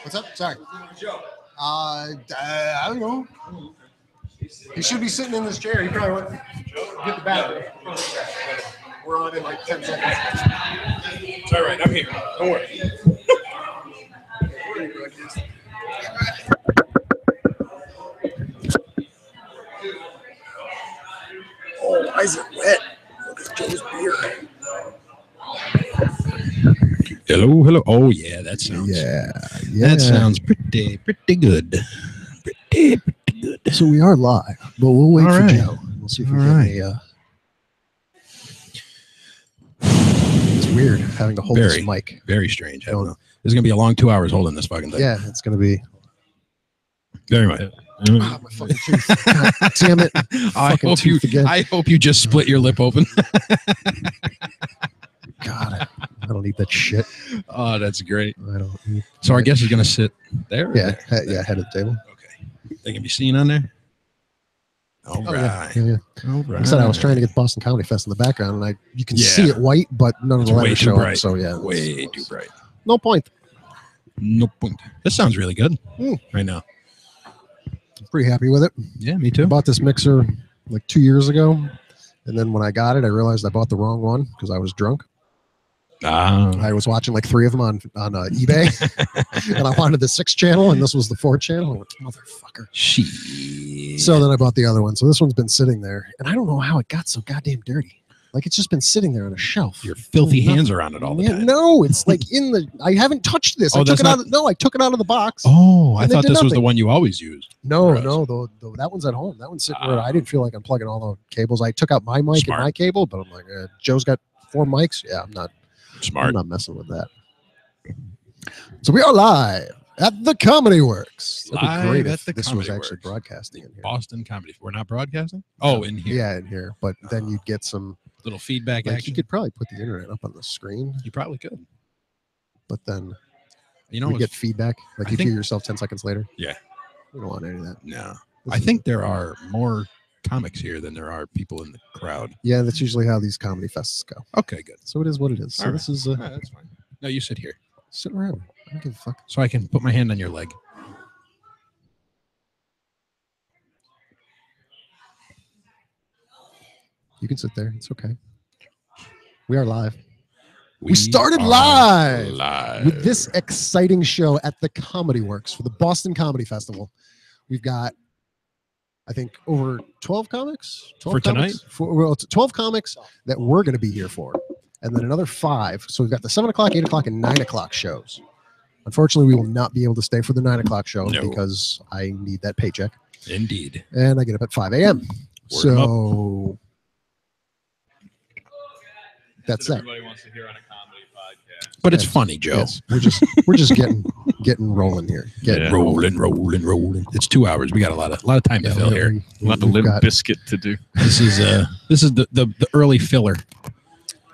What's up? Sorry. I don't know. He should be sitting in this chair. He probably went get the bathroom. We're on in like 10 seconds. It's all right. I'm here. Don't worry. Oh, why is it wet? Look at Joe's beer. Hello, hello. Oh yeah, that sounds. Yeah. That sounds pretty good. Pretty good. So we are live, but we'll wait for Joe. We'll see if we get a. It's weird having to hold this mic. Very strange. I don't know. There's gonna be a long 2 hours holding this fucking thing. Yeah, it's gonna be. Very much. Oh, my fucking tooth. God damn it. I hope you just split your lip open. God, I don't need that shit. Oh, that's great. I don't need so our guest is gonna sit there. Yeah, head of the table. Okay. They can be seen on there. All right. Yeah. All right. Like I said, I was trying to get Boston Comedy Fest in the background, and you can see it white, but none of the letters show up. So yeah, way too bright. No point. No point. This sounds really good right now. I'm pretty happy with it. Yeah, me too. I bought this mixer like 2 years ago, and then when I got it, I realized I bought the wrong one because I was drunk. I was watching like 3 of them on eBay, and I wanted the 6th channel, and this was the 4th channel. I went, motherfucker. Shit. So then I bought the other one. So this one's been sitting there, and I don't know how it got so goddamn dirty. Like it's just been sitting there on a shelf. Your filthy hands are on it all the time. No, it's like in the. I haven't touched this. I took it out. I took it out of the box. Oh, I thought this was the one you always used. No, that one's at home. That one's sitting where I didn't feel like unplugging all the cables. I took out my mic and my cable, but I'm like, Joe's got 4 mics. Yeah, I'm not. Smart. I'm not messing with that. So we are live at the Comedy Works. Live be great at if the this Comedy was actually Works. Broadcasting in here. Boston Comedy. We're not broadcasting? Oh, in here. Yeah, in here. But then you'd get some little feedback action. You could probably put the internet up on the screen. You probably could. But then you get feedback. Like you hear yourself 10 seconds later. Yeah. We don't want any of that. No. I think there are more comics here than there are people in the crowd. Yeah, that's usually how these comedy fests go. Okay, good. So it is what it is. So this is that's fine. No, you sit here. Sit around. I don't give a fuck. So I can put my hand on your leg. You can sit there. It's okay. We are live. We started live with this exciting show at the Comedy Works for the Boston Comedy Festival. We've got, I think, over 12 comics 12 for comics? Tonight. 12 comics that we're going to be here for, and then another 5. So we've got the 7 o'clock, 8 o'clock, and 9 o'clock shows. Unfortunately, we will not be able to stay for the 9 o'clock show because I need that paycheck. Indeed. And I get up at 5 a.m. So that's that. Everybody wants to hear on a comedy podcast. But it's funny, Joe. Yes. We're just getting rolling here. Rolling. It's 2 hours. We got a lot of time to fill here. A lot of Limp Biscuit to do. This is the early filler.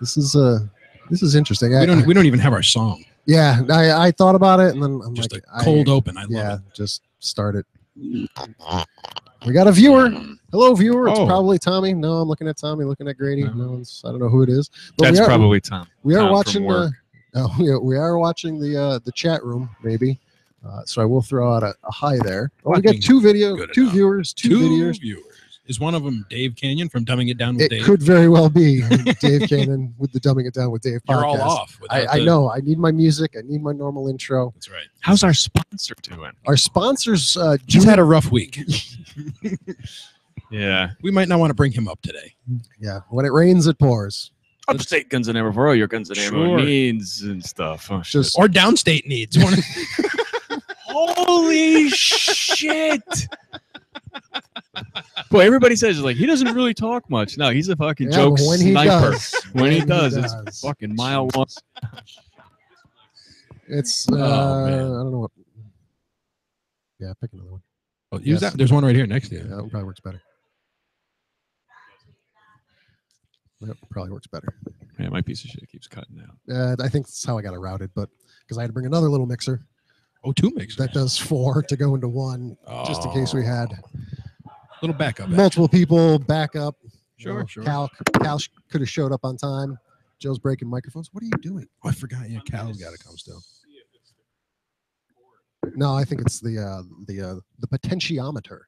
This is interesting. We don't even have our song. Yeah, I thought about it, and then I'm just like, a cold open. I love it. Just start it. We got a viewer. Hello, viewer. It's probably Tommy. No, I'm looking at Tommy. Looking at Grady. No one's. I don't know who it is. But that's probably Tom. We are Tom watching. We are watching the chat room. Maybe. So I will throw out a hi there. Oh, we got 2 viewers. Two videos. Is one of them Dave Canyon from Dumbing It Down with Dave? It could very well be Dave Canyon with the Dumbing It Down with Dave podcast. You're all off. I know. I need my music. I need my normal intro. That's right. How's our sponsor doing? Our sponsors. He's had a rough week. Yeah. We might not want to bring him up today. Yeah. When it rains, it pours. Upstate Guns and Ammo for all your Guns and Ammo needs and stuff. Oh, just or downstate needs. Holy shit. Boy, everybody says like he doesn't really talk much. No, he's a fucking joke sniper. When he does, it's fucking mile long. It's I don't know what. Yeah, pick another one. Oh, use that. There's one right here next to you. Yeah, that one probably works better. Yep, probably works better. Yeah, my piece of shit keeps cutting out. I think that's how I got it routed, but because I had to bring another little mixer. Oh, 2 mixers. That does 4 to go into 1, just in case we had little backup. Multiple people back up. Sure. Cal could have showed up on time. Joe's breaking microphones. What are you doing? Oh, I forgot. Yeah, Cal's got to come still. No, I think it's the potentiometer.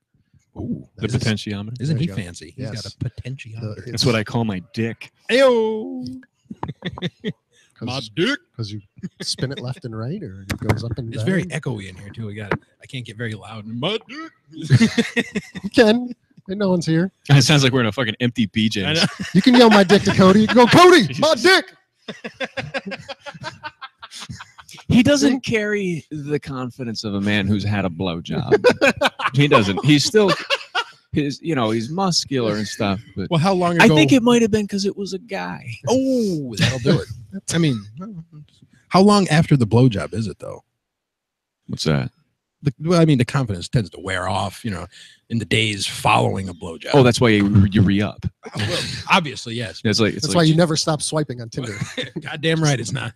Ooh, the potentiometer. Isn't he There you go. fancy? He's Yes. got a potentiometer. That's what I call my dick. Ayo! My dick. Because you spin it left and right, or it goes up and It's down. very echoey in here too. I can't get very loud. My dick. You can. And no one's here. It sounds like we're in a fucking empty BJ's. I know. You can yell my dick to Cody. You can go, Cody, my dick. He doesn't carry the confidence of a man who's had a blowjob. He doesn't. He's still he's muscular and stuff. But Well, how long ago? I think it might have been because it was a guy. Oh, that'll do it. I mean, how long after the blowjob is it though? What's that? The confidence tends to wear off, in the days following a blowjob. Oh, that's why you re-up. Well, obviously, yes. That's why you never stop swiping on Tinder. Goddamn right, it's not.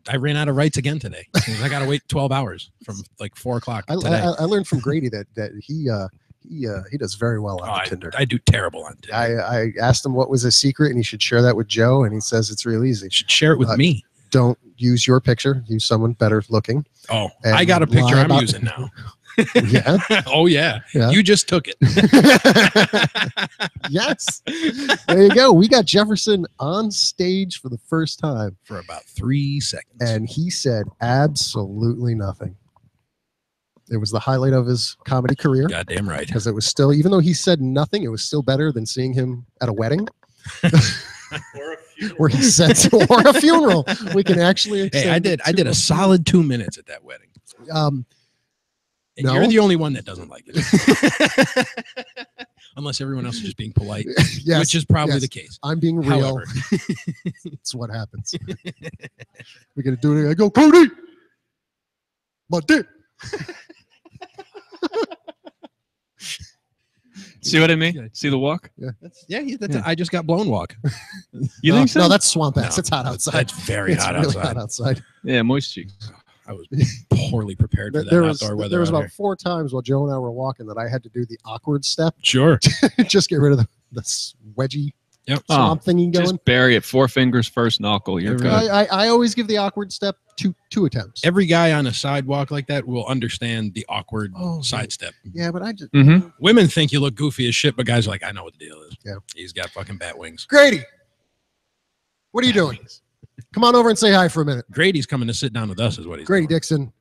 I ran out of rights again today. I got to wait 12 hours from like 4 o'clock today. I learned from Grady that he does very well on Tinder. I do terrible on Tinder. I asked him what was his secret, and he should share that with Joe, and he says it's real easy. You should share it with me. Don't use your picture. Use someone better looking. Oh, I got a picture I'm using now. Yeah. Oh, yeah. You just took it. Yes. There you go. We got Jefferson on stage for the first time. For about 3 seconds. And he said absolutely nothing. It was the highlight of his comedy career. Goddamn right. Because it was still, even though he said nothing, it was still better than seeing him at a wedding. Where he said, or a funeral. We can actually. Hey, I did a solid 2 minutes at that wedding. And you're the only one that doesn't like it. Unless everyone else is just being polite, yes, which is probably the case. I'm being real. It's what happens. We're going to do it. I go, Cody, my dick. See what I mean? See the walk? Yeah. I just got blown walk. You think so? No, that's swamp ass. No, it's hot outside. That's very it's hot really outside. hot outside. Yeah, moist cheeks. I was poorly prepared for that outdoor weather. There was out about here. 4 times while Joe and I were walking that I had to do the awkward step. Sure. Just get rid of the wedgie swamp thingy going. Just bury it 4 fingers, first knuckle. You're good. I always give the awkward step two attempts. Every guy on a sidewalk like that will understand the awkward sidestep. Yeah, but I just women think you look goofy as shit, but guys are like, I know what the deal is. Yeah, he's got fucking bat wings. Grady, what are you doing? Come on over and say hi for a minute. Grady's coming to sit down with us, is what he's Grady doing. Dixon.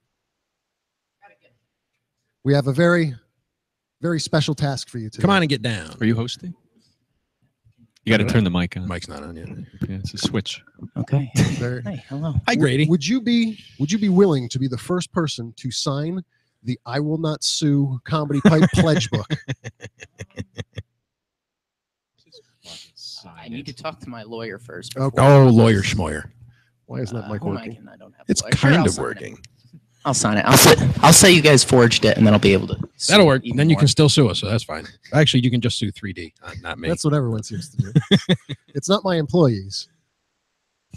We have a very, very special task for you today. Come on and get down. Are you hosting? You got to turn the mic on. Mic's not on yet. Yeah, it's a switch. Okay. There. Hey, hello. Hi, Grady. Would you be willing to be the first person to sign the I Will Not Sue Comedy Pipe Pledge book? I need to talk to my lawyer first. Okay. Oh, lawyer schmoyer. Why isn't that mic working? I don't have It's a lawyer. kind I'll of sign working. it. I'll sign it. I'll say you guys forged it, and then I'll be able to. That'll work. Then you can still sue us, so that's fine. Actually, you can just sue 3D, not me. That's what everyone seems to do. It's not my employees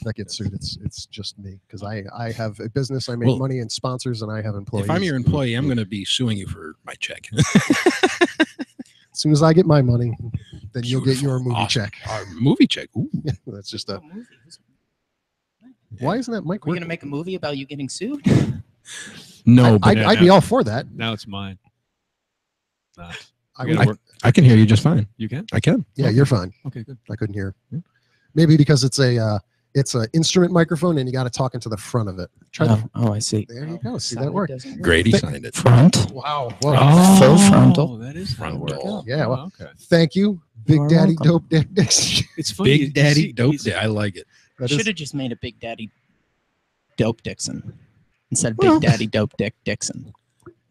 that get sued. It's just me because I have a business. I make money and sponsors, and I have employees. If I'm your employee, I'm going to be suing you for my check. As soon as I get my money, then you'll get your movie check. Our movie check. Ooh. That's just a. Why isn't that mic We're working? gonna make a movie about you getting sued. No, but I'd be all for that. Now it's mine. I can hear you just fine. You can? I can. Yeah, you're fine. Okay, good. I couldn't hear. Maybe because it's a instrument microphone and you got to talk into the front of it. I see. There you go. See that work? Grady signed it. Front. Wow. Full frontal. That is frontal. Yeah. Well, okay. Thank you, Big You're Daddy welcome. Dope Dick Dixon. It's funny. Big Daddy Dope Dick. I like it. Should have just made a Big Daddy Dope Dixon instead of Big Daddy Dope Dick Dixon.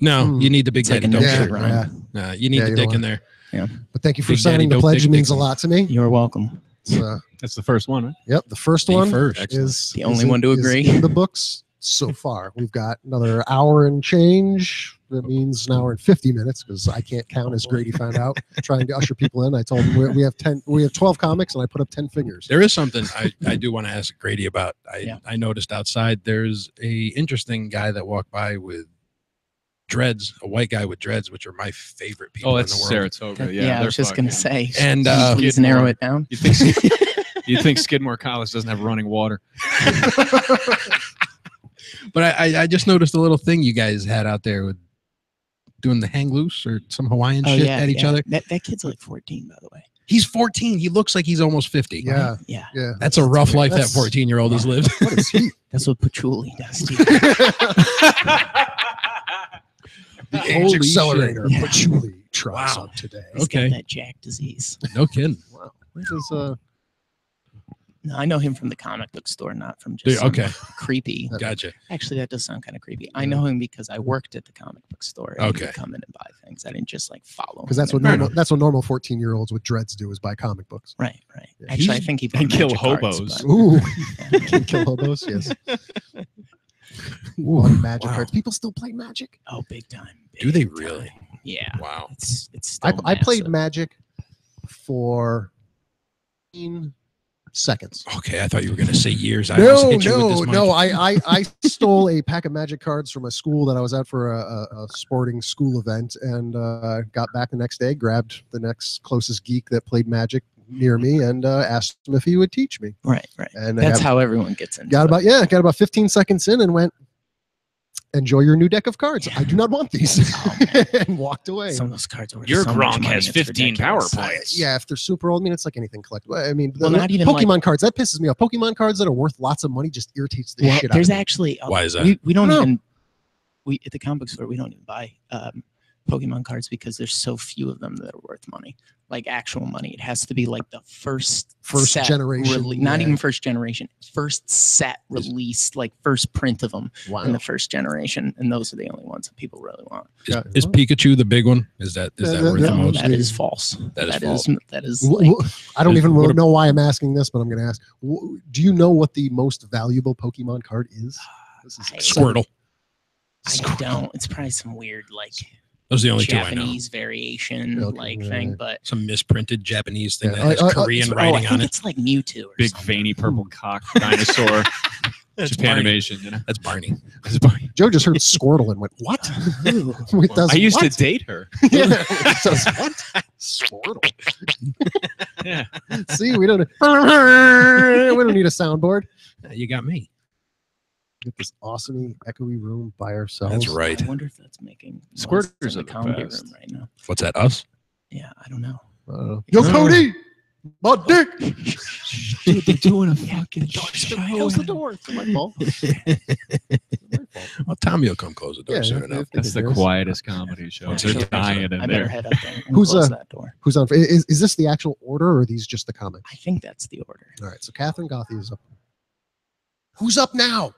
No, you need the Big It's Daddy like a Dope no Dick. shit rhyme. Nah, you need the dick in there. Yeah. But thank you for Big signing Daddy the Dope pledge. Dick It means a Dixon. lot to me. You're welcome. That's the first one, right? Yep. The first The one first. is The only is one to is agree. in the books so far. We've got another hour and change. That means an hour and 50 minutes because I can't count, as Grady found out, trying to usher people in. I told him we have 12 comics and I put up 10 fingers. There is something I do want to ask Grady about. I noticed outside there's a interesting guy that walked by with dreads, a white guy with dreads, which are my favorite people Oh, in that's the world. Saratoga. Yeah, I was just gonna say. And please narrow it down. You think You think Skidmore College doesn't have running water? But I just noticed a little thing you guys had out there with doing the hang loose or some Hawaiian shit at each other. That kid's like 14, by the way. He's 14. He looks like he's almost 50. Yeah. Right? Yeah. Yeah. That's a rough life that 14-year-old has lived. What is he? That's what patchouli does to you. The age Holy accelerator. shit. Patchouli tries Wow. up today. He's Okay. got that Jack disease. No kidding. Wow. This is No, I know him from the comic book store, not from just some Okay. creepy. Gotcha. Actually, that does sound kind of creepy. I know him because I worked at the comic book store. And he Okay. would come in and buy things. I didn't just like follow him. because that's what Fair normal 14-year-olds with dreads do is buy comic books. Right. Yeah. Actually, I think he bought and kill magic cards, hobos. but- Ooh. Yeah. Can kill hobos, yes. Ooh, magic wow. cards. People still play Magic. Oh, big time. Do they big really? time. Yeah. Wow. It's still I played massive. Magic for 15 seconds. Okay, I thought you were going to say years. I almost hit you with this mic. No. I stole a pack of Magic cards from a school that I was at for a sporting school event, and got back the next day, grabbed the next closest geek that played Magic near me, and asked him if he would teach me. Right. And That's how everyone gets in. got about 15 seconds in and went, enjoy your new deck of cards. I do not want these. And walked away. Some of those cards are worth Your so much Gronk money, has it's 15 power ridiculous. points. Yeah, if they're super old, I mean, it's like anything collectible. I mean, Well, not even Pokemon cards, that pisses me off. Pokemon cards that are worth lots of money just irritates the Well, shit out there's of me. actually Why is that? we don't No. even at the comic book store we don't even buy Pokemon cards because there's so few of them that are worth money, like actual money. It has to be like the first set generation, not yeah. even first generation, first set released, like first print of them Wow. in the first generation, and those are the only ones that people really want. Is Pikachu the big one? Is that worth the No, most? That is false. That is false. That is W- like, w- I don't Is- even what know why I'm asking this, but I'm going to ask. Do you know what the most valuable Pokemon card is? This is Squirtle. I don't. It's probably some weird like Those are the only two I know. Japanese variation Okay, like yeah, thing, yeah. but Some misprinted Japanese thing Yeah, that has I Korean I writing on think it. it's like Mewtwo or Big something. veiny purple cock dinosaur. That's Barney. Japanimation, you know. That's Barney. That's Barney. Joe just heard Squirtle and went, "What?" It does I used what? to date her. Yeah, it does what? Squirtle. Yeah. See, we don't need a soundboard. You got me. Get this awesome echoey room by ourselves. That's right. I wonder if that's making noise Squirters in are the the comedy best. room right now. What's that? Us? Yeah, I don't know. Yo, Cody, my dick. Dude, they're doing a Yeah, fucking Close the door. It's my fault. Well, Tommy will come close the door Yeah, soon if- enough. if That's the there's- quietest comedy show. They're Actually, dying in I better there. head up there and Who's, close that door. Who's on? Is this the actual order, or are these just the comments? I think that's the order. All right, so Catherine Gothy is up. Who's up now?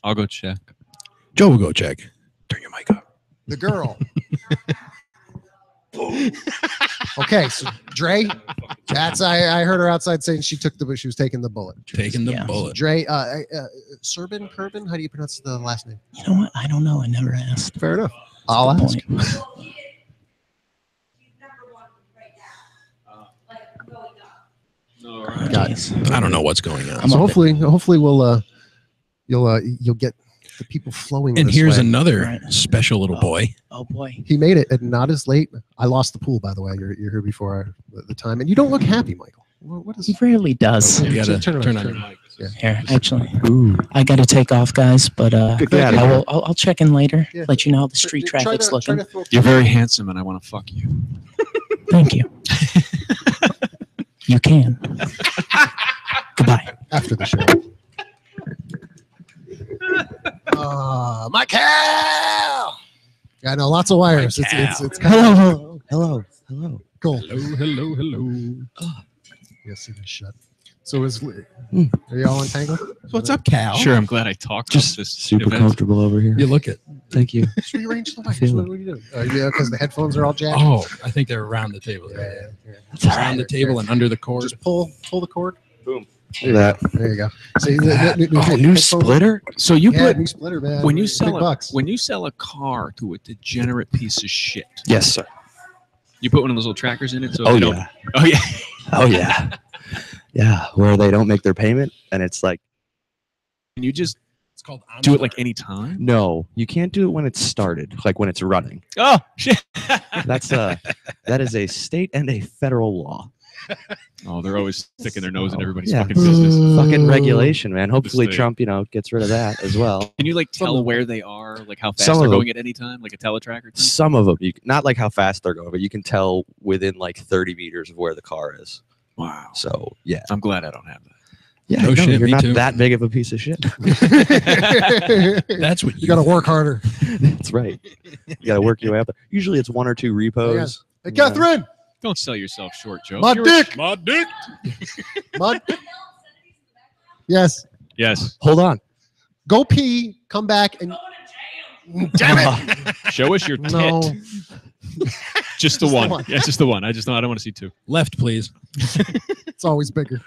I'll go check. Joe will go check. Turn your mic up. The girl. Okay, so Dre, that's I heard her outside saying she was taking the bullet. Taking the Yeah. bullet. Dre, Kerbin, how do you pronounce the last name? You know what? I don't know. I never asked. Fair enough. I'll Good ask. point. Got it. Jeez. I don't know what's going on. I'm So up hopefully we'll you'll get the people flowing. And this here's way. another Right. special little boy. Oh boy. He made it, and not as late. I lost the pool, by the way. You're here before the time, and you don't look happy, Michael. What is? He rarely does. You gotta Turn it turn on, on turn your mic. Yeah. Here, actually, Ooh. I got to take off, guys. But Get out of I here. will. I'll check in later. Yeah. Let you know how the street traffic's looking. You're very handsome, and I want to fuck you. Thank you. You can. Goodbye. After the show. Michael. Yeah, I know lots of wires. It's kind of Hello. cool. Hello, hello. Yeah, see this shut. So are you all entangled? What's up, Cal? Sure, I'm glad I talked Just about this. super event. comfortable over here. You look it. Thank you. Just rearrange the wires. Feel What it. are you doing? Yeah, because the headphones are all jacked. Oh, I think they're around the table. Yeah. That's all Around right. the table and under the cord. Just pull the cord. Look at that. There you go. See, Oh, new splitter? So you Yeah, put new splitter, man. when you Big sell bucks. when you sell a car to a degenerate piece of shit, Yes, sir. you put one of those little trackers in it. So Oh, they don't, yeah. oh yeah. Oh, yeah. Yeah, where they don't make their payment, and it's like, And you just It's called do it like any time. no, you can't do it when it's started, like when it's running. Oh shit. That is a state and a federal law. Oh, they're always sticking their nose in everybody's Yeah. fucking business. Fucking regulation, man. Hopefully state. Trump, gets rid of that as well. Can you like tell where they are, like how fast Some they're of going at any time, like a teletracker? Thing? Some of them, not like how fast they're going, but you can tell within like 30 meters of where the car is. Wow. So yeah, I'm glad I don't have that. yeah. No shit, you're me not too. that big of a piece of shit. That's what You got to work harder. That's right. You got to work your way up. Usually it's 1 or 2 repos. Hey, Catherine, Don't sell yourself short, Joe. my dick. My dick. My... Yes. Yes. Hold on. Go pee. Come back and. Damn it! Show us your tit. No. Just the Just the one. one. Yeah, just the one. I don't want to see 2. Left, please. It's always bigger.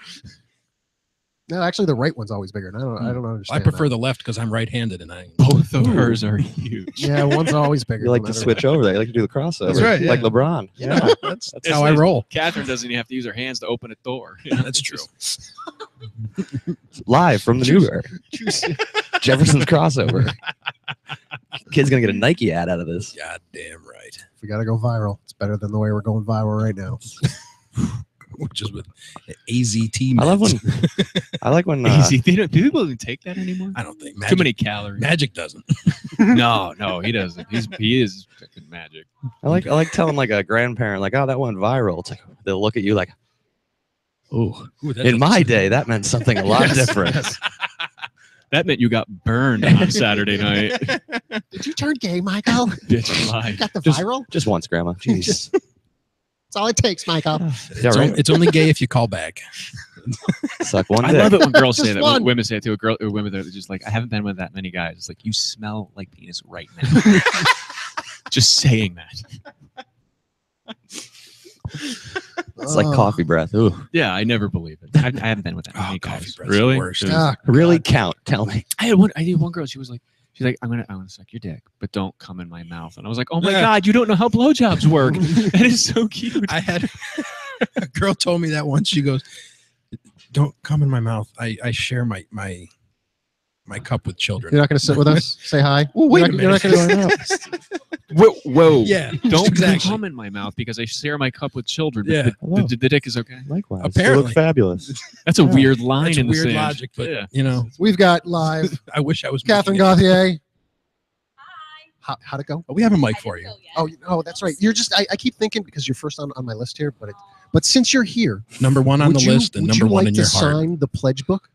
No, actually, the right one's always bigger. And I don't I understand. prefer that. the left because I'm right-handed and I. Both of hers are huge. Yeah, one's always bigger. You like no to matter switch over there. You like to do the crossover. That's right, yeah. Like LeBron. Yeah, that's It's how I like- roll. Catherine doesn't even have to use her hands to open a door. That's true. Live from the Newberg. Jefferson's crossover. Kid's going to get a Nike ad out of this. God damn right. If we got to go viral, it's better than the way we're going viral right now. Which is with AZT. I love meds. when. I like when. Easy. Do people even take that anymore? I don't think Too magic, many calories. Magic doesn't. No, he doesn't. He is fucking magic. I like telling like a grandparent like, oh, that went viral. It's like they'll look at you like, oh, Ooh, that in my doesn't- day that meant something a lot different. That meant you got burned on Saturday night. Did you turn gay, Michael? Bitch You lied. got the Just- viral? Just once, Grandma. Jeez. That's all it takes, Michael. Yeah, It's, right. it's only gay if you call back. Suck one I dick. love it when girls say Just that. one. When women say it to a girl, or women that are just like, I haven't been with that many guys. It's like, you smell like penis right now. Just saying that. It's like coffee breath. Ooh. Yeah, I never believe it. I haven't been with that Oh, many coffee guys. breath's the Really? worst. It was- Ah, Really God. count. Tell me. I had one girl. She's like, I want to suck your dick, but don't come in my mouth. And I was like, oh my Yeah. God, you don't know how blowjobs work. That is so cute. I had a girl told me that once. She goes, "Don't come in my mouth. I share my cup with children." You're not going to sit with us? Say hi? Well, wait You're a not- you're not minute. Whoa, whoa. Yeah, Don't exactly. come in my mouth because I share my cup with children. But Yeah. the dick is okay. Likewise. Apparently. You look fabulous. That's a Yeah. weird line That's in the weird sand. logic, but Yeah. you know, We've got live I wish I was Catherine making it. Gauthier. Hi. How'd it go? Oh, we have a mic for you. Oh, that's right. You're just, I keep thinking because you're first on my list here, but since you're here, Number one on would the you, list and would number you one like in to your heart. sign the pledge book?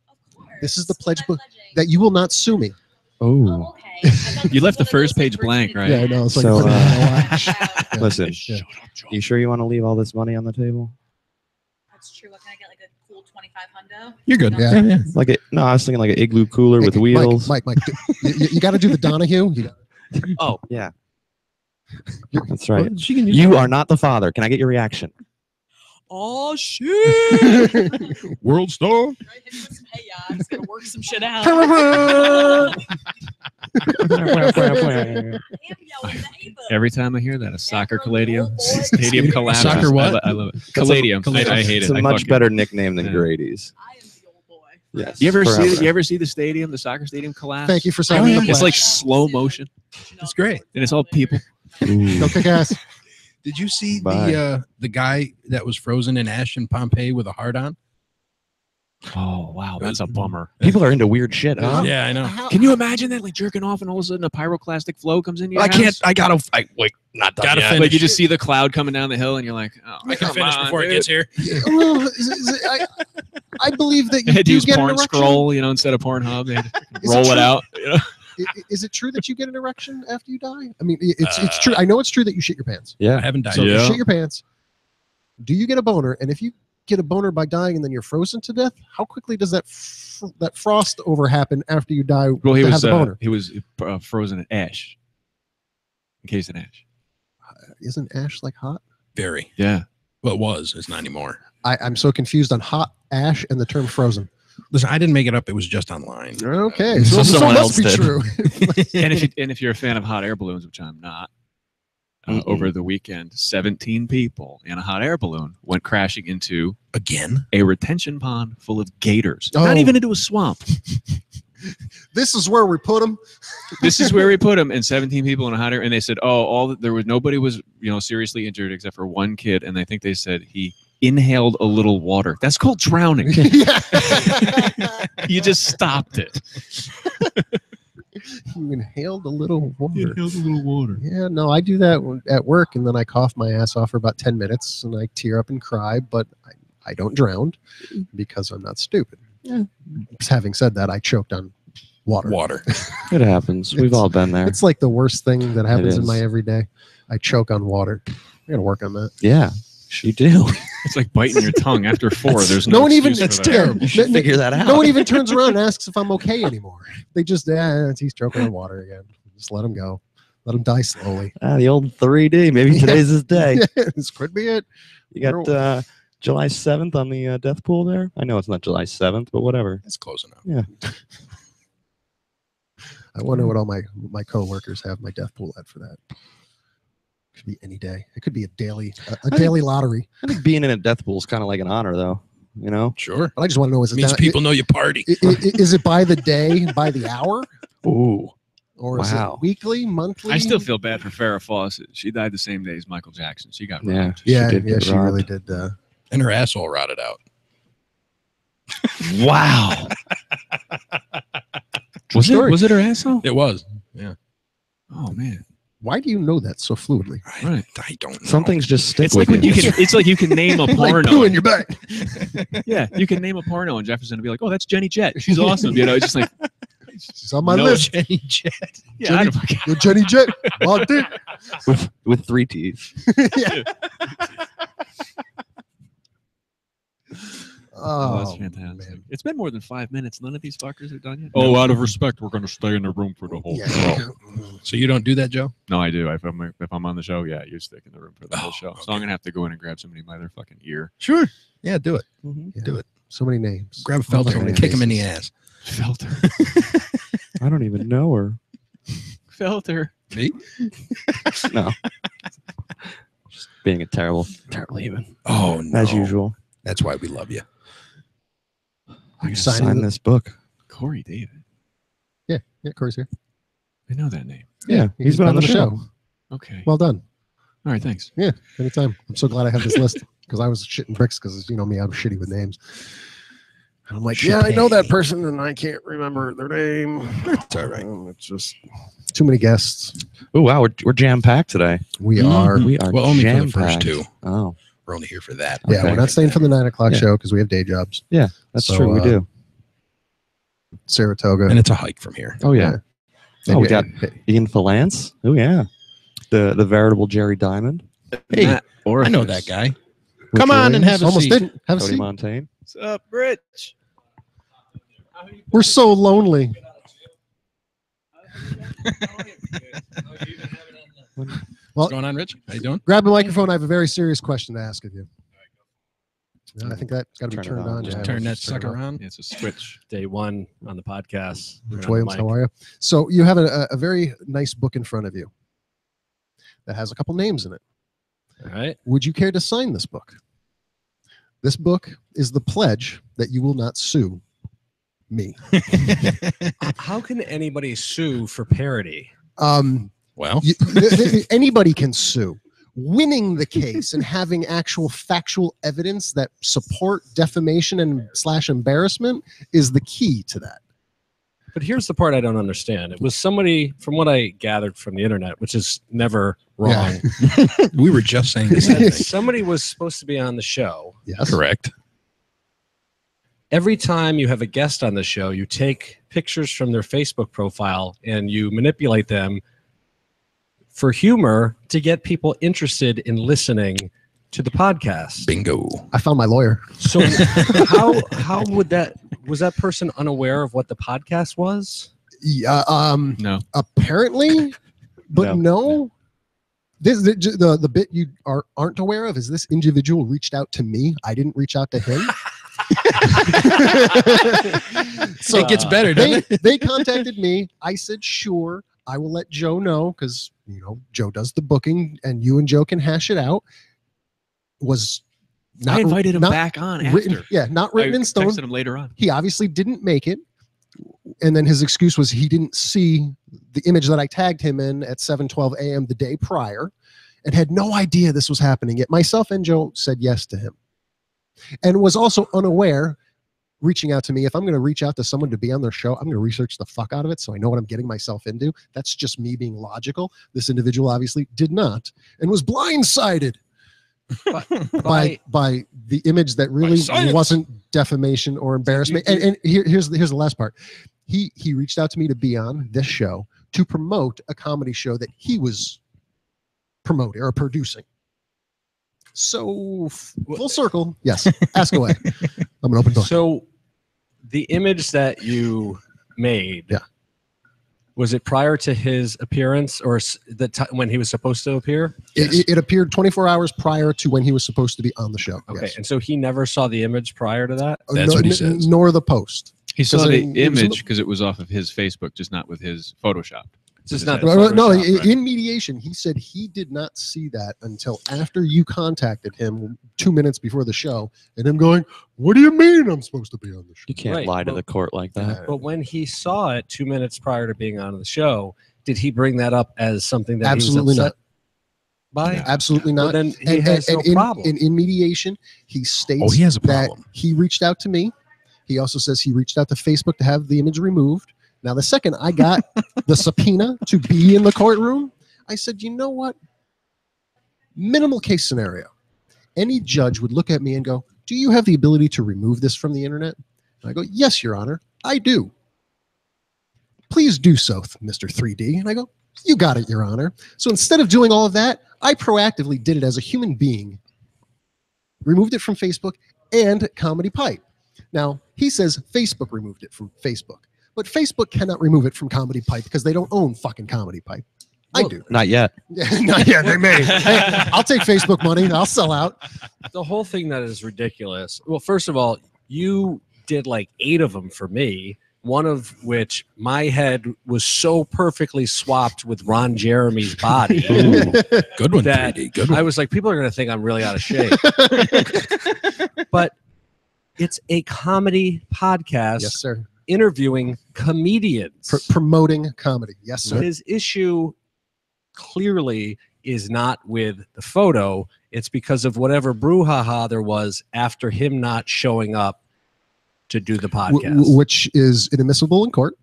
This is the pledge book Pledging. that you will not sue me. Oh. Okay. I thought You this left was the one of first those, page like, blank, right? Yeah, I know. It's like, So, put it on my watch. Wow. Listen, Yeah. you sure you want to leave all this money on the table? That's true. What can I get? Like a cool 25 hundo? You're good. Yeah. Like no, I was thinking like an igloo cooler with Hey, wheels. Mike, you got to do the Donahue. Oh yeah, You're- that's right. She can You are not the father. Can I get your reaction? Oh shit! World star. Right, hit me with some hey, I'm just gonna work some shit out. Every time I hear that, a soccer Caladium stadium collapse. Soccer what? I love it. Caladium. I hate It's it. a I much fucking- better nickname than Yeah. Grady's. I am the old boy. Yes. You ever forever. see? You ever see the stadium, the soccer stadium collapse? Thank you for signing the It's pledge. like slow motion, That's great. and it's all people. Ooh. Go kick ass. Did you see Bye. the guy that was frozen in ash in Pompeii with a heart on? Oh wow, that's a bummer. People are into weird shit, huh? Yeah, I know. Can you imagine that, like jerking off, and all of a sudden a pyroclastic flow comes in your I house? can't. I gotta. Wait. Not done Gotta yet. finish. Like you just see the cloud coming down the hill, and you're like, oh, I can come finish on, before it dude. gets here. Well, I believe that They you had to do use get an porn erection. scroll, you know, instead of Pornhub. They had to Is it roll it true? out. You know? Is it true that you get an erection after you die? I mean, it's true. I know it's true that you shit your pants. I Yeah. haven't died. So if yet. you shit your pants. Do you get a boner? And if you get a boner by dying and then you're frozen to death, how quickly does that that frost over happen after you die? Well, he to have was the boner? frozen in ash, encased in ash. Isn't ash like hot? Very. Yeah. Well, it was. It's not anymore. I'm so confused on hot ash and the term frozen. Listen, I didn't make it up. It was just online. Okay, So so it someone must be else did. true. And if you're a fan of hot air balloons, which I'm not, Mm-mm. over the weekend, 17 people in a hot air balloon went crashing into Again. a retention pond full of gators. Oh. Not even into a swamp. This is where we put them. This is where we put them, and 17 people in a hot air. And they said, nobody was, seriously injured except for one kid. And I think they said he inhaled a little water. That's called drowning. Yeah. You just stopped it. You inhaled a little water. A little water. Yeah, no, I do that at work, and then I cough my ass off for about 10 minutes, and I tear up and cry, but I don't drown because I'm not stupid. Yeah. Having said that, I choked on water. It happens. We've all been there. It's like the worst thing that happens in is. my everyday. I choke on water. I gotta work on that. Yeah, you do. It's like biting your tongue after 4. There's no no one even. excuse It's for that. terrible. You should figure that out. No one even turns around and asks if I'm okay anymore. They just, he's choking on water again. Just let him go. Let him die slowly. The old 3D. Maybe today's his day. This could be it. You got July 7th on the death pool there. I know it's not July 7th, but whatever. It's close enough. Yeah. I wonder what all my coworkers have my death pool at for that. Could be any day. It could be a daily lottery. I think being in a death pool is kind of like an honor, though. You know? Sure. But I just want to know: is it Means down, people know you party. Is it by the day, by the hour, Ooh. or is Wow. it weekly, monthly? I still feel bad for Farrah Fawcett. She died the same day as Michael Jackson. She got Yeah. robbed. Yeah, She did get she robbed. really did. And her asshole rotted out. Wow. Was story. it her asshole? It was. Yeah. Oh man. Why do you know that so fluidly? Right. I don't know. Some things just stick It's with like when you. it's like you can name a Like porno. poo in your back. Yeah, you can name a porno and Jefferson will be like, "Oh, that's Jenny Jett. She's awesome." You know, it's just like She's on my no, list. Jenny Jet. yeah, I don't You're Jenny Jet. Locked in. with 3 T's. Oh, that's Oh, fantastic. man. It's been more than 5 minutes. None of these fuckers are done yet. Oh, out of respect, we're going to stay in the room for the whole Yeah. show. So you don't do that, Joe? No, I do. If I'm on the show, yeah, you stick in the room for the whole Oh, show. So okay. I'm gonna have to go in and grab somebody by their fucking ear. Sure. Yeah, do it. Yeah. Do it. So many names. Grab a Felter many and kick him in the faces. ass. Felter. I don't even know her. Felter. Me? No. Just being a terrible human. Oh, no. As usual. That's why we love you. I gotta signing sign the- this book. Corey David. Yeah, Corey's here. I know that name. Yeah, he's been on the show. Okay. Well done. All right, thanks. Yeah, anytime. I'm so glad I have this list because I was shitting bricks because you know me, I'm shitty with names. And I'm like, yeah, I know that person and I can't remember their name. It's all right. It's just too many guests. Oh wow, we're jam packed today. We Mhm. are. We are Well, only for the jam first packed. 2. Oh, We're only here for that. Yeah, Okay. we're not staying for the 9 o'clock Yeah. show because we have day jobs. that's So, true. We do. Saratoga. And it's a hike from here. Oh yeah. And Oh, we yeah, got Ian Falance. Oh yeah. The veritable Jerry Diamond. Hey, Matt I know Orpheus. that guy. Rich Come on and Williams, have a almost seat. didn't have a Cody seat. Montaigne. What's up, Rich? We're so lonely. What's going on, Rich? How you doing? Grab the microphone. I have a very serious question to ask of you. No, I think that's got to be Turn it turned on. on. Just yeah. Turn that Just turn sucker it on. around. Yeah, it's a switch. Day 1 on the podcast. Rich Williams, how are you? So you have a very nice book in front of you that has a couple names in it. All right. Would you care to sign this book? This book is the pledge that you will not sue me. How can anybody sue for parody? Well, Anybody can sue. Winning the case and having actual factual evidence that support defamation and / embarrassment is the key to that. But here's the part I don't understand. It was somebody, from what I gathered from the internet, which is never wrong, we were just saying the same that thing. somebody was supposed to be on the show. Yes. Correct. Every time you have a guest on the show, you take pictures from their Facebook profile and you manipulate them for humor to get people interested in listening to the podcast. Bingo. I found my lawyer. So how would that, was that person unaware of what the podcast was? Yeah, No. apparently, but no. This the bit you aren't aware of is this individual reached out to me. I didn't reach out to him. So It gets better, doesn't it? they contacted me. I said, sure, I will let Joe know because Joe does the booking and you and Joe can hash it out. Was I invited him not back on written, after. yeah, not written I in stone. texted him later on. He obviously didn't make it. And then his excuse was he didn't see the image that I tagged him in at 7:12 a.m. the day prior and had no idea this was happening. Yet myself and Joe said yes to him. and was also unaware, reaching out to me. If I'm going to reach out to someone to be on their show, I'm going to research the fuck out of it so I know what I'm getting myself into. That's just me being logical. This individual obviously did not and was blindsided by the image that really wasn't defamation or embarrassment. And here's the last part. He reached out to me to be on this show to promote a comedy show that he was promoting or producing. So full circle, yes. Ask away. I'm an open book. So the image that you made, was it prior to his appearance or when he was supposed to appear? It appeared 24 hours prior to when he was supposed to be on the show. Okay, yes. And so he never saw the image prior to that? That's what he says. Nor the post. He saw the image because it was off of his Facebook, just not with his Photoshop. Just not no, in mediation, he said he did not see that until after you contacted him 2 minutes before the show, and him going, "What do you mean I'm supposed to be on the show?" You can't lie to the court like that. But when he saw it 2 minutes prior to being on the show, did he bring that up as something that absolutely he was upset not? by? Absolutely not. Well, then he has no problem. In mediation, he states he has a that problem. he reached out to me. He also says he reached out to Facebook to have the image removed. Now, the second I got the subpoena to be in the courtroom, I said, you know what? Minimal case scenario. Any judge would look at me and go, do you have the ability to remove this from the internet? And I go, yes, Your Honor, I do. Please do so, Mr. 3D. And I go, you got it, Your Honor. So instead of doing all of that, I proactively did it as a human being, removed it from Facebook and Comedy Pipe. Now, he says Facebook removed it from Facebook. But Facebook cannot remove it from Comedy Pipe because they don't own fucking Comedy Pipe. I do. Not yet. Not yet. They may. Hey, I'll take Facebook money. I'll sell out. The whole thing that is ridiculous. Well, first of all, you did like 8 of them for me. One of which my head was so perfectly swapped with Ron Jeremy's body. Ooh, good one, that 3D. Good one. I was like, people are going to think I'm really out of shape. But it's a comedy podcast. Yes, sir. Interviewing comedians. Promoting comedy. Yes, sir. His issue clearly is not with the photo. It's because of whatever brouhaha there was after him not showing up to do the podcast. Which is inadmissible in court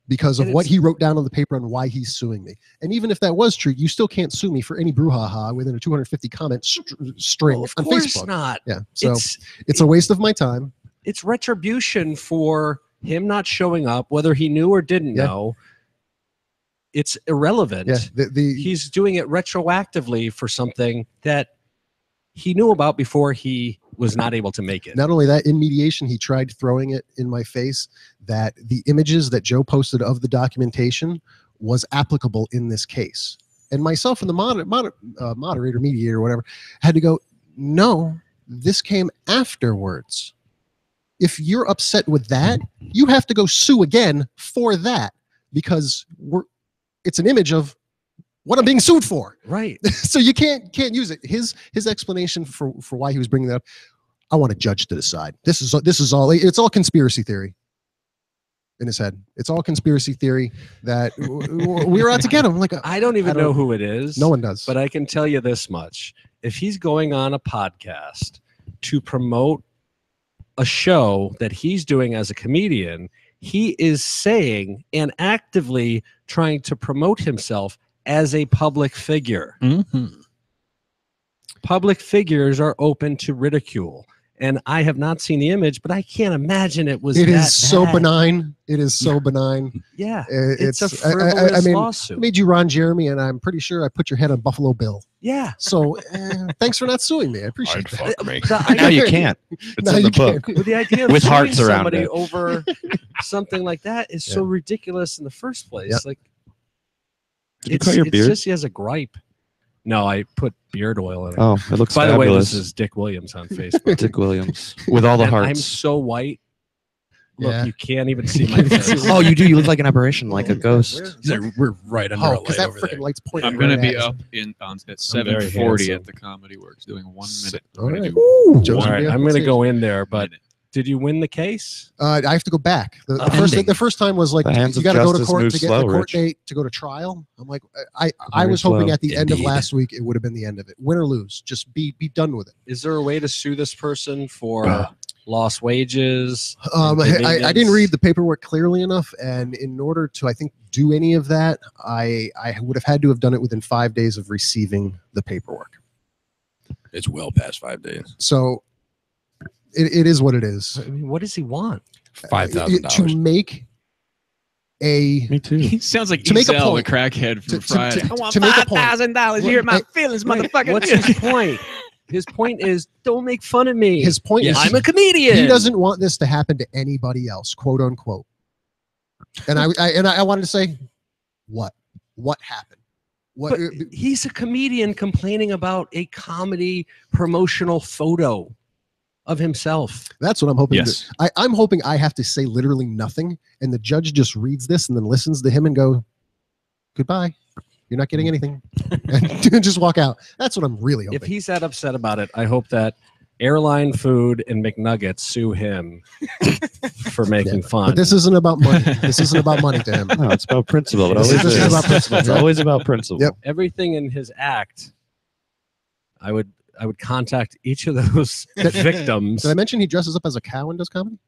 because of what he wrote down on the paper and why he's suing me. And even if that was true, you still can't sue me for any brouhaha within a 250 comment string on Facebook. Of course not. Yeah. So it's a waste of my time. It's retribution for him not showing up, whether he knew or didn't know. It's irrelevant. Yeah, he's doing it retroactively for something that he knew about before he was not able to make it. Not only that, in mediation, he tried throwing it in my face that the images that Joe posted of the documentation was applicable in this case. And myself and the moderator, mediator, whatever, had to go, no, this came afterwards. If you're upset with that, you have to go sue again for that because it's an image of what I'm being sued for. Right. So you can't use it. His explanation for why he was bringing that up, I want a judge to decide. This is all. It's all conspiracy theory in his head. It's all conspiracy theory that we were out to get him. Like I don't even know who it is. No one does. But I can tell you this much: if he's going on a podcast to promote a show that he's doing as a comedian, he is saying and actively trying to promote himself as a public figure. Mm-hmm. Public figures are open to ridicule. And I have not seen the image, but I can't imagine it was. It that is so bad. benign. It is so benign. Yeah, it's a frivolous I lawsuit. I made you Ron Jeremy, and I'm pretty sure I put your head on Buffalo Bill. Yeah. So thanks for not suing me. I appreciate Fuck me. Now you can't. It's Now in the you book. can't. But the idea of With suing hearts around somebody it. over something like that is so ridiculous in the first place. Yep. Like, Did you cut your beard? just he has a gripe. No, I put beard oil in it. Oh, it looks By the way, fabulous. this is Dick Williams on Facebook. Dick Williams with all the And I'm hearts. so white. Look, Yeah. you can't even see my face. Oh, you do. You look like an apparition, like a ghost. We're right under Oh, a because light that over freaking there. light's pointing. I'm going to right be at us. up at very 7:40 handsome. at the Comedy Works doing 1 minute. All right. Ooh, Joe's All gonna right, be up I'm on going to stage. go in there, but Did you win the case? I have to go back. The first time was like The hands you of got to go to justice court move to get slow, the court Rich. date to go to trial. I'm like, I Very was hoping slow. at the end of Indeed. last week it would have been the end of it. Win or lose, just be done with it. Is there a way to sue this person for lost wages? I didn't inconvenience? read the paperwork clearly enough, and in order to, I think, do any of that, I would have had to have done it within 5 days of receiving the paperwork. It's well past 5 days. So it is what it is. I mean, what does he want? $5,000. To make a Me too. He sounds like To make a Ezel, the point. crackhead from To- to- Friday. to- I want to make a point. $5,000. You hurt my feelings, motherfucker. What's his point? His point is, don't make fun of me. his point Yes. is I'm a comedian. he doesn't want this to happen to anybody else, quote unquote. And I wanted to say, what happened? What? But he's a comedian complaining about a comedy promotional photo of himself. That's what I'm hoping. Yes. I'm hoping I have to say literally nothing, and the judge just reads this and then listens to him and go, "Goodbye. You're not getting anything," and just walk out. That's what I'm really hoping. If he's that upset about it, I hope that Airline Food and McNuggets sue him for making fun. But this isn't about money. This isn't about money to him. No, it's about principle. It This always is is. about principle. It's always about principle. Yep. Everything in his act, I would contact each of those victims. Did I mention he dresses up as a cow and does comedy?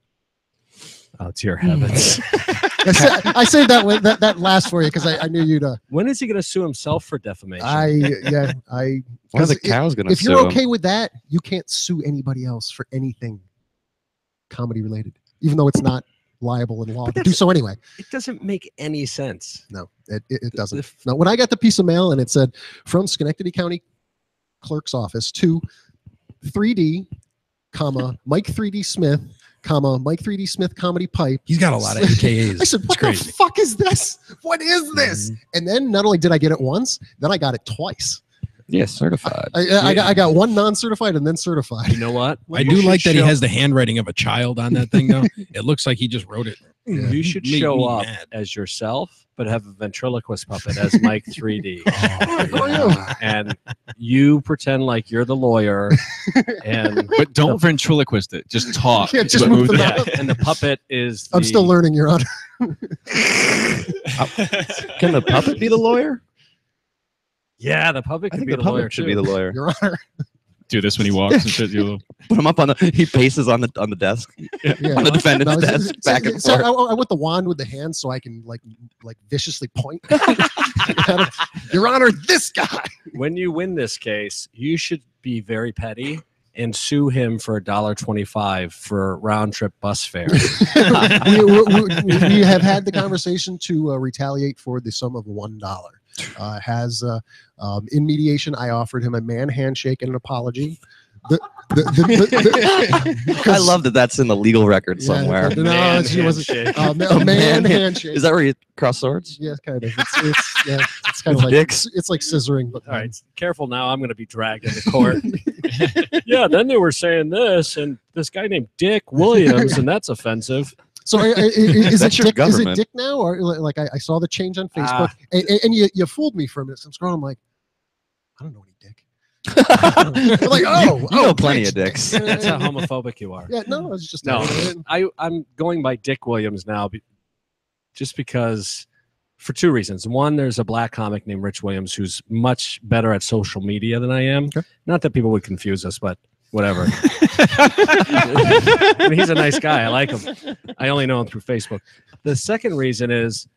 Oh, dear heavens. I saved that last for you because I knew you'd. When is he going to sue himself for defamation? Why are the cows going to If sue you're him? okay with that, you can't sue anybody else for anything comedy related, even though it's not liable in law to do so anyway. It doesn't make any sense. No, it doesn't. The- No, when I got the piece of mail and it said from Schenectady County Clerk's Office to 3D, comma Mike 3D Smith, comma Mike 3D Smith Comedy Pipe. He's got a lot of AKAs. I said, It's "What crazy. the fuck is this? What is this?" And then not only did I get it once, then I got it twice. Yes, certified. I got one non-certified and then certified. You know what? I do like that he has the handwriting of a child on that thing, though. It looks like he just wrote it. You should Made show me up mad. as yourself, but have a ventriloquist puppet as Mike 3D. And you pretend like you're the lawyer, and But don't ventriloquist it. Just talk. Yeah, just But move the the- mouth. and the puppet is. I'm still learning, Your Honor. Can the puppet be the lawyer? Yeah, the puppet I could think be the the lawyer puppet should too. be the lawyer. Your Honor. Do this when he walks and shit. You Put him up on the. He paces on the desk, Yeah. on the defendant's No, desk, back and so forth. I want the wand with the hand so I can like viciously point. Your Honor, this guy. When you win this case, you should be very petty and sue him for $1.25 for round trip bus fare. we have had the conversation to retaliate for the sum of $1. In mediation, I offered him a man handshake and an apology. I love that that's in the legal record somewhere. No, Man she wasn't. handshake. A man Man handshake. Is that where you cross swords? Yeah, kind of. It's kind of like Dicks? it's like scissoring. But All right, careful now. I'm going to be dragged into court. Yeah, then they were saying this, and this guy named Dick Williams, and that's offensive. So is That's it your Dick? Is it government. Dick now, or like I saw the change on Facebook, and you fooled me for a minute. So I'm scrolling. I'm like, I don't know any Dick. I'm like, You know plenty Rich of dicks. That's how homophobic you are. Yeah, no, it's just No, I'm going by Dick Williams now, just because, for two reasons. One, there's a black comic named Rich Williams who's much better at social media than I am. Okay. Not that people would confuse us, but whatever. I mean, he's a nice guy. I like him. I only know him through Facebook. The second reason is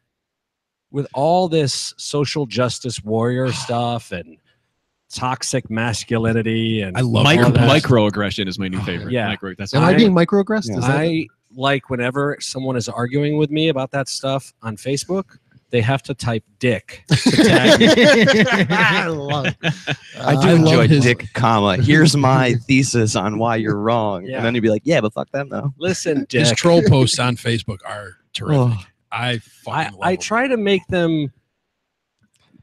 with all this social justice warrior stuff and toxic masculinity and I love Micro, all that. microaggression is my new favorite. Yeah. That's Am I I- being microaggressed? Is that- I like whenever someone is arguing with me about that stuff on Facebook, they have to type dick to tag me. I love it. I do I love enjoy his- Dick, comma. Here's my thesis on why you're wrong. Yeah. And then you'd be like, yeah, but fuck them though. Listen, Dick. His troll posts on Facebook are terrific. Oh. I fucking love I them. try to make them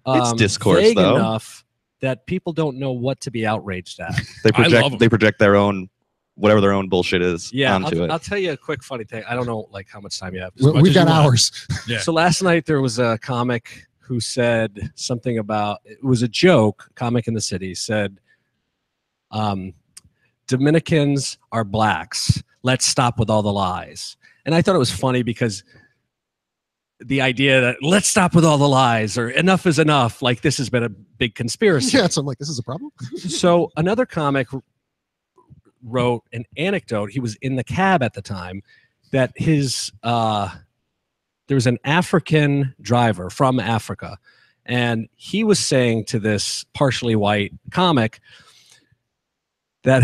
It's discourse, vague though. enough that people don't know what to be outraged at. They I love 'em. project. They project their own, whatever their own bullshit is, Yeah, onto it. I'll tell you a quick funny thing. I don't know like how much time you have. As much We've as got you want. hours. Yeah. So last night there was a comic who said something about, it was a joke, comic in the city said, Dominicans are blacks, let's stop with all the lies. And I thought it was funny because the idea that let's stop with all the lies or enough is enough, like this has been a big conspiracy. Yeah, so I'm like, this is a problem. So another comic wrote an anecdote. He was in the cab at the time that his there was an African driver from Africa, and he was saying to this partially white comic that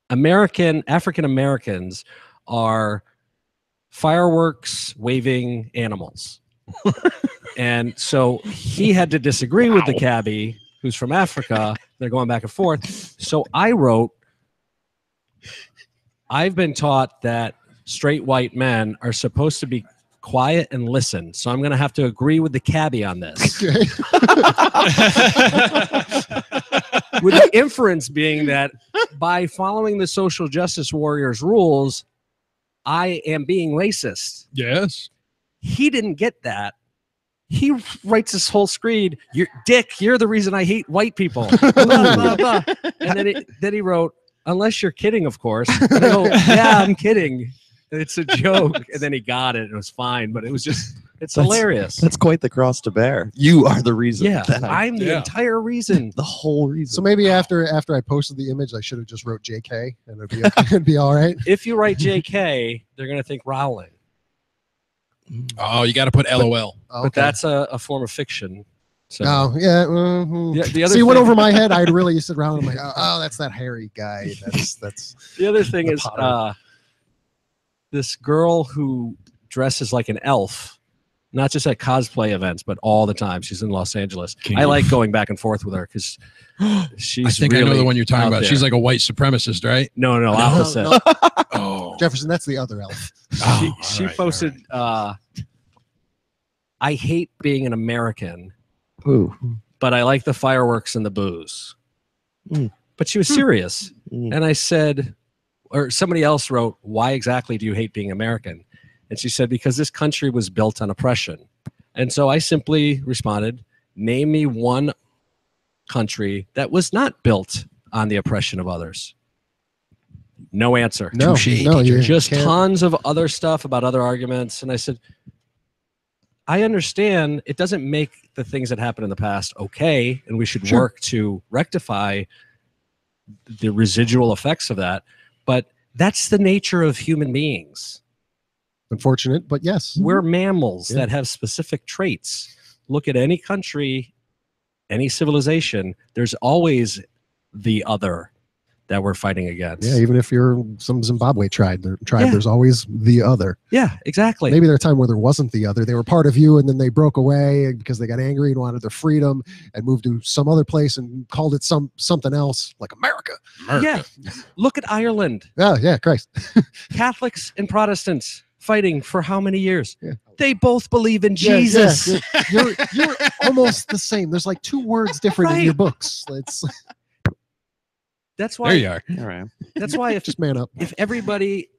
African Americans are fireworks waving animals. And so he had to disagree with the cabbie who's from Africa. They're going back and forth. So I wrote, I've been taught that straight white men are supposed to be quiet and listen. So I'm going to have to agree with the cabbie on this. Okay. With the inference being that by following the social justice warriors rules, I am being racist. Yes. He didn't get that. He writes this whole screed, you're the reason I hate white people. Blah, blah, blah. And then he wrote, unless you're kidding, of course. And I go, yeah, I'm kidding. It's a joke. And then he got it. And it was fine. But it was just, it's hilarious. That's quite the cross to bear. You are the reason. Yeah, I'm the entire reason. The whole reason. So maybe after I posted the image, I should have just wrote JK and it'd be all right. If you write JK, they're going to think Rowling. Oh, you got to put LOL. But that's a form of fiction. So Oh, yeah. the other See, it went thing- over my head. I'd really sit around. I'm like, oh, that's that hairy guy. That's. The other thing The is Potter. this girl who dresses like an elf, not just at cosplay events, but all the time. She's in Los Angeles. I like going back and forth with her because she's I think really I know the one you're talking out about. there. She's like a white supremacist, right? No, opposite. no. Oh. Jefferson, that's the other elf. Oh, She all right, posted, I hate being an American, Ooh. but I like the fireworks and the booze. Mm. But she was serious. Mm. And I said, or somebody else wrote, why exactly do you hate being American? And she said, because this country was built on oppression. And so I simply responded, name me one country that was not built on the oppression of others. No answer. No, you Just can't. tons of other stuff about other arguments. And I said, I understand it doesn't make the things that happened in the past okay, and we should work to rectify the residual effects of that. But that's the nature of human beings. Unfortunate, but yes. We're mammals Yeah. that have specific traits. Look at any country, any civilization, there's always the other that we're fighting against. Yeah, even if you're some Zimbabwe tribe, Yeah. there's always the other. Yeah, exactly. Maybe there are a time where there wasn't the other. They were part of you, and then they broke away because they got angry and wanted their freedom and moved to some other place and called it something else, like America. Yeah. Look at Ireland. Oh, yeah, Christ. Catholics and Protestants fighting for how many years? Yeah. They both believe in Yeah, Jesus. yeah. You're almost the same. There's like 2 words different in Right. your books. It's That's There why. you are. All right. That's why if just man up. everybody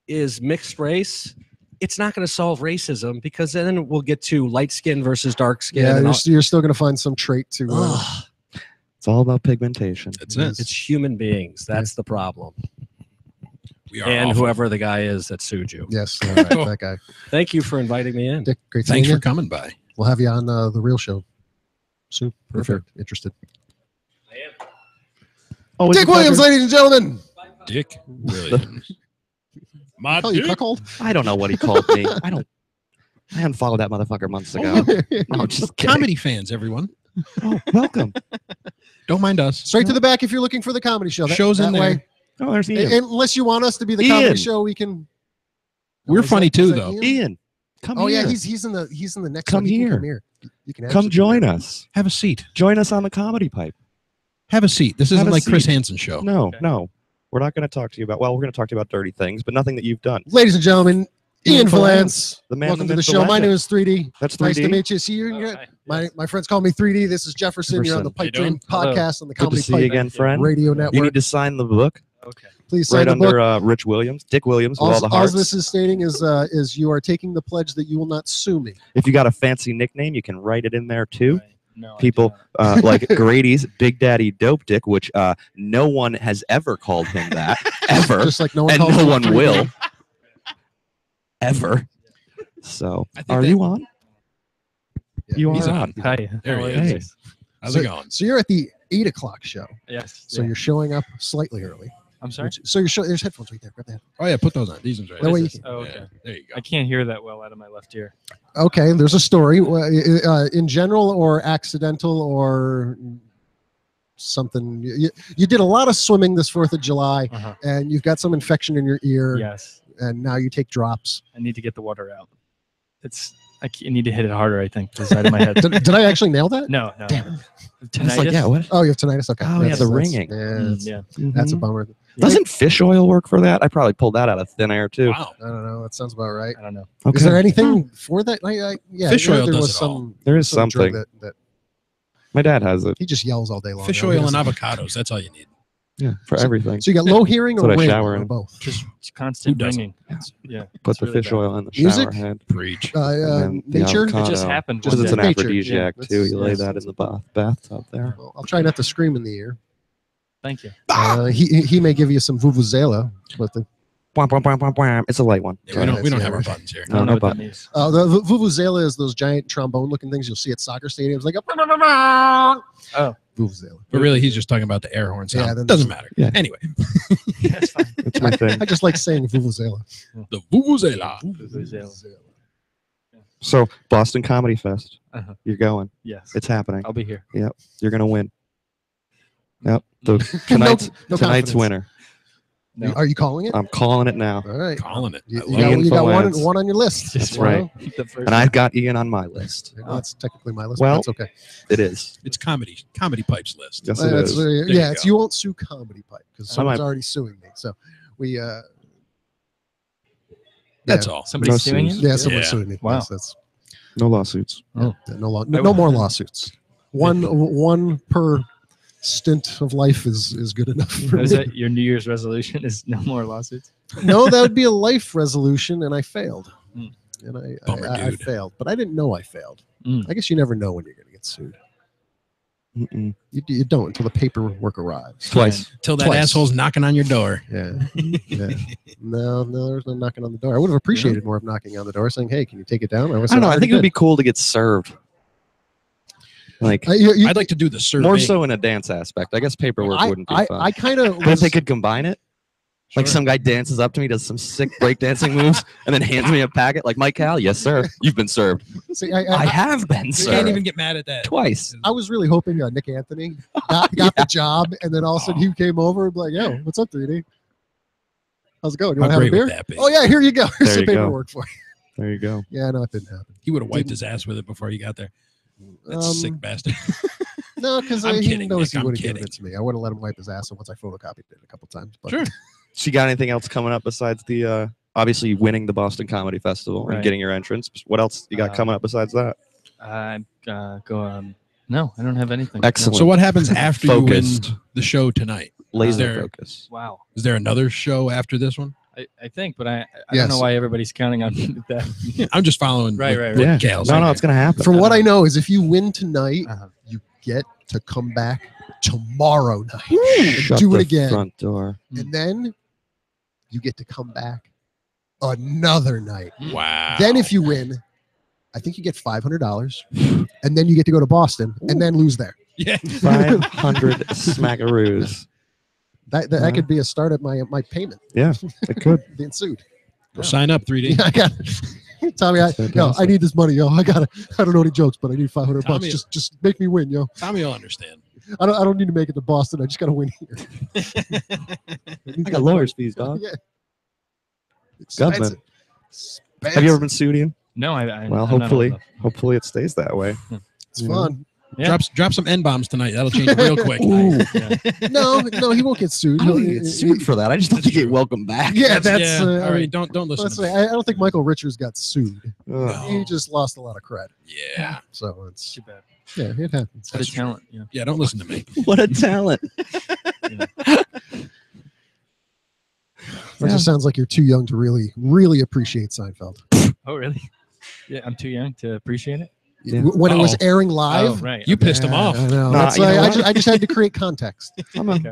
is mixed race, it's not going to solve racism because then we'll get to light skin versus dark skin. Yeah, and all- you're still going to find some trait to. Ugh, It's all about pigmentation. That's it. it's human beings. That's the problem. We are And awful. whoever the guy is that sued you. Yes, all right, that guy. Thank you for inviting me in. Dick, great Thanks seeing for you. coming by. We'll have you on the real show soon. If you're Perfect. interested. Always Dick a pleasure. Williams, ladies and gentlemen. Dick Williams. My Call you dick. cuckold. I don't know what he called me. I unfollowed that motherfucker months ago. No, just kidding. Comedy fans, everyone. Oh, welcome. Don't mind us. Straight to the back if you're looking for the comedy show. Show's in there. way, Oh, there's Ian. unless you want us to be the Ian. comedy show, we can. We're is that- funny is too, that though. Ian? Ian, come Oh here. yeah, he's in the next Come one. He can here. Come here. You can Come actually- join us. Have a seat. Join us on the comedy pipe. Have a seat. This Have isn't a like Chris seat. Hansen's show. No, no. We're not going to talk to you about, well, we're going to talk to you about dirty things, but nothing that you've done. Ladies and gentlemen, Ian Valance. The man, Welcome the to the myth, show. My legend. name is 3D. That's 3D. Nice to meet you. See you. My friends call me 3D. This is Jefferson. You're on the How you Pipe Dream doing? podcast on the Good to Comedy see you Pipe again, friend. Radio You Network. need to sign the book Okay. Please sign right the book. under Rich Williams, Dick Williams, with all the All hearts. this is stating is you are taking the pledge that you will not sue me. If you got a fancy nickname, you can write it in there too. No, I people do not. like Grady's Big Daddy Dope Dick, which no one has ever called him that ever, Just like no one and calls no him one Free will Willy. ever. So, I think are that- you on? Yeah, You he's are on. on. Hi. There how he are is. you? How's so, it going? So you're at the 8 o'clock show. Yes. So you're showing up slightly early. I'm sorry. So you're there's headphones right there. Grab the headphones. Oh yeah, put those on. These ones right. That way there. you can. Oh, Yeah, okay. there you go. I can't hear that well out of my left ear. Okay, there's a story in general or accidental or something. You did a lot of swimming this 4th of July, Uh-huh. and you've got some infection in your ear, Yes. and now you take drops. I need to get the water out. I need to hit it harder, I think, to the side of my head. Did I actually nail that? No. Damn I was like, yeah, what? Oh, you have tinnitus. Okay. Oh, yeah, the ringing. Yeah, Yeah. that's a Mhm. bummer. Doesn't fish oil work for that? I probably pulled that out of thin air too. Wow. I don't know. That sounds about right. I don't know. Is there anything for that? Yeah, Fish I heard oil there does was it all. some. There is some drug something. that My dad has it. he just yells all day long. Fish though. He oil and doesn't- avocados. That's all you need. Yeah, for everything. So you got low hearing That's or what I ring shower or in. both? Just constant Who doesn't? ringing. Yeah. Put it's the really fish bad. oil in the Music? shower head. Preach. and then the Nature. It just avocado. happened. Because one it's an day. Nature. aphrodisiac Yeah, too. You lay yes. that in the bathtub there. Well, I'll try not to scream in the ear. Thank you. He may give you some vuvuzela, but the Wham, wham, wham, wham, wham. It's a light one. Yeah, we don't Yeah, have our right. buttons here. I don't know what that button. means. the vuvuzela is those giant trombone-looking things you'll see at soccer stadiums, like a Oh. vuvuzela. But really, he's just talking about the air horn sound. Yeah, then- Doesn't matter. Yeah. Anyway, That's fine. It's my thing. I just like saying vuvuzela. the vuvuzela. So Boston Comedy Fest. Uh-huh. You're going. Yes. It's happening. I'll be here. You're gonna win. Yep. The No tonight's confidence. winner. No. Are you calling it? I'm calling it now. All right. Calling it. You, I you love got, it. you got one, Lance. one on your list. That's You know? right. The first And I've got Ian on my list. Well, that's technically my list. Well, but that's okay. It is. It's comedy pipes list. Yes, it That's, is. you yeah, it's go. you won't sue Comedy Pipe because I someone's might- already suing me. So we. That's yeah. all. Somebody's No suing suits. you? Yeah, someone's Yeah. suing me. Wow. Yes, that's No lawsuits. no more lawsuits. One per stint of life is good enough for Is me. that your New Year's resolution? Is no more lawsuits? No, that would be a life resolution, and I failed. Hmm. And Bummer, I dude. failed, but I didn't know I failed. Hmm. I guess you never know when you're going to get sued. Mm-mm. You don't until the paperwork arrives. Twice. Till that Twice. asshole's knocking on your door. Yeah. Yeah. No, there's no knocking on the door. I would have appreciated more of knocking on the door, saying, "Hey, can you take it down?" I don't know. I think it would be cool to get served. Like I'd like to do the survey. more so in a dance aspect. I guess paperwork wouldn't be fun. I kind of. But if they could combine it, like some guy dances up to me, does some sick breakdancing moves, and then hands me a packet, like Mike Cal, yes sir, you've been served. See, I have been You served can't even get mad at that. twice. I was really hoping Nick Anthony got the job, and then all of a sudden he came over and be like, "Yo, what's up, 3D? How's it going? You How want to have a great would beer?" that be? Oh yeah, here you go. Here's There some you go. paperwork for you. There you go. Yeah, no, it didn't happen. He would have wiped his ass with it before he got there. That sick bastard. No, because I'm he kidding, knows Nick, he would have I'm given kidding. it to me. I would have let him wipe his ass once I photocopied it a couple times. But Sure. So you got anything else coming up besides the obviously winning the Boston Comedy Festival and Right. getting your entrance? What else you got coming up besides that? No, I don't have anything. Excellent. So what happens after you win Focused. the show tonight? Laser there- focus. No. Wow. Is there another show after this one? I think, but I Yes. don't know why everybody's counting on that. I'm just following. Right, what- right, what Yeah. Cal's No, saying. no, it's gonna happen. from what I know is if you win tonight, Uh-huh. you get to come back tomorrow night and Shut do the it again, front door. and then you get to come back another night. Wow. Then if you win, I think you get $500, and then you get to go to Boston and then lose there. yeah. 500 smackaroos. That could be a start at my payment. Yeah, it could. Being sued. Go sign up, 3D. Yeah, I got it. Tommy, I Fantastic. need this money, yo. I don't know any jokes, but I need $500 bucks. Tommy- Just make me win, yo. Tommy will understand. I don't need to make it to Boston. I just got to win here. I got lawyers' fees, dog. Yeah. Government. Expensive. Have you ever been sued, Ian? No, Well, I'm not hopefully, old hopefully it stays that way. It's fun. Yeah. Drop some N-bombs tonight. That'll change it real quick. enough. Yeah. No, he won't get sued. I don't He'll- think you get sued for that. I just don't think you get welcome back. Yeah, that's. yeah. I All right. mean, Don't listen let's to say, me. I don't think Michael Richards got sued. Ugh. He just lost a lot of credit. Yeah. So it's Too bad. yeah, it happens. What a talent. Yeah. Yeah. Don't listen to me. What a talent. It just sounds like you're too young to really appreciate Seinfeld. Oh, really? Yeah, I'm too young to appreciate it. when it was airing live. Oh, right. You pissed him off. I know. Nah, That's you know why I what? just had to create context. I'm a No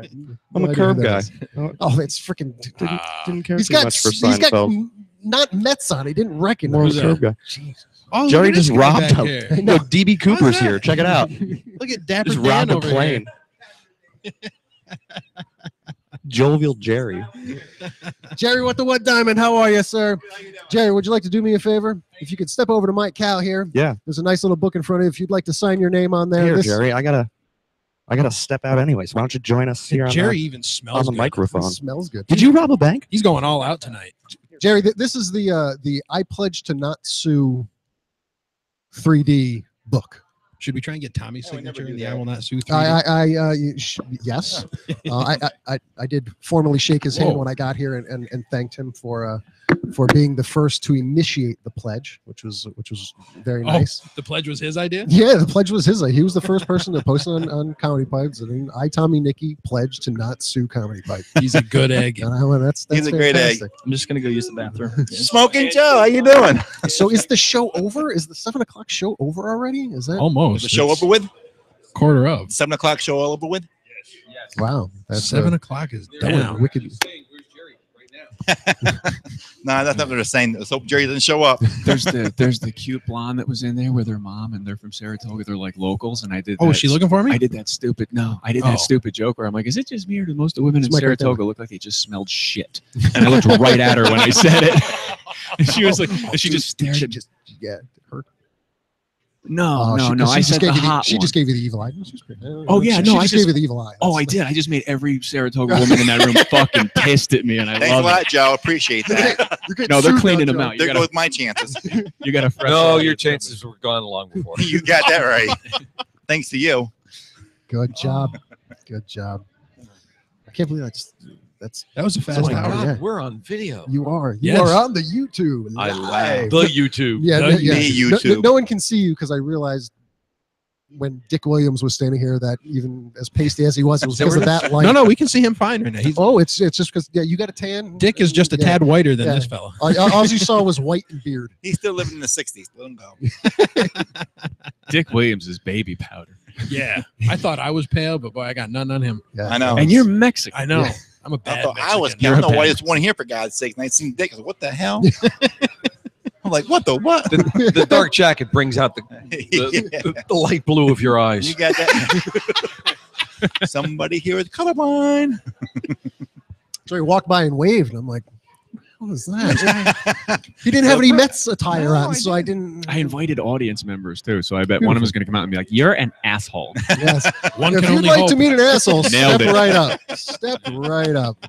idea curb who guy. that is. Oh, it's freaking. Didn't care He's too got much for he's got Seinfeld. not Mets on. He didn't More recognize. of a curb guy. Oh, look Jerry at this just guy robbed back him. here. No, DB Cooper's that? here. Check it out. Look at Dapper Just Dan robbed a over plane. Jovial Jerry. Jerry, what the what diamond? How are you, sir? Jerry, would you like to do me a favor? If you could step over to Mike Cal here. Yeah. There's a nice little book in front of you. If you'd like to sign your name on there. Here, This- Jerry. I gotta step out anyways. Why don't you join us here here. on Jerry the, even on smells the good. microphone? This smells good. Did you rob a bank? He's going all out tonight. Jerry, this is the I Pledge to Not Sue 3D book. Should we try and get Tommy's signature in the I will not sue 3D? Yes. I did formally shake his hand Whoa. when I got here and thanked him for being the first to initiate the pledge, which was very nice. The pledge was his idea? Yeah, the pledge was his. He was the first person to post it on Comedy Pipes. And I, Tommy Nicky, pledge to not sue Comedy Pipe. He's a good egg. And I went, that's He's a great egg. fantastic. I'm just gonna go use the bathroom. Smoking Joe, how you doing? So is the show over? Is the 7 o'clock show over already? Is that? Almost. The show It's over with? Quarter of. 7 o'clock show all over with? Wow. That's 7 o'clock is that was down. wicked. Nah, that's not what they're saying. Let's hope Jerry doesn't show up. There's the cute blonde that was in there with her mom, and they're from Saratoga. They're like locals, and I did. Oh, that, is she looking for me? I did that stupid. No, I did Oh. that stupid joke where I'm like, "Is it just me, or do most of the women in It's Mike right Saratoga look like they just smelled shit?" And I looked right at her when I said it, and she was like, and she just stared at me. Yeah. Her. No, Oh, no. I said the hot She one. just gave you the evil eye. She was great. Oh, yeah, She no, I just just- gave you the evil eye. Oh, I did. I just made every Saratoga woman in that room fucking pissed at me, and I Thanks a love lot, it. Joe. Appreciate that. You're getting No, they're sued cleaning now, them Joe. out. You There gotta, goes my chances. you gotta fresh. No, out. your chances were gone long before. You got that right. Thanks to you. Good job. Good job. I can't believe That was a Oh fast my hour. God. Yeah. We're on video. you are. You Yes. are on the YouTube. I live. love the YouTube. Yeah, The YouTube. No one can see you because I realized when Dick Williams was standing here that even as pasty as he was, it was because of that light. No, we can see him fine right now. He's, Oh, it's just because you got a tan. Dick is just a Yeah. tad whiter than Yeah. this fella. All you saw was white and beard. He's still living in the 60s. Let him go. Dick Williams is baby powder, Yeah. I thought I was pale, but boy, I got none on him. Yeah. I know. and you're Mexican. I know. Yeah. I'm a I bad thought I was. Mexican. I don't know You're a why bad this one here for God's sake. And I seen Dick. I was, what the hell? I'm like, what the what? The dark jacket brings out the light blue of your eyes. You got that? Somebody here is colorblind. So he walked by and waved, and I'm like, what was that? He didn't have any Mets attire on, so I didn't. I invited audience members too, so I bet one of them is going to come out and be like, "You're an asshole." Yes. One If can you'd only like hope. to meet an asshole, Nailed step it. right up. Step right up.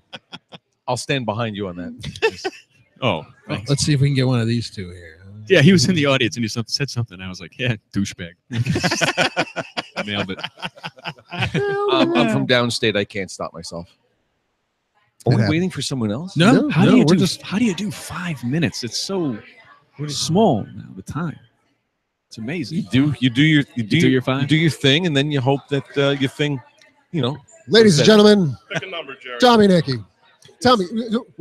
I'll stand behind you on that. Oh, Well, let's see if we can get one of these two here. yeah, he was in the audience and he said something. I was like, "Yeah, douchebag." Nailed it. I'm from downstate. I can't stop myself. Are we Yeah. waiting for someone else? No, How no, do you we're do? just How do you do 5 minutes? It's so small now. The time. It's amazing. You do your five? You do your thing, and then you hope that your thing, Ladies and gentlemen, Pick a number, Jerry. Tommy Nicky. Tommy,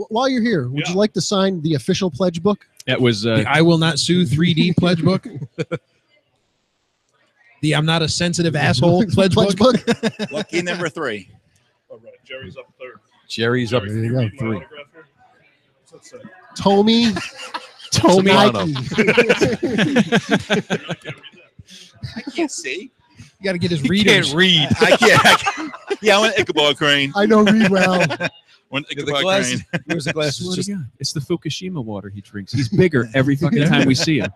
while you're here, would you like to sign the official pledge book? That was the I will not sue 3D pledge book. The I'm not a sensitive asshole pledge book. Lucky number 3. All right, Jerry's up third. Jerry's up There you go. My 3. autograph here? What's that say? Tommy. Tommy. I can't see. You got to get his He readers. can't read. I can't. Yeah, I want Ichabod Crane. I know read well. One The Ichabod glasses. Crane. Where's the glasses? Swear to Just, God, it's the Fukushima water he drinks. He's bigger every fucking time we see him.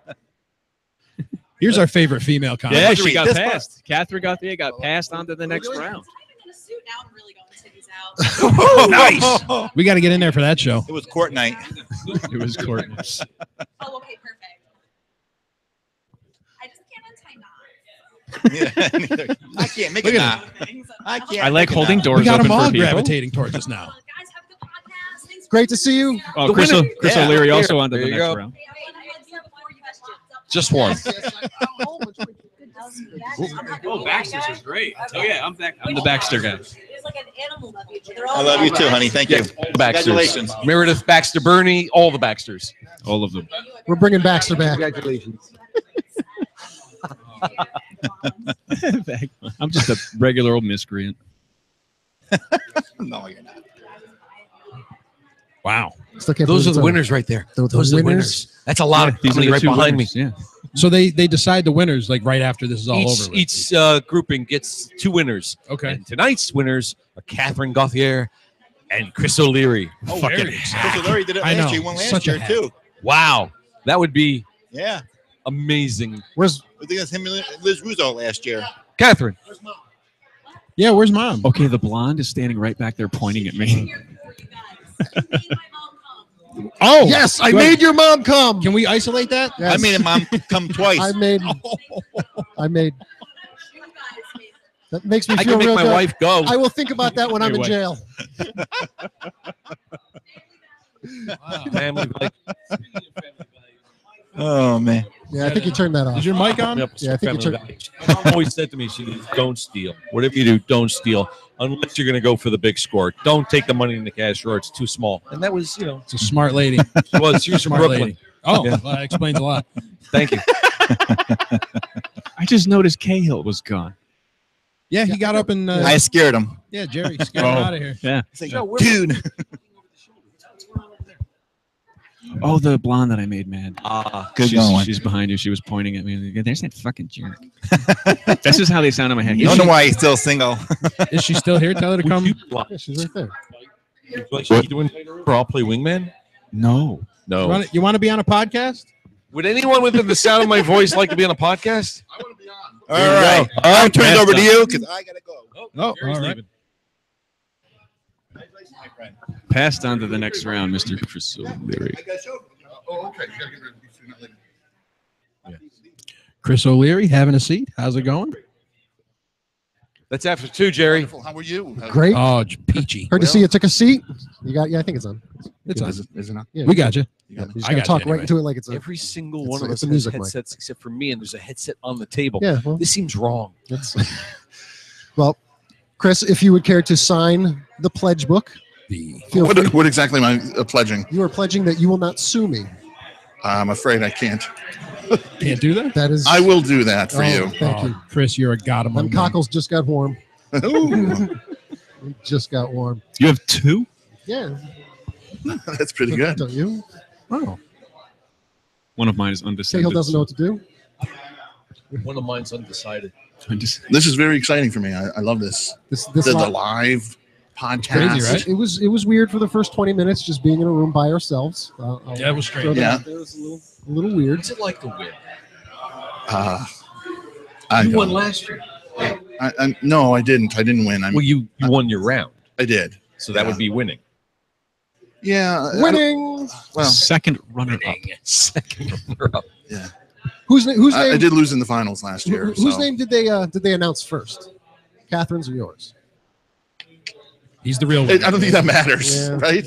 Here's our favorite female comic. Yeah, Let's she read got this passed. Catherine got passed on to the next round. I'm in a suit now. I'm really going titties out. Oh, nice. We got to get in there for that show. It was court night. It was Courtney. Oh, okay, perfect. I just can't untie knots. Yeah, I can't make Look it at knot. I can't. I like make a holding knot. doors We got open them all for people. gravitating towards us now. Guys, have a good podcast. Thanks for Great to see you. Oh, The Chris, winner- Chris Yeah. O'Leary Here, also on to there the you next go. round. Hey, I had some before you guys jumped up. just one. Oh, Baxter's is great. Oh yeah, I'm the Baxter guy. It's like an animal love you. I love you too, honey. Thank you. The Baxters. Congratulations. Meredith, Baxter, Bernie, all the Baxters. All of them. We're bringing Baxter back. Congratulations. I'm just a regular old miscreant. No, you're not. Wow. Still can't Those believe are it's the over. winners right there. The Those are the winners. winners. That's a lot of These are money the right two behind winners, me. Yeah. So they decide the winners like right after this is all over. with. Each grouping gets 2 winners. Okay. And tonight's winners are Catherine Gauthier and Chris O'Leary. Oh, Fucking very hack. Chris O'Leary did it I last know. year. He won last Such a year hack. too. Wow. That would be Yeah. amazing. Where's I think that's him and Liz Russo last year. Catherine. Yeah, where's mom? Okay, the blonde is standing right back there pointing at me. Oh, yes, I good. made your mom come. Can we isolate that? Yes. I made a mom come twice. I made. That makes me I feel can make real my good. wife go. I will think about that when I'm in Anyway. jail. Family like Oh man. Yeah, I think you turned that off. Is your mic on? Yep, Yeah, I think you Family Guy. Mom always said to me, she goes, don't steal. Whatever you do, don't steal. Unless you're going to go for the big score. Don't take the money in the cash drawer. It's too small. And that was, It's a smart lady. she was from Smart Brooklyn. lady. Oh, Yeah. well, that explains a lot. Thank you. I just noticed Cahill was gone. Yeah, he got up and I scared him. yeah, Jerry scared him out of here. Yeah. He's like, dude. Oh, the blonde that I made mad. Good she's, going. she's behind you. She was pointing at me. There's that fucking jerk. This is how they sound in my head. I don't know why he's still single. Is she still here? Tell her to come. Yeah, she's right there. Like, you doing for I'll play wingman? No. No. You want to be on a podcast? Would anyone within the sound of my voice like to be on a podcast? All right. I'll turn it over to you because I gotta go. Oh, Gary's all right. leaving. Passed on to the next round, Mr. Chris O'Leary. Oh, okay. Chris O'Leary having a seat. How's it going? That's after 2, Jerry. Wonderful. How are you? Great. Oh, peachy. Heard to see you took a seat. You got? Yeah, I think it's on. It's on. Is it not? Yeah, We got you. You just I gotta got talk you right anyway. into it like it's a. Every single It's one a- of it's us a has music mic. headsets except for me, and there's a headset on the table. Yeah. Well, This seems wrong. that's. Well, Chris, if you would care to sign the pledge book, feel free. What exactly am I pledging? You are pledging that you will not sue me. I'm afraid I can't. Can't do that. That is. I will do that for Oh, you. Thank you. Chris. You're a god among Them men. cockles just got warm. Ooh, Just got warm. You have 2? Yeah. that's pretty good. Don't you? Oh, One of mine is Cahill undescended. doesn't know what to do. One of mine's undecided. This is very exciting for me. I love this. This The li- live podcast. crazy, right? It was weird for the first 20 minutes just being in a room by ourselves. yeah, it was throw strange. that Yeah. out there. It was a little weird. What's it like to win? I You won don't- last year. no, I didn't. I didn't win. Well, you won your round, I did. so that would be winning. Yeah. I don't- Winning. Well, Second runner-up. Second runner-up. yeah. Whose name? I did lose in the finals last year. Whose so. name did they announce first? Catherine's or yours? He's the real I one. don't think that matters, Yeah. right?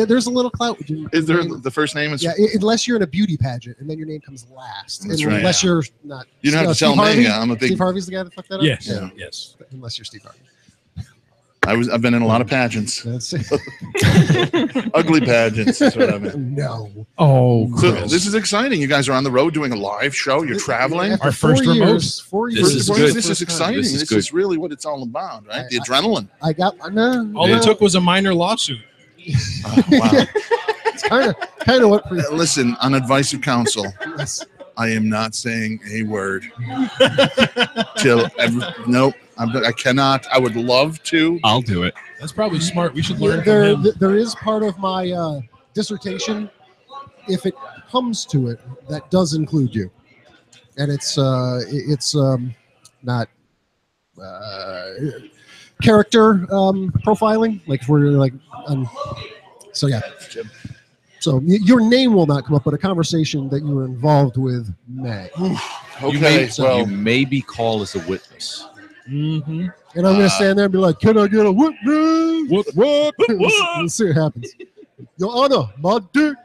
There's a little clout. Is there the first name? Is, Yeah, unless you're in a beauty pageant, and then your name comes last. That's And right. Unless you're not. You don't have to Steve tell me. Harvey? I'm a big. Steve Harvey's the guy that fucked that up. Yes. Yeah. Yes. Unless you're Steve Harvey. I've been in a lot of pageants, That's ugly pageants. Is what I'm in. No. Oh, So Chris. this is exciting. You guys are on the road doing a live show. You're traveling. After Our first 4 remote. years, 4 This years. is This good. This is exciting. This is This good. is really what it's all about, right? The I- adrenaline. I got no. All no. it took was a minor lawsuit. Oh, wow. It's kind of what. Listen, on advice of counsel, Yes. I am not saying a word nope. I cannot. I would love to. I'll do it. That's probably smart. We should learn from There, him. there is part of my dissertation, if it comes to it, that does include you, and it's not character profiling. Like if we're like, so yeah. So your name will not come up, but a conversation that you were involved with may. Okay. You may be called as a witness. Mm-hmm. And I'm going to stand there and be like, can I get a witness? What? We'll see what happens. Your Honor, my dick.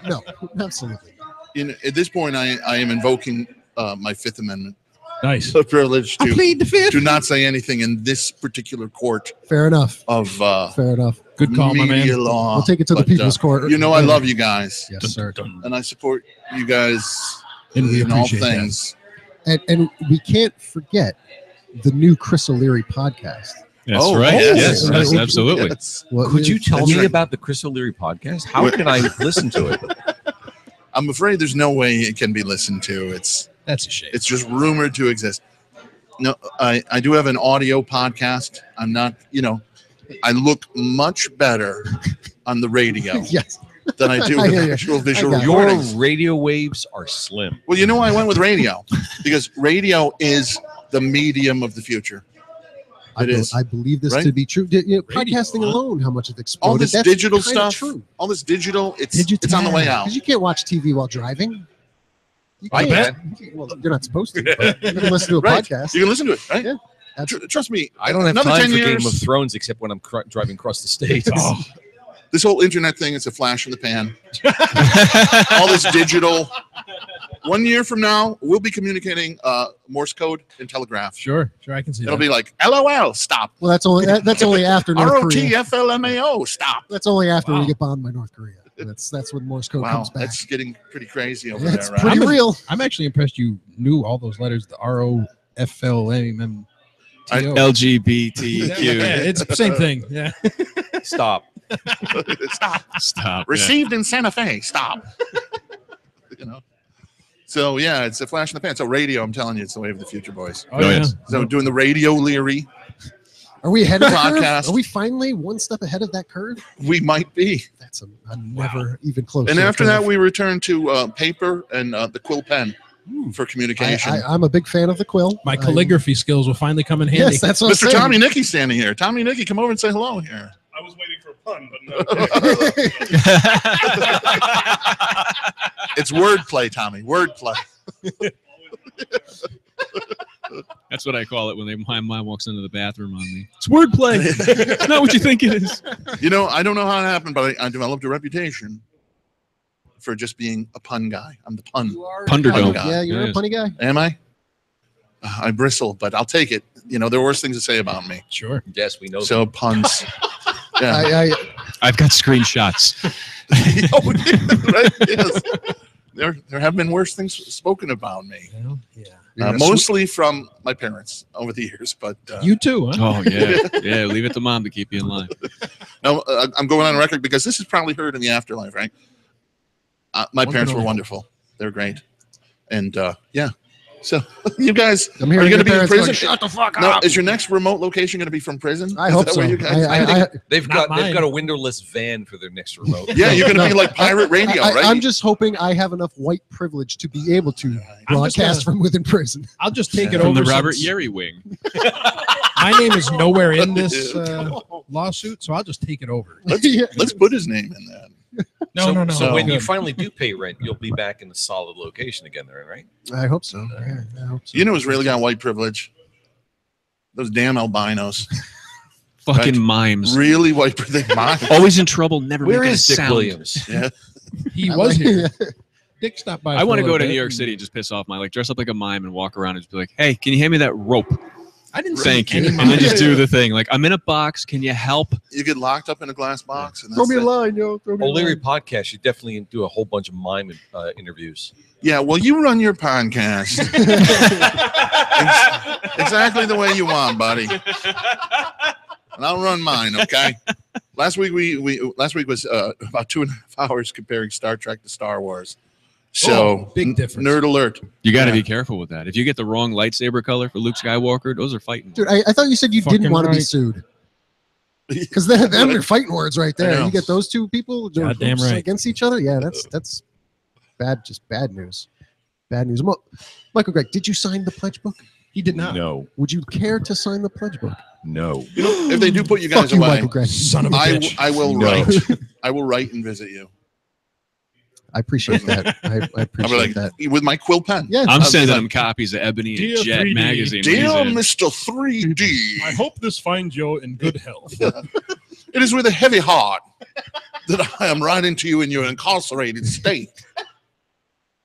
No, absolutely. At this point, I am invoking my Fifth Amendment Nice. privilege I plead the fifth. to not say anything in this particular court Fair enough. of Fair enough. Good call, my man. media law. We'll take it to the But, people's court. You know, I love you guys, Yes, sir. and I support you guys And we in all appreciate that. things. And we can't forget the new Chris O'Leary podcast. That's right. Yes, yes, absolutely. Yes. Could you tell That's me right. about the Chris O'Leary podcast? How can I listen to it? I'm afraid there's no way it can be listened to. That's a shame. It's just rumored to exist. No, I do have an audio podcast. I'm not, I look much better on the radio Yes. than I do I with hear you. actual visual I got it. Your recordings. radio waves are slim. Well, you know why I went with radio? Because radio is the medium of the future. It is. I believe this Right? to be true. Podcasting huh? alone, how much it exploded. All this That's digital kinda stuff, True. all this digital, it's on the way out. Because you can't watch TV while driving. You I can't. Well, you're not supposed to. But you can listen to a Right. podcast. You can listen to it, right? Yeah. Trust me. I don't have another time 10 for years, Game of Thrones except when I'm driving across the state. This whole internet thing is a flash in the pan. All this digital. 1 year from now, we'll be communicating Morse code and telegraph. Sure, I can see It'll that. be like LOL, stop. Well, that's only after North Korea. ROTFLMAO, stop. That's only after Wow. we get bombed by North Korea. That's when Morse code Wow, comes back. that's getting pretty crazy over That's there, right? pretty real. I'm actually impressed you knew all those letters. The ROFLMMTO. LGBTQ. Yeah, it's the same thing. Yeah. Stop. Stop. Stop. Received in Santa Fe, stop. So yeah, it's a flash in the pan. So radio, I'm telling you, it's the way of the future, boys. Oh, yeah. So doing the radio Leary, Are we ahead of the curve? Podcast. Are we finally one step ahead of that curve? we might be. That's never even close. And to a after curve. that, we return to paper and the quill pen for communication. I'm a big fan of the quill. My calligraphy skills will finally come in handy. Yes, that's what I'm Mr. saying. Tommy Nicky standing here. Tommy Nicky, come over and say hello here. I was waiting for a pun, but no. It's wordplay, Tommy. Wordplay. That's what I call it when my mom walks into the bathroom on me. It's wordplay. It's not what you think it is. I don't know how it happened, but I developed a reputation for just being a pun guy. I'm the pun. Punderdome. guy. Yeah, you're a punny guy. Am I? I bristle, but I'll take it. There are worse things to say about me. Sure. Yes, we know. So puns. Yeah. I've got screenshots. Right? Yes. There have been worse things spoken about me. Well, yeah. Mostly from my parents over the years, but You too, huh? Oh yeah, yeah. Leave it to mom to keep you in line. no, I'm going on record because this is probably heard in the afterlife, right? My parents were wonderful. They're great, and yeah. So you guys, I'm are hearing you going to your be in parents prison? going, "Shut the fuck No, up." is your next remote location going to be from prison? I Is hope that so. where you guys- They've Not got mine. a windowless van for their next remote. Yeah, you're going to be like pirate radio, right? I'm just hoping I have enough white privilege to be able to broadcast from within prison. I'll just take it From over the Robert since Yerry wing. my name is nowhere in this lawsuit, so I'll just take it over. Let's put his name in that. No. So when you Good. finally do pay rent, you'll be back in the solid location again, there, right? I hope so. Yeah, I hope so. You know who's really got white privilege? Those damn albinos. Fucking Right. mimes. Really white privilege. Always in trouble. Never Where making a is Dick sound. Williams? Yeah. He I was like- here. Dick stopped by. I for want a to go little to bit. New York City and just piss off dress up like a mime and walk around and just be like, "Hey, can you hand me that rope? I didn't Thank see you." any And then just mime. do the thing. Like, I'm in a box. Can you help? You get locked up in a glass box. And Throw that's me a it. line, yo. Throw me a O'Leary line. podcast, you definitely do a whole bunch of mime interviews. Yeah, well, you run your podcast exactly the way you want, buddy. And I'll run mine, okay? Last week was about 2.5 hours comparing Star Trek to Star Wars. So big difference. Nerd alert. You got to Yeah. be careful with that. If you get the wrong lightsaber color for Luke Skywalker, those are fighting. Dude, I thought you said you didn't Fucking want to be right. sued. Because them are fighting words right I there. know. You get those two people Goddamn right. against each other. Yeah, that's bad. Just bad news. Bad news. Michael Gregg, did you sign the pledge book? He did not. No, Would you care to sign the pledge book? no. If they do put you guys Fuck you, away, Michael Gregg. Son of a bitch. I will No. write. I will write and visit you. I appreciate that. I I'll be appreciate like, that. with my quill pen. Yeah, I'm I'll be sending like, them copies of Ebony and Dear Jet 3D, magazine. when Dear he's in. Mr. 3D, I hope this finds you in good health. it is with a heavy heart that I am writing to you in your incarcerated state.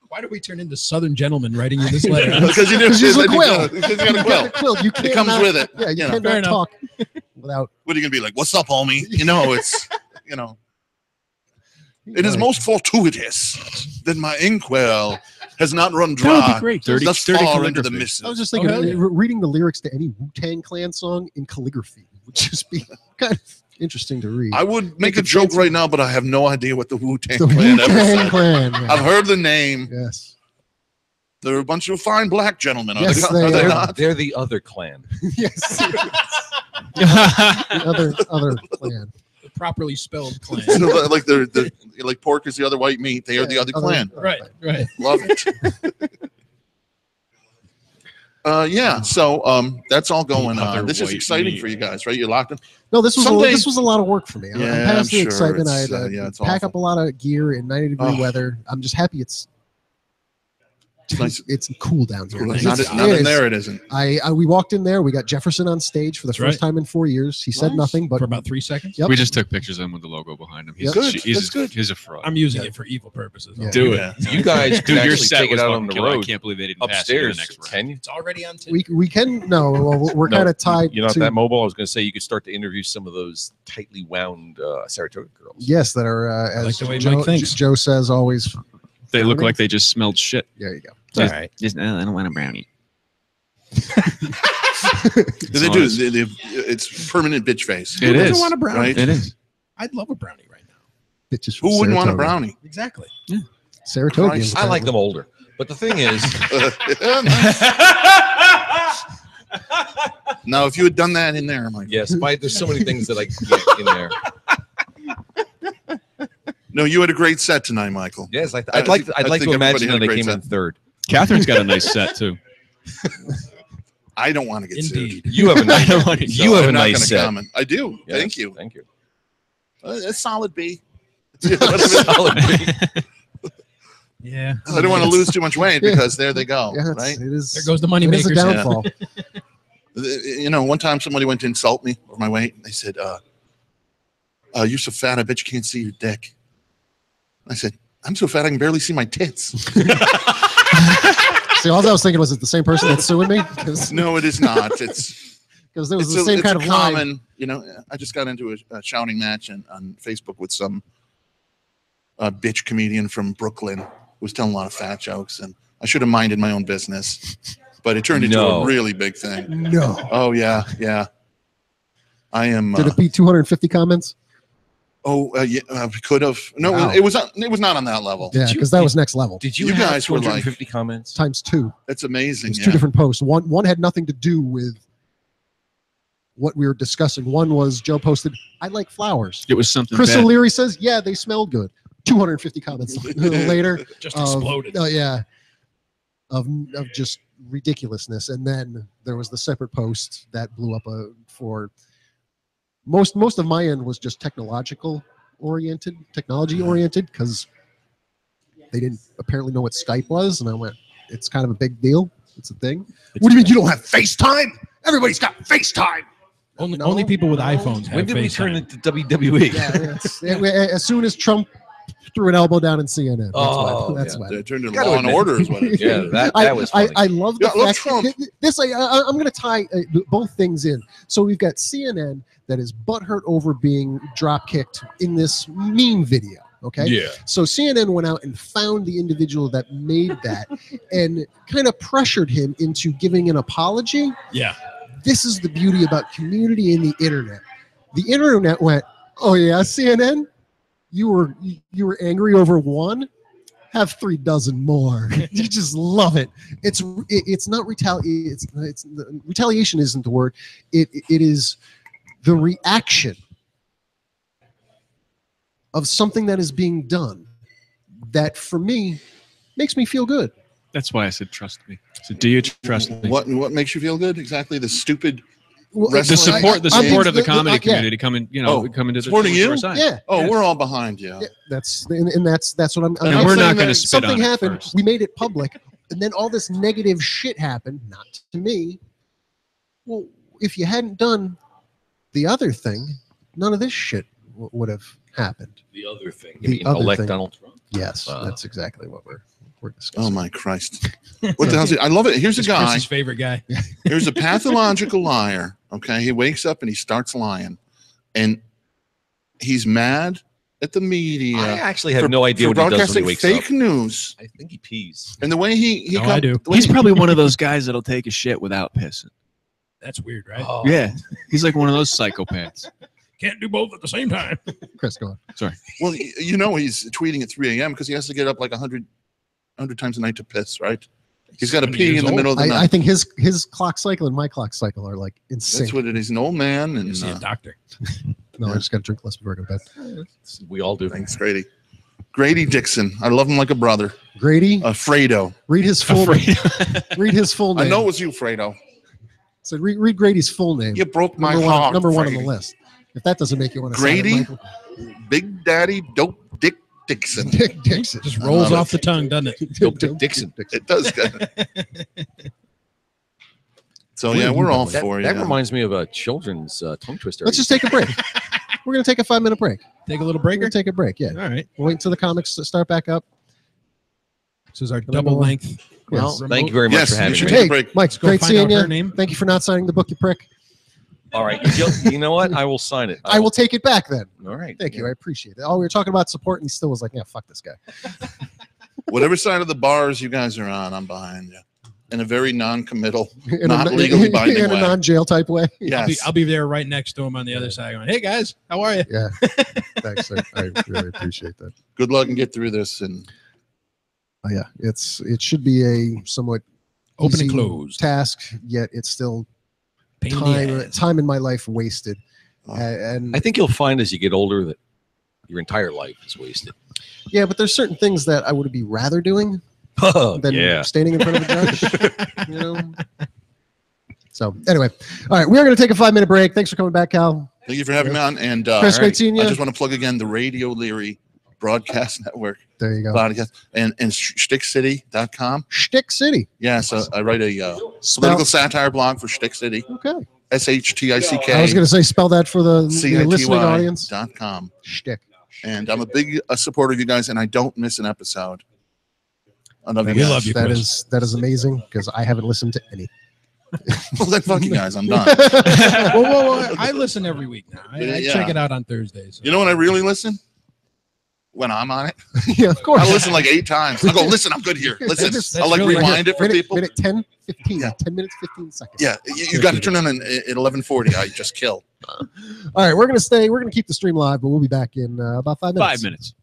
Why do we turn into Southern gentlemen writing you this letter? Because you Because didn't you quill. Because you got a quill. quill. You can't. comes with it. Yeah, you You know. Fair cannot enough. talk without. What are you gonna be like? What's up, homie? It's it is most fortuitous that my inkwell has not run That would be dry. great. Thus 30 far into the calligraphy. mists. I was just thinking, hell yeah. reading the lyrics to any Wu-Tang Clan song in calligraphy would just be kind of interesting to read. I would make a joke right now, but I have no idea what the Wu-Tang The Clan ever Wu-Tang said. Clan. Yeah. I've heard the name. Yes. They're a bunch of fine black gentlemen. Are Yes, they, they are they are. not? They're the other clan. Yes. The other clan. The properly spelled clan. So, like they're like pork is the other white meat. They are the other clan. Right. Love it. Yeah. So that's all going Other on. This is white exciting meat. for you guys, right? You're locked in. No, this was Someday- this was a lot of work for me. Yeah, I'm past I'm the sure excitement. I had it's, to yeah, it's pack awful. up a lot of gear in 90-degree Oh. weather. I'm just happy it's nice. It's cool down here. Not, It's- not it in is. there. It isn't. We walked in there. We got Jefferson on stage for the That's first right. time in 4 years. He said Nice. nothing, but For about 3 seconds. Yep. We just took pictures of him with the logo behind him. He's, Yep. Good. he's, That's good. He's a fraud. I'm using it for evil purposes. Yeah. Do Yeah. it. You guys could Dude, your actually set take it was out fucking on the killer. I road can't believe they didn't pass it to upstairs. the next round. Can you? It's already on tape. we can no. Well, we're No, kind of tied. You're not to, that mobile. I was going to say you could start to interview some of those tightly wound Saratoga girls. Yes, that are as like the way Joe, Mike thinks. Joe says always. They look like they just smelled shit. There you go. All right. Just, I don't want a brownie. They do. It's permanent bitch face. It Who doesn't is. want a brownie? Right? It is. I'd love a brownie right now. Bitches from Who wouldn't want a Saratoga. brownie? Exactly. Saratogians. I like them older. But the thing is, Now, if you had done that in there, Mike. yes, there's so many things that I can get in there. No, you had a great set tonight, Michael. Yes, I'd I like think- I'd I like think to everybody imagine had that a they great came in set. third. Catherine's got a nice set too. I don't want to get Indeed. sued. You have a nice, So you have a I'm not nice gonna set. comment. I do. Yes, Thank you. Thank you. A solid B. Solid B. Yeah. I don't want to lose too much weight because there they go. Yeah, right? it is. There goes the money It is a makers. downfall. You know, one time somebody went to insult me over my weight. And they said, "You're so fat, I bet you can't see your dick." I said, "I'm so fat, I can barely see my tits." See, all I was thinking was, it's the same person that's suing me? Because No, it is not. It's there was it's the same it's kind a of line. common. You know, I just got into a shouting match on Facebook with some bitch comedian from Brooklyn who was telling a lot of fat jokes, and I should have minded my own business, but it turned into No. a really big thing. No. Oh yeah, yeah. I am. Did it beat 250 comments? Yeah, could have. No, Wow. it was not on that level. Yeah, because that was next level. Did you, You have guys were like- 250 comments? Times two. That's amazing. There's Yeah. two different posts. One had nothing to do with what we were discussing. One was Joe posted, "I like flowers." It was something Chris bad. O'Leary says, "Yeah, they smelled good." 250 comments later. Just of- exploded. Oh yeah, of just ridiculousness. And then there was the separate post that blew up for most of my end was just technology oriented, because they didn't apparently know what Skype was, and I went, "It's kind of a big deal. It's a thing." What do you mean you don't have FaceTime? Everybody's got FaceTime. Only people with iPhones have When did we FaceTime. turn into WWE? As soon as Trump threw an elbow down in CNN. That's yeah. when. It turned into Gotta Law and admit. Order is what it Yeah, did. that was funny. I love the Yeah, I love fact Trump. this. I'm going to tie both things in. So we've got CNN that is butthurt over being drop kicked in this meme video. Okay. Yeah. So CNN went out and found the individual that made that and kind of pressured him into giving an apology. Yeah. This is the beauty about community and the internet. The internet went, "Oh yeah, CNN, you were angry over one. Have 36 more." You just love it. It's not retaliation. It's retaliation isn't the word. It is the reaction of something that is being done that for me makes me feel good. That's why I said trust me. So do you trust me? What makes you feel good? Exactly the stupid. Well, The wrestling- support of the the- comedy yeah. community coming to the supporting you? our side. Yeah. Oh, Yes. we're all behind you. Yeah, that's what I'm. And I'm we're saying not that gonna spit on something it happened. first. We made it public, and then all this negative shit happened. Not to me. Well, if you hadn't done the other thing, none of this shit would have happened. The other thing. The You mean other elect thing. Donald Trump? Yes, that's exactly what we're discussing. Oh my Christ! What the hell's it? I love it. Here's a It's guy. Chris's favorite guy. Here's a pathological liar. Okay, he wakes up and he starts lying, and he's mad at the media. I actually have for- no idea for what he does when he broadcasting wakes fake up. news. I think he pees. And the way he No, I do. the way He's he- probably one of those guys that'll take a shit without pissing. That's weird, right? Oh. Yeah, he's like one of those psychopaths. Can't do both at the same time. Chris, go on. Sorry. Well, you know he's tweeting at 3 a.m. because he has to get up like 100 times a night to piss, right? He's got to 70 pee years in the old. middle of the I night. think his clock cycle and my clock cycle are like in sync. That's what it is. He's an old man, and See a doctor. No, I just got to drink less before I go to bed. We all do. thanks, Grady. Grady Dixon. I love him like a brother. Grady, Fredo. read his full name. Read his full name. I know it was you, Fredo. So read Grady's full name. You broke my number heart. one, number one on the Frady. list. If that doesn't make you want to Grady, Big Daddy Dope Dick Dixon. Dick Dixon. Just I rolls love off the tongue, doesn't it? Dope Dick Dixon. It does. So yeah, we're all for you. That reminds me of a children's tongue twister. Let's just take a break. We're gonna take a 5-minute break. Take a little We're break. gonna take a break. Yeah. All right. We'll wait until the comics start back up. This is our double length. Well, Yes. thank you very much Yes, for having you should me. take a Hey, break. Mike, go great find seeing out you. her name. Thank you for not signing the book, you prick. All right, you know what? I will sign it. I will take it back then. All right. Thank you. I appreciate it. Oh, we were talking about support, and he still was like, "Yeah, fuck this guy." Whatever side of the bars you guys are on, I'm behind you. In a very non-committal, In not a, legally binding in a way. non-jail type way. Yes. I'll be there right next to him on the other side going, hey, guys, how are you? Yeah. Thanks. I really appreciate that. Good luck and get through this. And Yeah, it should be a somewhat Open and easy closed. task, yet it's still Pain in the time ass. time in my life wasted. Oh. And I think you'll find as you get older that your entire life is wasted. yeah, but there's certain things that I would be rather doing Oh, than yeah. standing in front of a judge. You know. So anyway, all right, we're going to take a 5-minute break. Thanks for coming back, Cal. thank you for having me on. And Chris, great seeing you. I just want to plug again the Radio Leary Broadcast Network There you go. podcast and shtickcity.com. Shtick City. Yeah, so I write a Spell- political satire blog for Shtick City. Okay. SHTICK. I was going to say spell that for the listening audience. CITY.com. Shtick. And I'm a big supporter of you guys, and I don't miss an episode. I love you We guys. love you, Chris. That is amazing because I haven't listened to any. Well, then fuck you guys. I'm done. Well, I listen every week now. I Yeah. check it out on Thursdays. You know when I really listen? When I'm on it. Yeah, of course. I listen like 8 times. I go, listen, I'm good here. Listen. That's I'll like really rewind it for minute, people. Minute 10, 15. Yeah. 10 minutes, 15 seconds. Yeah, you got to turn on at 11:40. I just kill. All right, we're going to stay. We're going to keep the stream live, but we'll be back in about 5 minutes. 5 minutes.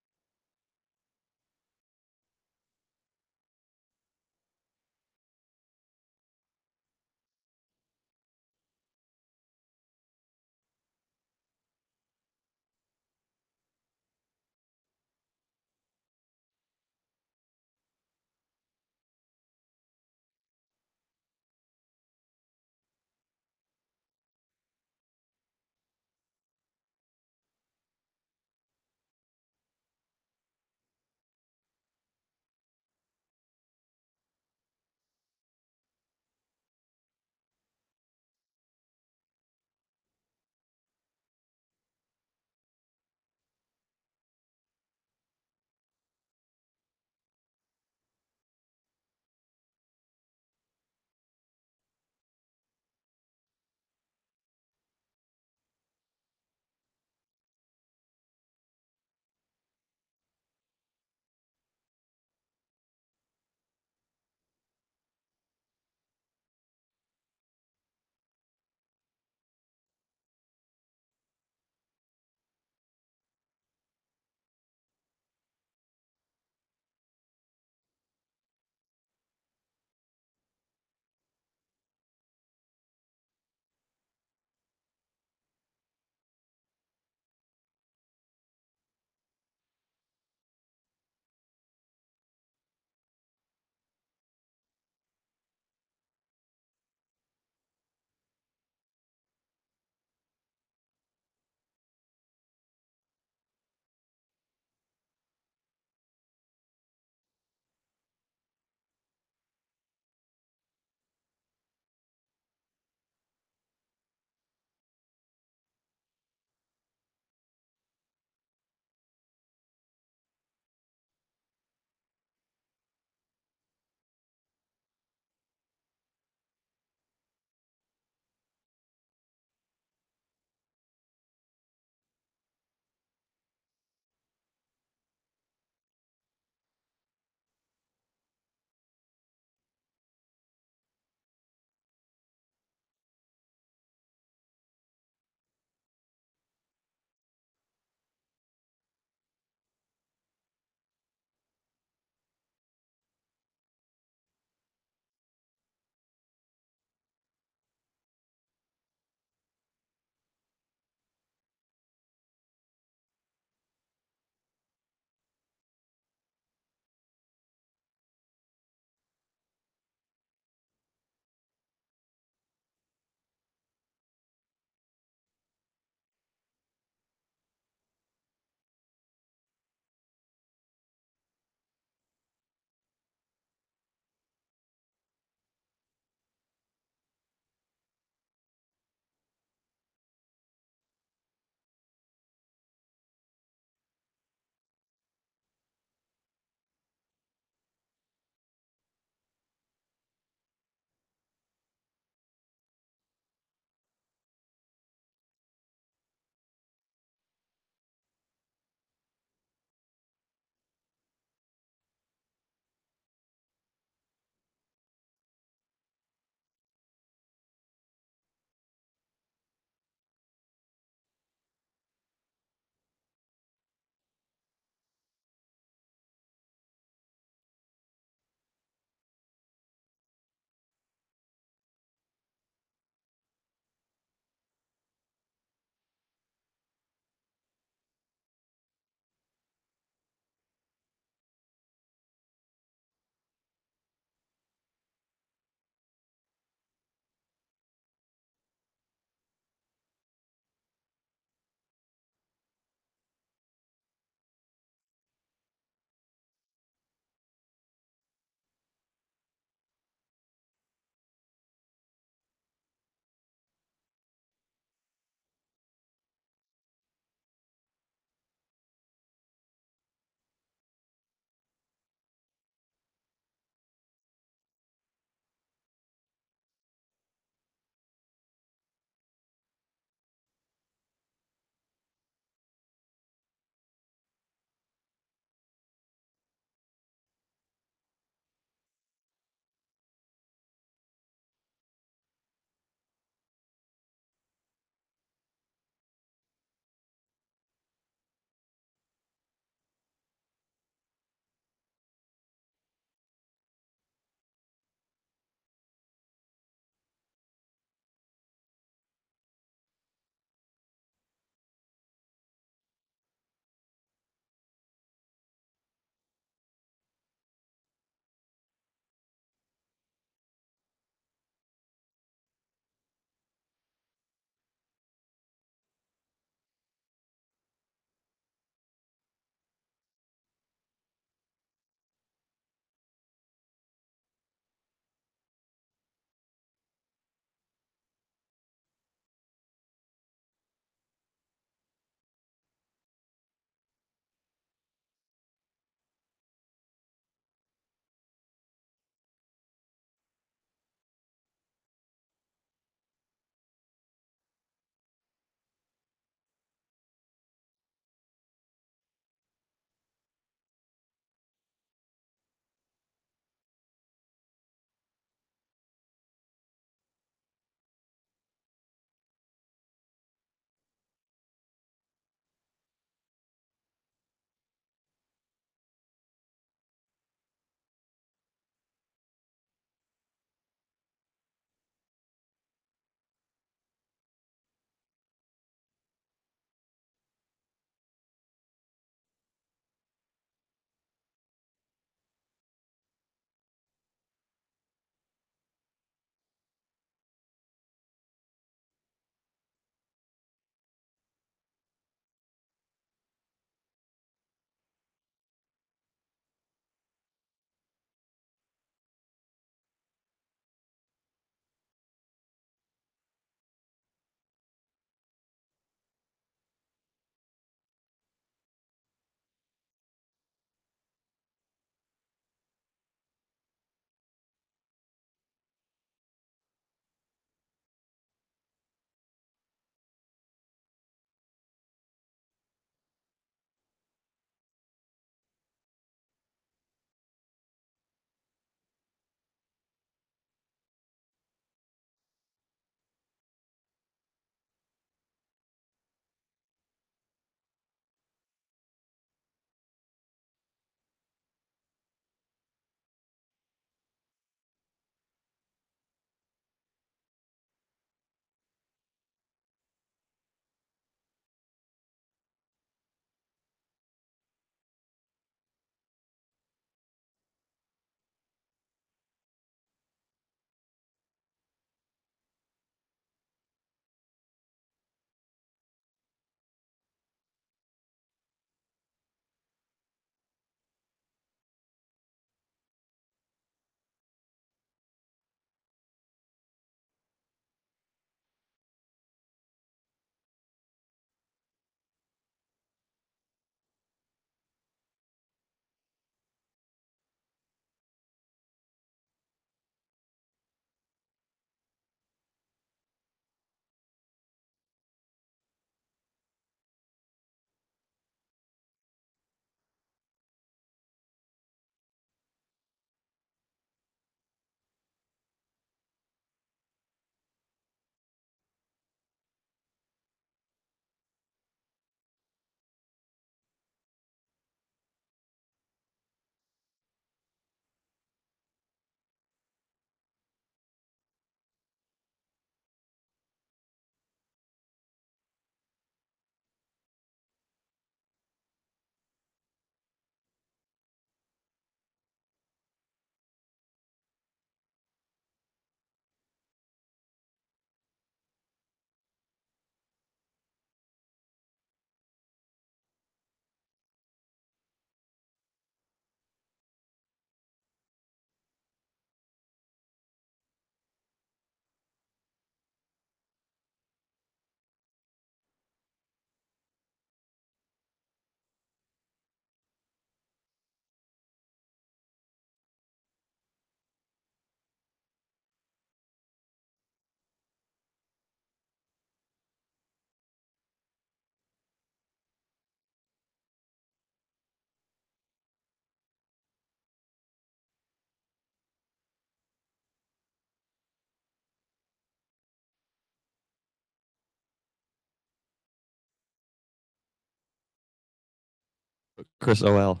Chris OL.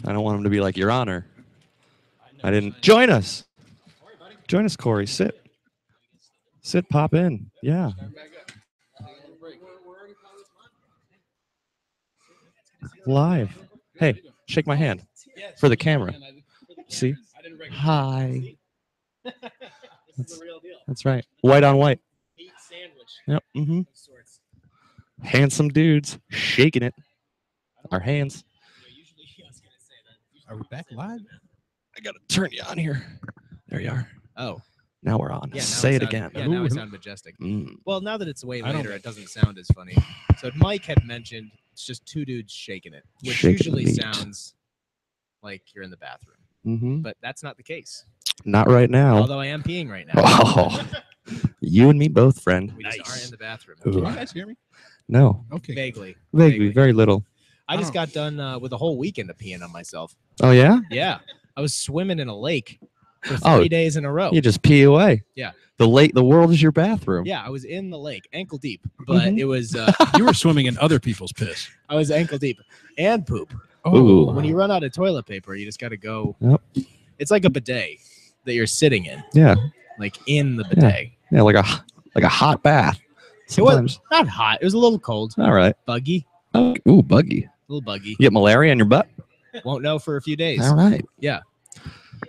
I don't want him to be like, Your Honor. I didn't join us. Join us, Corey. Sit. Sit, pop in. Yeah. Live. Hey, shake my hand for the camera. See? Hi. That's right. White on white. Yep. Mm-hmm. Handsome dudes shaking it. Our hands. Are we back live? I gotta turn you on here. There you are. Oh. Now we're on. Yeah, now Say we it sound- again. Yeah, now we sound majestic. Mm. Well, now that it's way I don't- later, it doesn't sound as funny. So Mike had mentioned it's just two dudes shaking it, which Shaking the usually meat. sounds like you're in the bathroom. Mm-hmm. But that's not the case. Not right now. Although I am peeing right now. Oh, you and me both, friend. We just aren't in the bathroom. Ooh. Can you guys hear me? No. Okay. Vaguely. Vaguely, very little. I just got done with a whole weekend of peeing on myself. Oh, yeah? Yeah. I was swimming in a lake for 3 Oh, days in a row. You just pee away. Yeah. The lake, the world is your bathroom. Yeah, I was in the lake, ankle deep, but Mhm. it was You were swimming in other people's piss. I was ankle deep and poop. Ooh. When you run out of toilet paper, you just got to go. Yep. It's like a bidet that you're sitting in, Yeah. like in the bidet. Yeah, like a hot bath. It was Sometimes. not hot. It was a little cold. All right. Buggy. Oh, ooh, buggy. A little buggy. You get malaria in your butt? Won't know for a few days. All right. Yeah.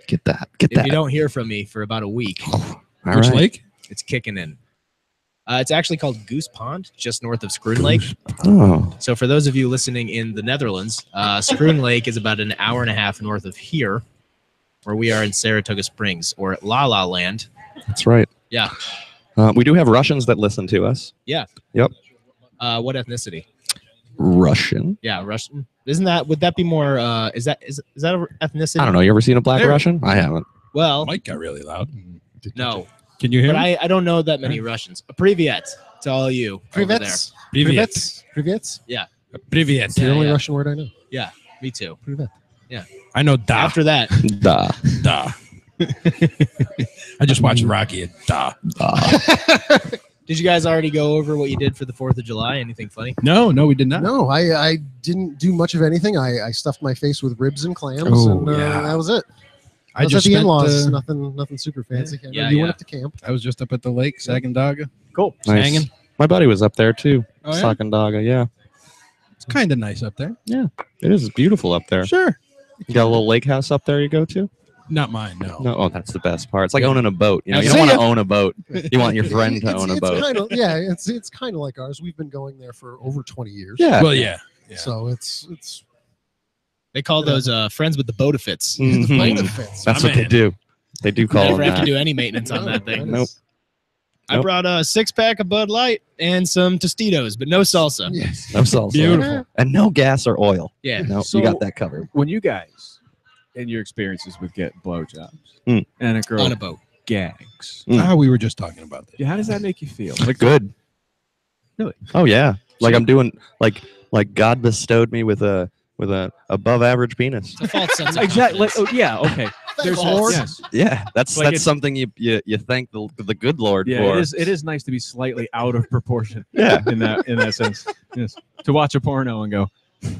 Get that. Get If that. you don't hear from me for about a week, All Which right. lake? it's kicking in. It's actually called Goose Pond, just north of Scroon Lake. Oh. So for those of you listening in the Netherlands, Scroon Lake is about an hour and a half north of here, where we are in Saratoga Springs, or at La La Land. That's right. Yeah. We do have Russians that listen to us. Yeah. Yep. What ethnicity? Russian. Yeah, Russian. Isn't that? Would that be more? Is that a ethnicity? I don't know. You ever seen a black There- Russian? I haven't. Well, Mike got really loud. no, Can you hear but me? I don't know that many Russians. Privyet to all you over there. Privets. Privyet. Privets. Yeah, Privyet. It's the Yeah, only yeah. Russian word I know. yeah, me too. Privet. I know da. After that, Da. Da. I just watched Rocky and da. did you guys already go over what you did for the 4th of July? Anything funny? No, we did not. No, I didn't do much of anything. I stuffed my face with ribs and clams, Oh, and yeah. that was it. I was just at the spent, in-laws. Nothing super fancy. I know Yeah, you yeah. went up to camp. I was just up at the lake, Sagandaga. Cool. Nice. Hanging. My buddy was up there too. Oh, yeah? Sakandaga. Yeah. It's kind of nice up there. Yeah. It is beautiful up there. Sure. You got a little lake house up there you go to? Not mine, no. No. Oh, that's the best part. It's like owning a boat. You know, you See don't want to ya. own a boat. You want your friend to own a boat. It's kind of like ours. We've been going there for over 20 years. Yeah. Well, yeah. So it's They call those friends with the boatafits. Mhm. Bonafits. That's My what they man. do. They do call Never them have to that. do any maintenance on that thing. Nope. I brought a 6-pack of Bud Light and some Tostitos, but no salsa. Yes. No salsa. Beautiful. And no gas or oil. Yeah. No, So- you got that covered. When you guys, in your experiences with getting blowjobs, Mm. and a girl On a boat. gags, Mm. We were just talking about that. yeah, how does that make you feel? Like good. Really? Oh yeah. Like I'm doing like God bestowed me with a above average penis. It's a false sense of Exactly. Like, confidence. oh, yeah. Okay. There's Lord. yes. Yeah, that's Like something you thank the good Lord Yeah, for. it is nice to be slightly out of proportion. Yeah. in that sense. Yes. To watch a porno and go,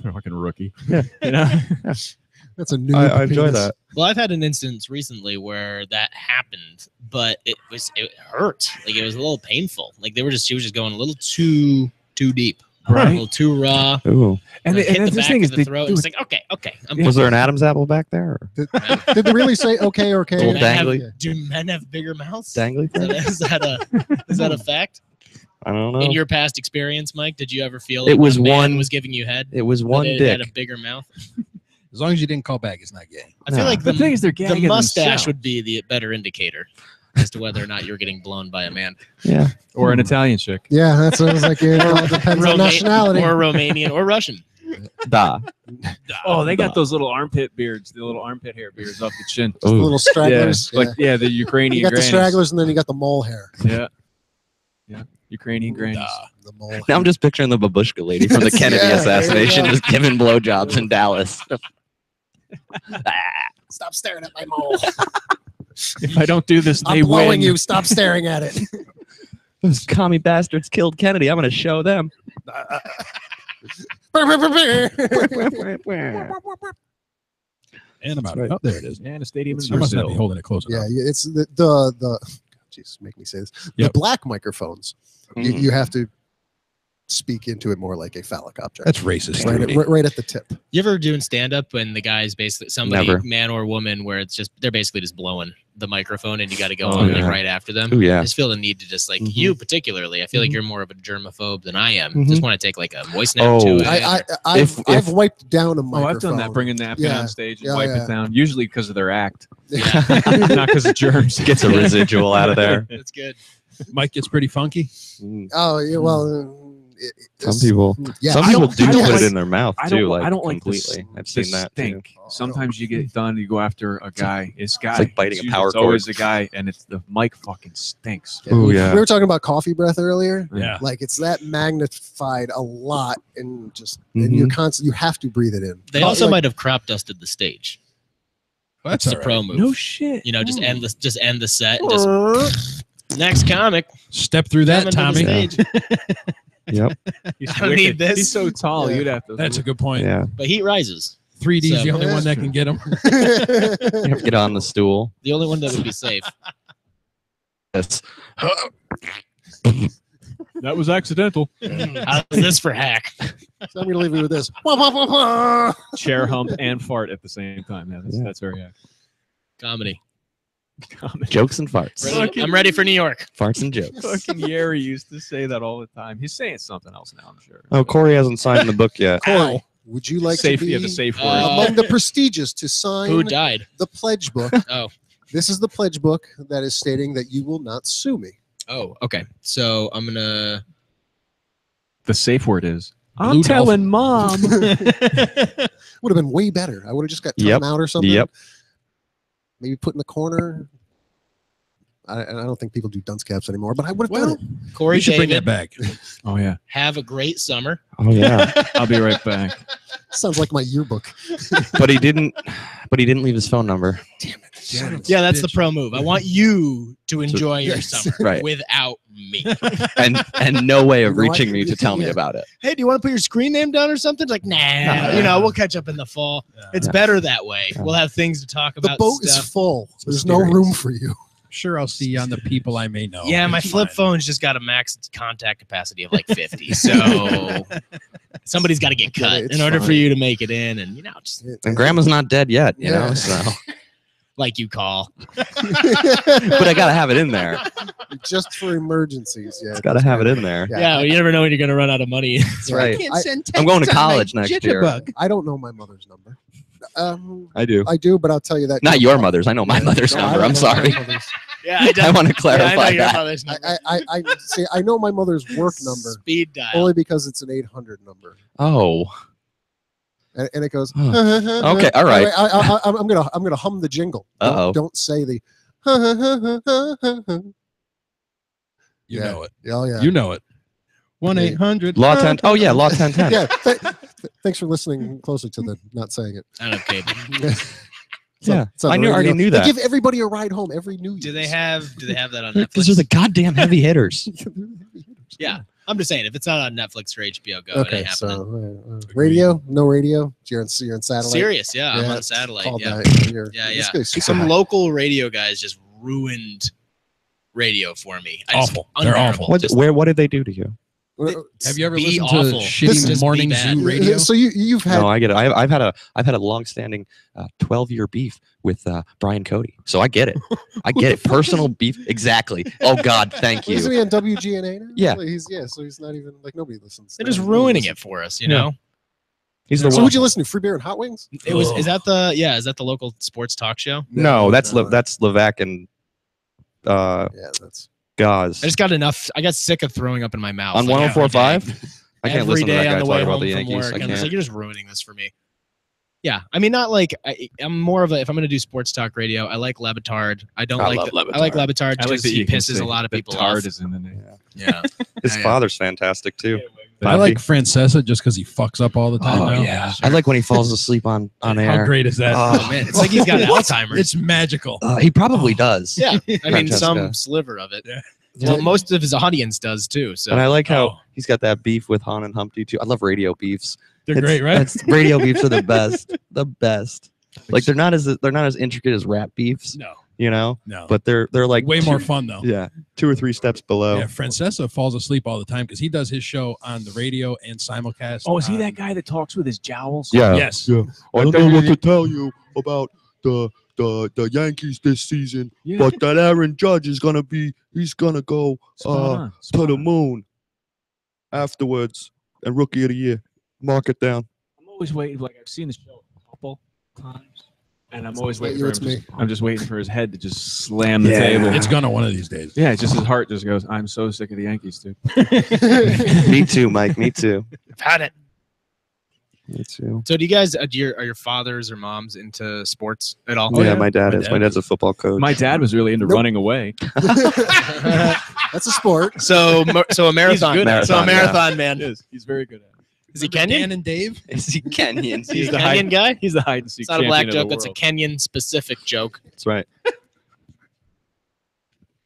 fucking rookie. Yeah. You know? That's a new. I enjoy that. Well, I've had an instance recently where that happened, but it hurt. Like it was a little painful. Like she was just going a little too deep. Right. A little too raw. Ooh. And, Hit and the this back thing of is the they throat. do It's it- like okay. Was there an Adam's apple back there? Or Did they really say okay? Little Do men have- dangly? do men have bigger mouths? Dangly thing? Is that a fact? I don't know. In your past experience, Mike, did you ever feel It like was when a man one- was giving you head? It was that one it dick. had a bigger mouth. As long as you didn't call back, it's not gay. I feel No. like The thing is, they're the gagging mustache themselves. would be the better indicator as to whether or not you're getting blown by a man. Yeah. or an Italian chick. Yeah, that's what I was like. It all depends on nationality. Or Romanian or Russian. Da. Oh, they got those little armpit beards, the little armpit hair beards off the chin. Just the little stragglers. Yeah, like yeah, the Ukrainian You got the grannies. stragglers, and then you got the mole hair. Yeah, yeah, Ukrainian grannies. The mole. Now I'm just picturing the babushka lady from the Kennedy Yeah, there you assassination go. just giving blowjobs in Dallas. Stop staring at my mole. If I don't do this, they I'm blowing win. you. Stop staring at it. Those commie bastards killed Kennedy. I'm going to show them. And about it. Oh, there it is. And a stadium in I must not Brazil. be holding it close Yeah, enough. it's the jeez, make me say this. Yep. The black microphones, you have to speak into it more like a phallic object. That's racist. Right at the tip. You ever doing stand up when the guy's basically somebody, Never. man or woman, where it's just they're basically just blowing the microphone and you got to go Oh, on yeah. like right after them? Oh, yeah. I just feel the need to just like Mhm. you particularly. I feel like you're more of a germaphobe than I am. Mhm. Just want to take like a voice note Oh. to it. I've wiped down a microphone. Oh, I've done that. Bring a napkin Yeah. on stage and Yeah, wipe yeah. it down. Usually because of their act, Yeah. not because of germs. Gets a residual out of there. That's good. Mike gets pretty funky. Oh yeah, well. Some people, Yeah, some I people don't- do I don't put like- it in their mouth I too. don't. Like I don't like this- completely. I've the seen that too. stink. Sometimes you get done, you go after a guy. It's guy. like biting a usually- power It's always cord. a guy, and it's the mic fucking stinks. Ooh, we, yeah. we were talking about coffee breath earlier. Yeah. Like it's that magnified a lot, and just and you're Mhm. constant. You have to breathe it in. They Oh, also like- might have crop dusted the stage. Well, that's That's the all pro right. move. No shit. You know, just end the set. And just next comic. Step through that, coming to Tommy. the stage. Yep. He's I don't need this. He's so tall. Yeah. You'd have to. That's a good point. Yeah. But heat rises. 3D's So- the only one that can get him. You have to get on the stool. The only one that would be safe. Yes. That was accidental. How's this for hack? So I'm gonna leave you with this. Chair hump and fart at the same time. Yeah, that's very accurate. Comedy. Jokes and farts. Ready- I'm ready for New York. Farts and jokes. Fucking Yeri used to say that all the time. He's saying something else now, I'm sure. Oh, Corey hasn't signed the book yet. Corey, would you like Safe, to be yeah, the safe word. among the prestigious to sign Who died? the pledge book? Oh. This is the pledge book that is stating that you will not sue me. Oh, okay. So I'm gonna. The safe word is. I'm Blue telling mom. Would have been way better. I would have just got thrown Yep. out or something. Yep. Maybe put in the corner. I don't think people do dunce caps anymore, but I would have done it. Corey You should bring David, that back. Oh yeah. have a great summer. Oh yeah. I'll be right back. Sounds like my yearbook. But he didn't leave his phone number. Yeah, that's the pro move. I want you to enjoy your Yes. summer Right. without me. And no way of You know what? reaching me to tell me Yeah. about it. Hey, do you want to put your screen name down or something? It's like, nah, you know, we'll catch up in the fall. It's better that way. Yeah. We'll have things to talk The about. boat stuff. is full. There's no serious. room for you. Sure, I'll see you on the people I may know. Yeah, my It's flip fine. phone's just got a max contact capacity of like 50. So somebody's got to get Yeah, cut it's in order for fine. you to make it in. And, you know, just And grandma's not dead yet, you Yeah. know, so like you call. but I gotta have it in there. Just for emergencies. Yeah. It's gotta have it in there. Yeah, well, you never know when you're going to run out of money. That's right. I- I'm going to college next year. I don't know my mother's number. I do. I do, but I'll tell you that. Not your mother's. I know my mother's No, I number. don't I'm know sorry. my mother's. Yeah, I want to I clarify know your that. mother's number. I see. I know my mother's work number Speed dial. only because it's an 800 number, Oh. and it goes. Huh. Okay, all right. I'm gonna hum the jingle. Uh-oh. Don't say the. You Yeah. know it. Oh yeah. You know it. 1-800. Law 10. Oh yeah, Law 1010. Yeah. Thanks for listening closely to the not saying it. I don't have cable. Yeah. It's on I the knew, already radio. knew They that. give everybody a ride home every New Year. Do they have that on Because they're the Netflix? goddamn heavy hitters. Yeah. I'm just saying, if it's not on Netflix or HBO Go, it Okay, ain't happening. so radio, no radio. You're on satellite. Serious, yeah. I'm Yeah, on it's satellite. called Yeah. that. You're- Yeah, this yeah. guy's super Some high. local radio guys just ruined radio for me. Awful. They're unbearable. awful. Just What did they do to you? Have you ever Be listened awful. to Just shitty be morning bad. zoo radio? So you've had No, I get it. I've had a long-standing 12-year beef with Brian Cody, so I get it. I get it. Personal beef, exactly. Oh God, thank Isn't you. he on WGNA now? Yeah. Like, so he's not even like nobody listens. They're just ruining it for us, you know. He's the So one. who'd you listen to? Free Beer and Hot Wings? It was. Is that the local sports talk show? No, that's No. that's Levac and Yeah, that's Gauze I just got enough. I got sick of throwing up in my mouth on like, every 104.5. day. I can't Every listen to day that guy on the way talk about home the from Yankees. work. I I'm just like, can't. you're just ruining this for me. Yeah, I mean, not like I'm more of a. If I'm going to do sports talk radio, I like Levitard. I don't I like. love I like Levitard. Levitard I like because that he you can pisses say a lot of that people Tard off. is in the name. Yeah, His Yeah, father's fantastic too. I like Francesa just because he fucks up all the time. Oh now. yeah, I like when he falls asleep on air. How great is that? Oh man, it's like he's got Alzheimer's. It's magical. He probably does. Yeah, I mean, Francesca. some sliver of it. Yeah. Well, most of his audience does too. So And I like how he's got that beef with Han and Humpty too. I love radio beefs. They're great, right? Radio beefs are the best. The best. Like they're not as intricate as rap beefs. No. You know? No. But they're like way more fun though. Yeah. 2 or 3 steps below. Yeah, Francesa falls asleep all the time because he does his show on the radio and simulcast. Oh, is he that guy that talks with his jowls? Yeah. Yes. Yeah. I don't know what to tell you about the Yankees this season, but that Aaron Judge is gonna go to the moon afterwards and Rookie of the Year. Mark it down. I'm always waiting. Like I've seen the show a couple times, and I'm always waiting you, for it's him. me. I'm just waiting for his head to just slam the table. It's gonna one of these days. Yeah, it's just his heart just goes. I'm so sick of the Yankees, dude. Me too, Mike. Me too. I've had it. Me too. So, do you guys are your fathers or moms into sports at all? Yeah, my dad is. My dad's a football coach. My dad was really into running away. That's a sport. So a marathon. Marathon, a marathon man. He's very good at it. Is he Kenyan? Dan and Dave? Is he Kenyan? He's the Kenyan guy. He's the hide and seek. It's not a black champion joke. of the It's a world. Kenyan specific joke. That's right.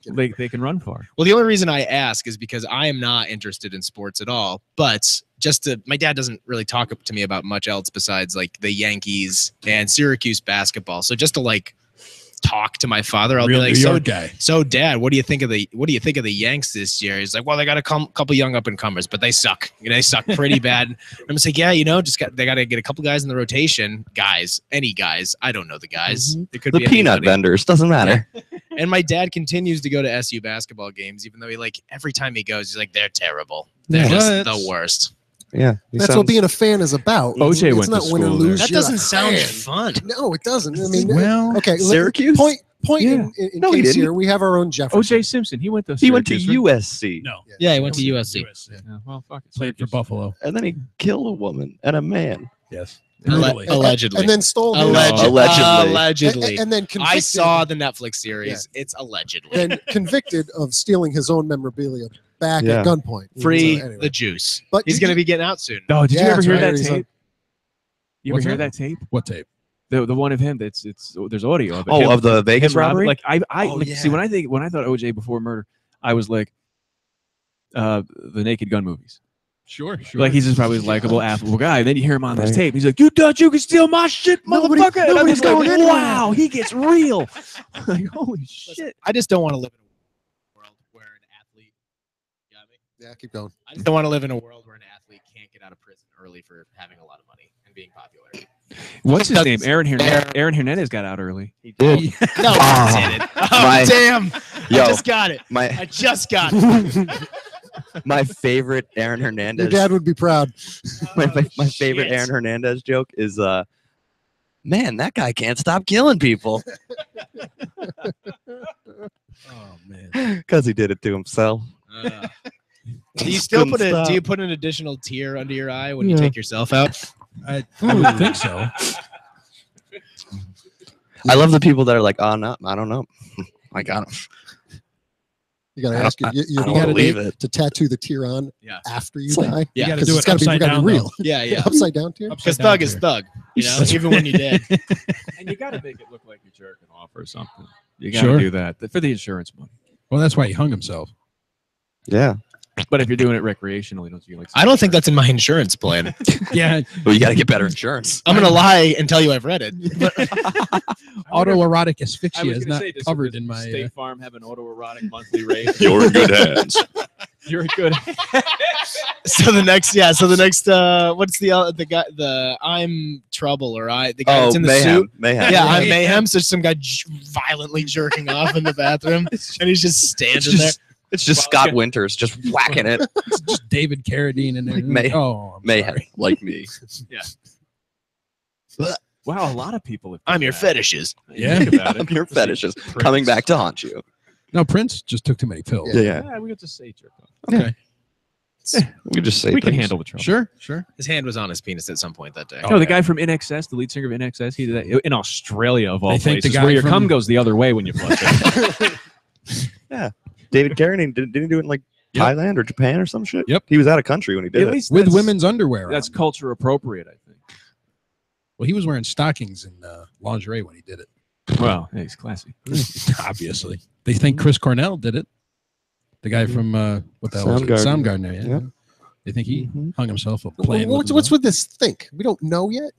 They can run far. Well, the only reason I ask is because I am not interested in sports at all. But my dad doesn't really talk to me about much else besides like the Yankees and Syracuse basketball. So just to like talk to my father, I'll Real be like, New "So, York guy. so Dad, what do you think of the Yanks this year?" He's like, "Well, they got a couple young up and comers, but they suck. They suck pretty bad." I'm just like, "Yeah, they got to get a couple guys in the rotation. Guys, any guys. I don't know the guys. It could The be peanut anybody." vendors. Doesn't matter. And my dad continues to go to SU basketball games, even though he like every time he goes, he's like, "They're terrible. They're just the worst." Yeah. That's what being a fan is about. OJ it's went not to win or school lose. there. That you're a doesn't sound fan. fun. No, it doesn't. I mean, Well, okay. Syracuse? Point Yeah. in No, he case didn't. here. We have our own Jefferson. OJ Simpson. He went to. He went to Syracuse, right? USC. No. Yeah, he went to USC. Yeah, well, fuck it. Played for Buffalo. And then he killed a woman and a man. Yes. Allegedly. And then stole him. Allegedly. And then convicted, I saw the Netflix series. It's allegedly. then convicted of stealing his own memorabilia back Yeah. at gunpoint. Free So, anyway. the juice. But He's did going to you- be getting out soon. No, did you Yeah, ever that's hear right. that He's tape? You ever What's hear that? that tape? What tape? The one of him that's there's audio of it. Oh, Him- of the Vegas him robbing- robbery? Like I Oh, like, see when I thought OJ before murder, I was like the Naked Gun movies. Sure. Like he's just probably a likable, affable guy. And then you hear him on this Right. tape. He's like, "You thought you could steal my shit, motherfucker!" And I'm nobody's just like, going anywhere. "Wow, he gets real." Like, holy shit! I just don't want to live in a world where an athlete. You got me? Yeah, keep going. I just don't want to live in a world where an athlete can't get out of prison early for having a lot of money and being popular. What's his name? Aaron Hernandez. Aaron Hernandez got out early. He did. No, I did it. Oh, My- damn. Yo, I just got it. my I just got it. my favorite Aaron Hernandez. Your dad would be proud. my favorite shit. Aaron Hernandez joke is man, that guy can't stop killing people. Oh man. Because he did it to himself. Do you still Couldn't stop. do you put an additional tear under your eye when you take yourself out? I would think so. I love the people that are like, oh no, I don't know. I got him. You got to I ask don't- you I don't gotta believe date it. to tattoo the tear on Yeah. after you It's like- die. Yeah. You got to 'Cause do it's it gotta upside gotta down. be though. real. Yeah, yeah. Upside down tear. Upside Because down thug is tear. thug. You know, That's even when you're dead. And you got to make it look like you're jerking off or something. You got to Sure. do that for the insurance money. Well, that's why he hung himself. Yeah. But if you're doing it recreationally, don't you like? I don't think that's in my insurance plan. Yeah. Well, you got to get better insurance. I'm gonna lie and tell you I've read it. Autoerotic I asphyxia was is gonna not say, does covered in my. State Farm have an autoerotic monthly rate? You're in good hands. You're good. So the next, what's the guy, the I'm trouble or the guy that's in the mayhem. suit? Mayhem. Yeah, I'm mayhem. So some guy violently jerking off in the bathroom, and he's just standing there. It's just Scott Winters just whacking it. It's just David Carradine in there. I'm Mayhem, sorry. like me. Yeah. Wow, a lot of people have. I'm your fetishes. Yeah. Think about it. Your fetishes coming back to haunt you. No, Prince just took too many pills. Yeah. Yeah, we got to say jerk off. Okay. We could just say We can things. handle the trouble. Sure. His hand was on his penis at some point that day. No, the guy from INXS, the lead singer of INXS, he did that in Australia of all They think the places, guy where your from- cum goes the other way when you flush it. Yeah. David Carradine, didn't he do it in like Yep. Thailand or Japan or some shit? Yep. He was out of country when he did At it. least With that's- women's underwear. That's on. culture appropriate, I think. Well, he was wearing stockings and lingerie when he did it. Well, yeah, he's classy. Obviously, they think Chris Cornell did it. The guy from what the hell was it? Soundgarden. Soundgarden. Yeah. They think he Mm-hmm. hung himself up playing. What's with this think? We don't know yet.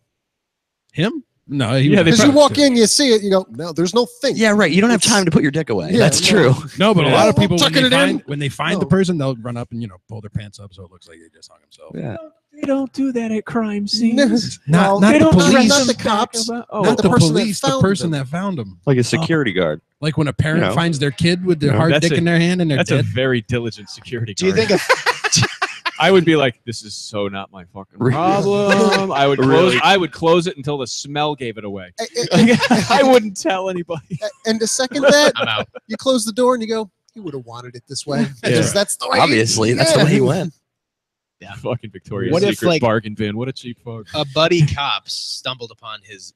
Him? No, Because you walk in, you see it, you go, no, there's no think. Yeah, right. You don't have time to put your dick away. Yeah, That's no. true. No, but a lot of people Tucking when they find the person, they'll run up and pull their pants up so it looks like they just hung himself. Yeah. They don't do that at crime scenes. Not they the don't police. dress Not the them cops. back about- Not the person that police. The found person them. that found him. Like a security guard. Like when a parent You know. finds their kid with their Yeah. hard That's dick a- in their hand and they're That's dead. a very diligent security Do you guard. think if I would be like, this is so not my fucking Really? problem. I would close it until the smell gave it away. I wouldn't tell anybody. And to second that, I'm out. you close the door and you go, you would have wanted it this way. Because that's the way. Obviously, that's the way he went. Yeah. Fucking Victoria's What if, Secret like- bargain bin. What a cheap fuck. A buddy cop stumbled upon his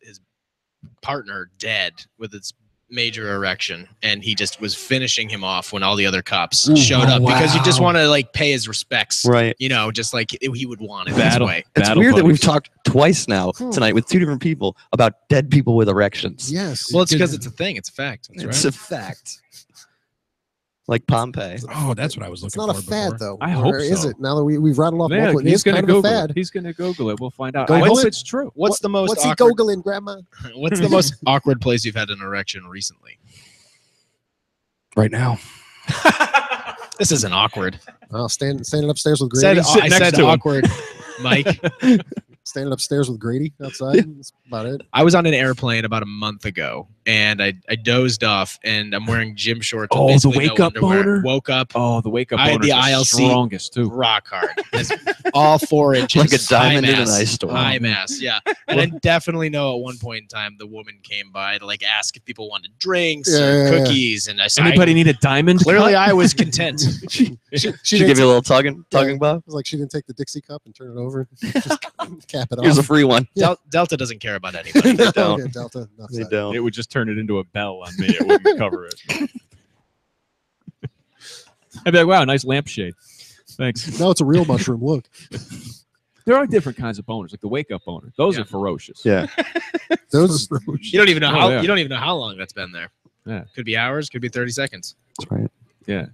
partner dead with its major erection, and he just was finishing him off when all the other cops showed up because you just want to like pay his respects, Right. You know, just like he would want it Battle. this way. It's Battle weird that we've buddies. talked twice now tonight with two different people about dead people with erections. Yes. Well, it's because it's a thing. It's a fact. It's a fact. Like Pompeii. Oh, that's what I was It's looking not a for. fad, before. though. I hope Or is so. it? Now that we've rattled off Yeah, multiple, it he's is gonna kind of a Google fad. it. He's gonna Google it. We'll find out. Go I hope Google it. it's true. What's the most What's he awkward? googling, Grandma? What's the most awkward place you've had an erection recently? Right now. This isn't awkward. Oh, standing upstairs with Said, Grady. I said awkward, Mike. Standing upstairs with Grady outside. That's about it. I was on an airplane about a month ago, and I dozed off, and I'm wearing gym shorts. with Oh, the basically no wake-up underwear. boner? Woke up. Oh, the wake up I had boner's the the ILC strongest too. rock hard. It's all 4 inches. Like a diamond high in an mass, ice storm. High mass, yeah. And I definitely know at one point in time the woman came by to like ask if people wanted drinks Yeah, or yeah, yeah. cookies, and I said, Anybody need a diamond? clearly cut? I was content. She She didn't give you a little tugging, Bob. It was like she didn't take the Dixie cup and turn it over. Just cap it Here's a off. free one. Delta doesn't care about anybody. No, don't. yeah, Delta. enough They said. don't. It would just turn it into a bell on me. It wouldn't cover it. I'd be like, wow, nice lampshade. Thanks. No, it's a real mushroom. Look. There are different kinds of boners, like the wake up boner. Those Yeah. are ferocious. Yeah. Those. You don't even know Oh, how yeah. you don't even know how long that's been there. Yeah. Could be hours, could be 30 seconds. That's right. Yeah.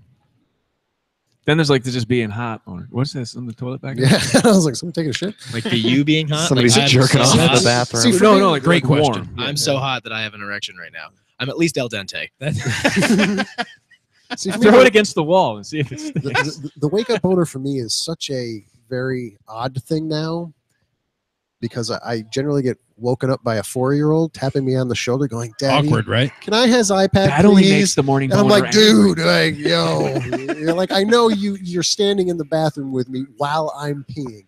Then there's like the just being hot boner. What's this on the toilet back? Yeah, I was like, someone taking a shit. Like the you being hot. Somebody's like, I'm jerking so off in hot. the bathroom. See, for No, me- no, like Great warm. question. I'm so hot that I have an erection right now. I'm at least al dente. See, for me, Throw it against the wall and see if it's. the wake up boner for me is such a very odd thing now because I generally get woken up by a 4-year-old tapping me on the shoulder going, Daddy, Awkward, right? can I has iPad, That please? only makes the morning And I'm boner like, angry. dude, like, yo, you're like, I know you're standing in the bathroom with me while I'm peeing,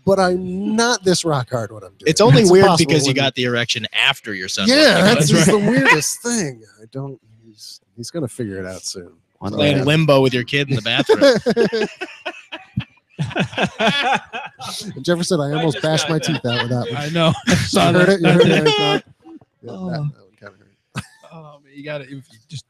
but I'm not this rock hard when I'm doing It's it. only weird impossible because you when- got the erection after your son. Yeah, that's right. just the weirdest thing. I don't. He's gonna figure it out soon. Playing limbo with your kid in the bathroom. And Jefferson, I almost bashed my teeth out with that one. I know. You Saw heard that. it? You heard it? Yeah, that one kind of hurt. Oh, man, you got it. If you just.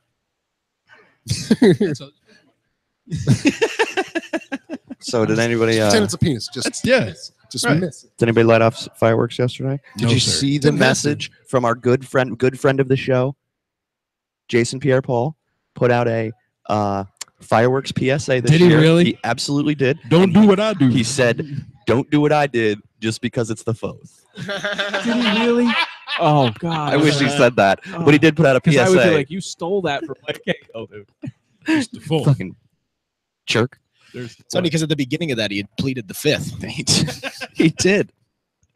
So did anybody Pretend it's a penis. Just Right. miss it. did anybody light off fireworks yesterday? Did No, you sir. see the Didn't have message from our good friend of the show, Jason Pierre Paul, put out a fireworks PSA this Did he year. really? He absolutely did. Don't do what I do. He said, "Don't do what I did just because it's the fourth." Did he really? Oh God! I wish he said that, but he did put out a 'Cause PSA. I would be like, you stole that from my cake. Oh, dude. Just the full. Fucking jerk. It's funny because at the beginning of that he had pleaded the fifth. He did.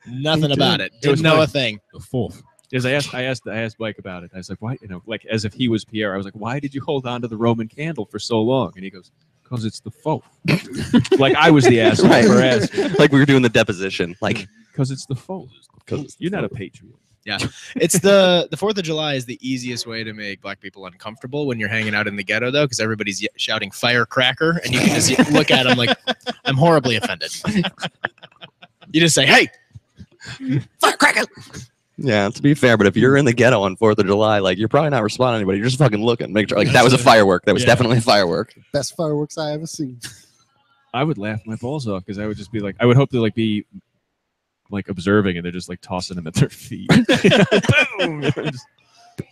Nothing He about did. it. Didn't was know funny. a thing. The fourth. Because I asked Mike about it. I was like, why? You know, like as if he was Pierre. I was like, why did you hold on to the Roman candle for so long? And he goes, because it's the fourth. Like I was the asshole Right. for asking. Like we were doing the deposition. Like Because it's the fourth. You're not a patriot. Yeah, it's the 4th of July is the easiest way to make black people uncomfortable when you're hanging out in the ghetto, though, because everybody's shouting firecracker, and you can just look at them like, I'm horribly offended. You just say, hey, firecracker. yeah, to be fair, but if you're in the ghetto on 4th of July, like you're probably not responding to anybody. You're just fucking looking. Make sure like that was a firework. That was Yeah. definitely a firework. Best fireworks I ever seen. I would laugh my balls off because I would just be like, I would hope to like be like observing and they're just like tossing them at their feet. Boom!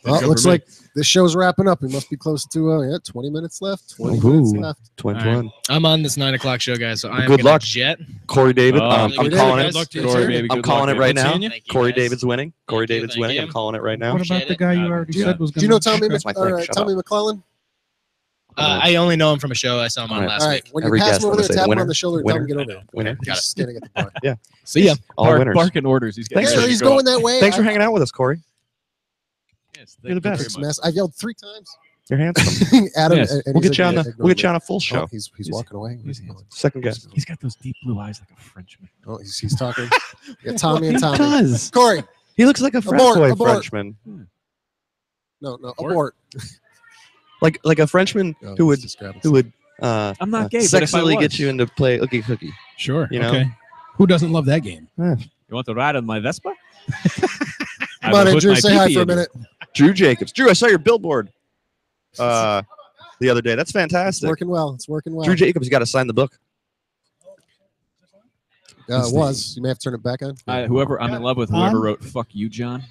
Well, it looks like this show's wrapping up. We must be close to 20 minutes left. 20 minutes left. 21. I'm on this 9 o'clock show, guys. So I'm Good gonna luck, jet. Corey David. I'm Corey calling David, it. good luck to you, baby. I'm Good calling luck, it right man. now. Thank you, Corey guys. David's winning. Corey David's thank winning. you. I'm calling it right now. What about the guy you already said was Do you going know Tommy? That's my thing. Shut Tommy up. McClellan? I only know him from a show. I saw him on last All right. week. When you Every pass guest, him over I'm there, gonna say tap him winner, on the shoulder and tell him to get over there. Winner. He's just standing at the bar. Yeah. See ya. All winners. Barking orders. He's getting Yeah, ready to he's go going up. that way. Thanks for hanging out with us, Corey. Yes, You're the thank you best. very much. I've yelled 3 times. You're handsome. Adam, Yes. and We'll he's get you on like, the ignore we'll get you me. on a full Oh, show. he's walking away. Second guest. He's got those deep blue eyes like a Frenchman. Oh, he's talking. Yeah, Tommy and He Tommy. does. Corey. He looks like a frat Abort, boy abort. Frenchman. No, abort. Like a Frenchman No, who he's would just grabbing who would I'm not gay, but if I sexually get was. you into play Ookie Cookie. Sure. You know? Okay. Who doesn't love that game? You want to ride on my Vespa? Come on, Andrew, say hi for a minute. Drew Jacobs. Drew, I saw your billboard the other day. That's fantastic. It's working well. It's working well. Drew Jacobs, you got to sign the book. It was. You may have to turn it back on. Whoever I'm in love with, whoever wrote "Fuck You, John."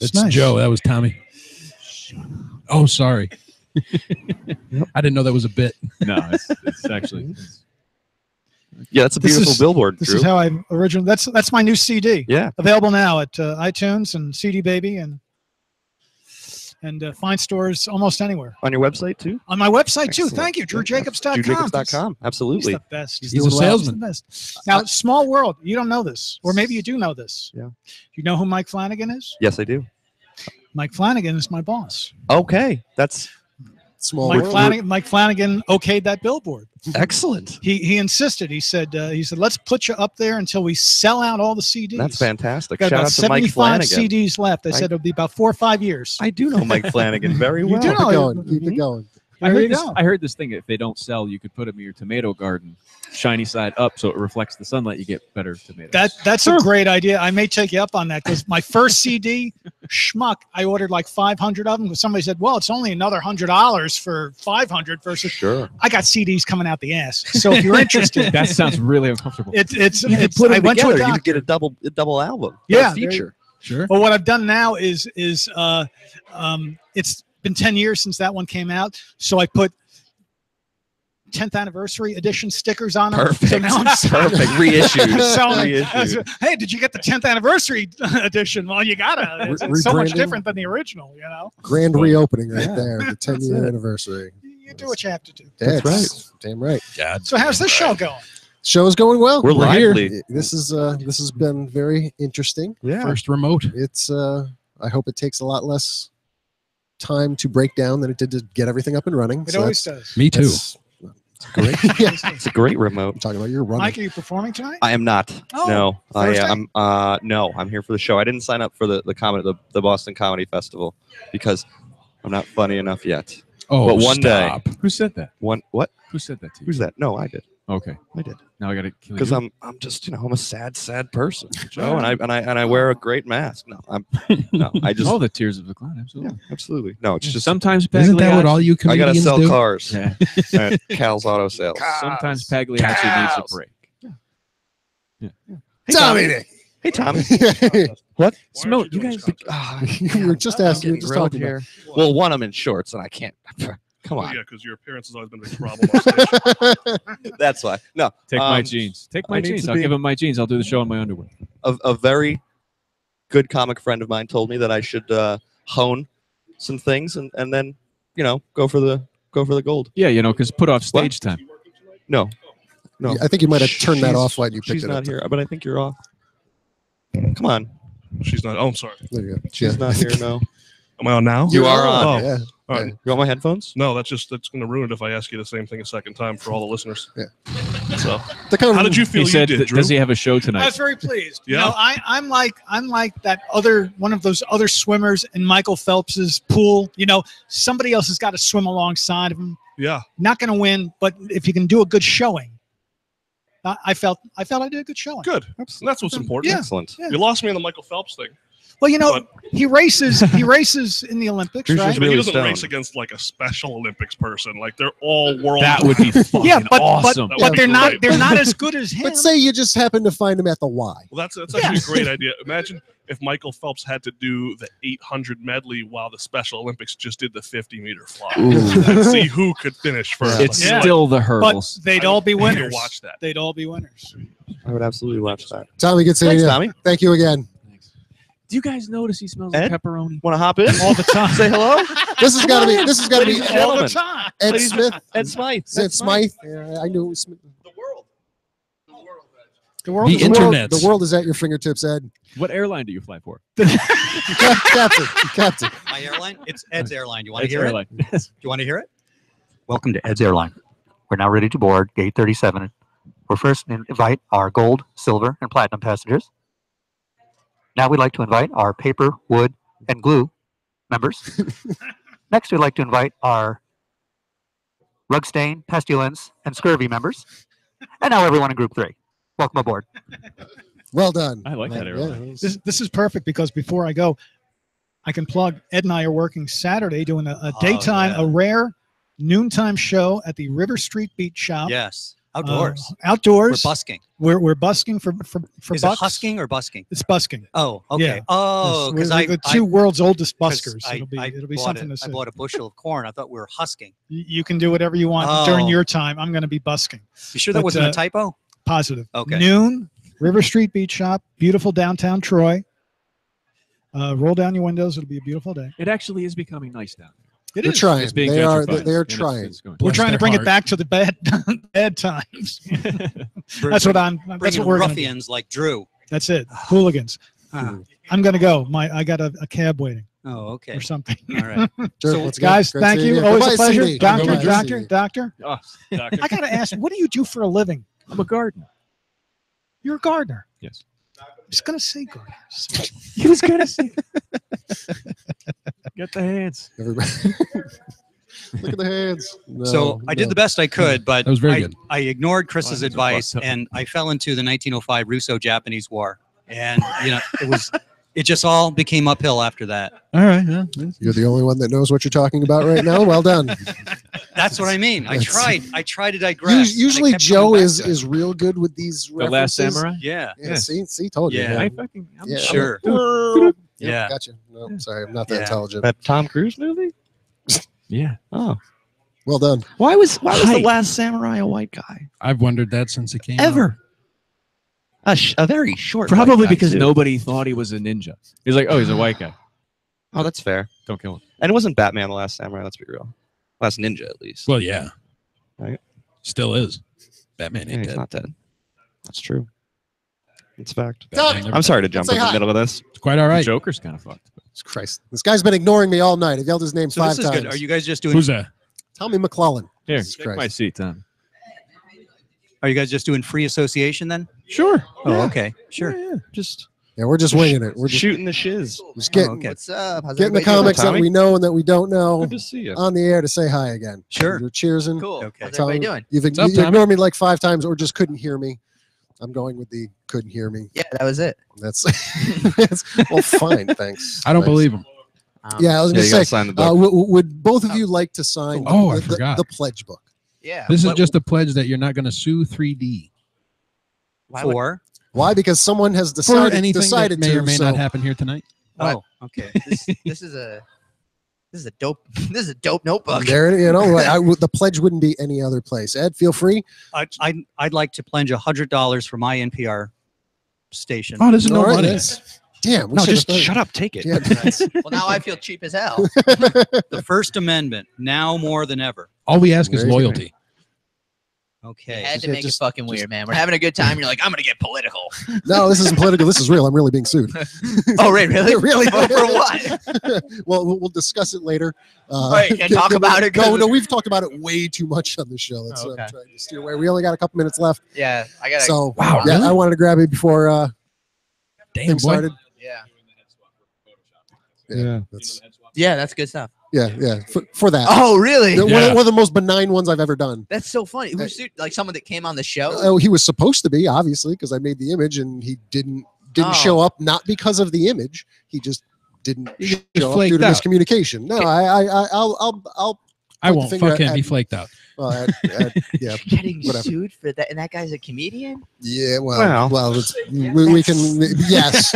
It's Joe. That was Tommy. Oh, sorry. I didn't know that was a bit. No, it's actually. Yeah, that's a This beautiful is- billboard, This Drew. is how I originally. That's my new CD. Yeah. Available now at iTunes and CD Baby and find stores almost anywhere. On your website, too? On my website too. Excellent. Thank you, DrewJacobs.com. DrewJacobs.com. Absolutely. He's the best. He's He's a doing well. He's the salesman. best. Now, small world. You don't know this, or maybe you do know this. Yeah. You know who Mike Flanagan is? Yes, I do. Mike Flanagan is my boss. Okay. That's Small Mike world. Flanagan okayed that billboard. excellent. He insisted. He said let's put you up there until we sell out all the CDs. That's fantastic. Got Shout about out to Mike 75 Flanagan. CDs left. They said it'll be about 4 or 5 years. I do know Mike Flanagan very You well. do Keep know it it. going. Keep it going. I heard this thing. If they don't sell, you could put them in your tomato garden, shiny side up, so it reflects the sunlight. You get better tomatoes. That's a great idea. I may take you up on that because my first CD, schmuck, I ordered like 500 of them because somebody said, "Well, it's only another $100 for 500 versus." Sure. I got CDs coming out the ass. So if you're interested, That sounds really uncomfortable. it's You could put I them went to a together. You doctor. could get a double album. Yeah, A feature. Sure. Well, what I've done now is it's been 10 years since that one came out, so I put 10th anniversary edition stickers on them. Perfect. So now I'm Perfect. Reissues. selling. Reissues. Hey, did you get the 10th anniversary edition? Well, you gotta. It's so much Rebranding. different than the original, you know. Grand reopening right Yeah. there. The 10-year anniversary. You do what you have to do. Yeah, That's it's damn right. God. So how's this show going? Show's going well. We're here. lively. This has been very interesting. Yeah. First remote. It's I hope it takes a lot less time to break down than it did to get everything up and running. It So always that's- does. Me too. that's great. Yeah. It's a great remote. I'm talking about your running. Mike, are you performing tonight? I am not. Oh, No, Thursday? I'm here for the show. I didn't sign up for the Boston Comedy Festival because I'm not funny enough yet. Oh, but one stop. day, Who said that? what? Who said that to you? Who's that? No, I did. Okay. I did. Now I got to kill Because you. I'm just I'm a sad person, Joe, and I wear a great mask. I just Oh, the tears of the clown. Absolutely. yeah, absolutely. No, it's just Sometimes Isn't that what all you I gotta comedians sell do? cars Yeah. at Cal's Auto Sales. Sometimes Pagliacci needs a break. Hey, Tommy. Hey, Tommy. Hey, What? Smell. You guys. you were just asking. You were just Grilled talking here. Well, one, I'm in shorts, and I can't. Come Oh, on. yeah, because your appearance has always been a big problem on stage. That's why. No. Take my um, jeans. Take I my need jeans. to I'll be- give him my jeans. I'll do the show in my underwear. A very good comic friend of mine told me that I should hone some things and then go for the gold. Yeah, because put off stage time. No. I think you might have turned that She's- off when you picked She's it not up. here, but I think you're off. Come on. She's not. Oh, I'm sorry. There you go. She's not here. No. Am I on now? You are on. Oh, Yeah. all right. You want my headphones? No, that's going to ruin it if I ask you the same thing a second time for all the listeners. Yeah. So, The kind of- how did you feel He said, you did, Drew? does he have a show I tonight? was very pleased. You Yeah? know, I'm like that other one of those other swimmers in Michael Phelps's pool. Somebody else has got to swim alongside of him. Yeah. Not going to win, but if you can do a good showing, I felt I did a good showing. Good. That's what's important. Yeah. Excellent. Yeah. You lost me on the Michael Phelps thing. Well, you know, But- he races in the Olympics, He's right? just But he really doesn't race stoned. against like a Special Olympics person. Like they're all world. That would be fucking Yeah, but awesome. That but would they're be not great. they're not as good as him. But say you just happen to find him at the Y. Well, that's actually a great idea. Imagine if Michael Phelps had to do the 800 medley while the Special Olympics just did the 50-meter fly. And see who could finish first. It's Yeah. still the But hurdles. they'd all be I need to winners. watch that. They'd all be winners. I would absolutely watch that. Tommy, good seeing Thanks, you. Tommy. Thank you again. Do you guys notice he smells Ed? like pepperoni? Want to hop in? All the time. Say hello. This has got to be. This has got to be Ladies and all the gentlemen. time. Ed Ladies- Smith. Ed Smythe. Ed Smythe. Yeah, I knew it was Smith. The world, The the world- internet. The world is at your fingertips, Ed. What airline do you fly for? Captain. My airline? It's Ed's airline. You want to Ed's hear airline. it? Do you want to hear it? Welcome to Ed's Airline. We're now ready to board gate 37. We'll first invite our gold, silver, and platinum passengers. Now we'd like to invite our paper, wood, and glue members. Next, we'd like to invite our rug stain, pestilence, and scurvy members. And now everyone in group 3. Welcome aboard. Well done. I like that airline. This is perfect because before I go, I can plug. Ed and I are working Saturday doing a daytime, yeah. a rare noontime show at the River Street Beach Shop. Yes. Outdoors. Outdoors. We're busking. We're busking for Is bucks. it husking or busking? It's busking. Oh, okay. Yeah. Oh, We're because I the two world's oldest 'cause buskers. I- It'll be I bought something it- to I see. bought a bushel of corn. I thought we were husking. You can do whatever you want during Oh. your time. I'm going to be busking. You sure that But, wasn't a typo? Positive. Okay. Noon, River Street Beach Shop, beautiful downtown Troy. Roll down your windows. It'll be a beautiful day. It actually is becoming nice down there. It They're is. trying. It's being They are. gentrified, They are and it's trying. going. We're Bless trying to their bring it heart. back to the bad times. That's what I'm. That's Bringing what we're going to do. ruffians like Drew. That's it. Hooligans. Huh. I'm going to go. I got a cab waiting Oh, okay. or something. All right. Sure, So, let's go. Guys, Great thank seeing you. Always a Goodbye, pleasure. CD. Doctor, Goodbye, doctor, CD. doctor. Oh, doctor. I got to ask, what do you do for a living? I'm a gardener. You're a gardener. Yes. I was going to say gardener. He was gonna say. Get the hands. Everybody. Look at the hands. No, So I did no. the best I could, but That was very I, good. I ignored Chris's Well, advice that's a- and I fell into the 1905 Russo-Japanese War. And, it just all became uphill after that. All right. Yeah. You're the only one that knows what you're talking about right now. Well done. That's what I mean. I That's- tried to digress. and I Usually kept coming Joe back is to it. is real good with these The Last references. Samurai. Yeah. Yeah, see, told you. Yeah. I fucking. I'm Yeah. Sure. Yep, Yeah. Gotcha. No, sorry, I'm not that Yeah. intelligent. That Tom Cruise movie? Yeah. Oh. Well done. Why was the Height. Last Samurai a white guy? I've wondered that since it came out. Ever. A very short. Probably white guy, because too. nobody thought he was a ninja. He's like, oh, he's a white guy. Oh, that's fair. Don't kill him. And it wasn't Batman the Last Samurai. Let's be real. Last Ninja, at least. Well, yeah. Right. Still is. Batman Yeah, ain't he's dead. not dead. That's true. It's fact. Batman never I'm sorry died. to jump Say in the hi. middle of this. It's quite all right. Joker's kind of fucked. Christ, this guy's been ignoring me all night. I've yelled his name So 5 this is times. good. Are you guys just doing Who's that? Tommy McClellan. Here, Jesus take my Christ. seat, Tom. Are you guys just doing free association then? Sure. Oh, okay. Sure. Yeah, just Yeah, we're just winging it. We're just shooting the shiz. getting, okay. What's up? How's getting the everybody doing? comics that Tommy? we know and that we don't know Good to see you. on the air to say hi again. Sure. You're cheersing. Cool. Okay. How's everybody doing? You've What's up, you Tommy? ignored me like 5 times or just couldn't hear me. I'm going with the couldn't hear me. Yeah, that was it. That's well, fine. Thanks. I don't Thanks. believe him. Yeah, I was Yeah, going you gotta to say, sign the book. would both of you like to sign Oh, I the, forgot. the pledge book? Yeah. This is what- just a pledge that you're not going to sue 3D why would- For? Why? Because someone has for decided, anything decided that may to. or may so not happen here tonight. Oh, okay. this is a dope notebook. there, the pledge wouldn't be any other place. Ed, feel free. I'd like to pledge $100 for my NPR station. Oh, this is no All right, money. yes. Damn. we No, should've just thought- shut up. Take it. Yeah, that's- Well, now I feel cheap as hell. The First Amendment, now more than ever. All we ask is There you go. loyalty. You Okay. had to Yeah, make just- it fucking weird, man. We're having a good time. You're like, I'm gonna get political. no, this isn't political. This is real. I'm really being sued. Oh, right, really? Really? For what? Well, we'll discuss it later. Right, and talk about it, 'cause- No, we've talked about it way too much on the show. That's Oh, what I'm okay. trying to steer away. We only got a couple minutes left. Yeah, I gotta. So, Wow, yeah, really? I wanted to grab it before Damn, things boy. started. Yeah, Yeah. That's, yeah, that's good stuff. yeah. For that. Oh, really? One, Yeah. one of the most benign ones I've ever done. That's so funny. Who sued? Like someone that came on the show? Oh, he was supposed to be, obviously, because I made the image and he didn't didn't show up not because of the image. He just didn't show up due flaked to out. miscommunication. No, I'll I point won't the finger fuck him. at- He flaked out. Well, yeah, Getting whatever. sued for that, and that guy's a comedian. Yeah, well, it's, we can, yes.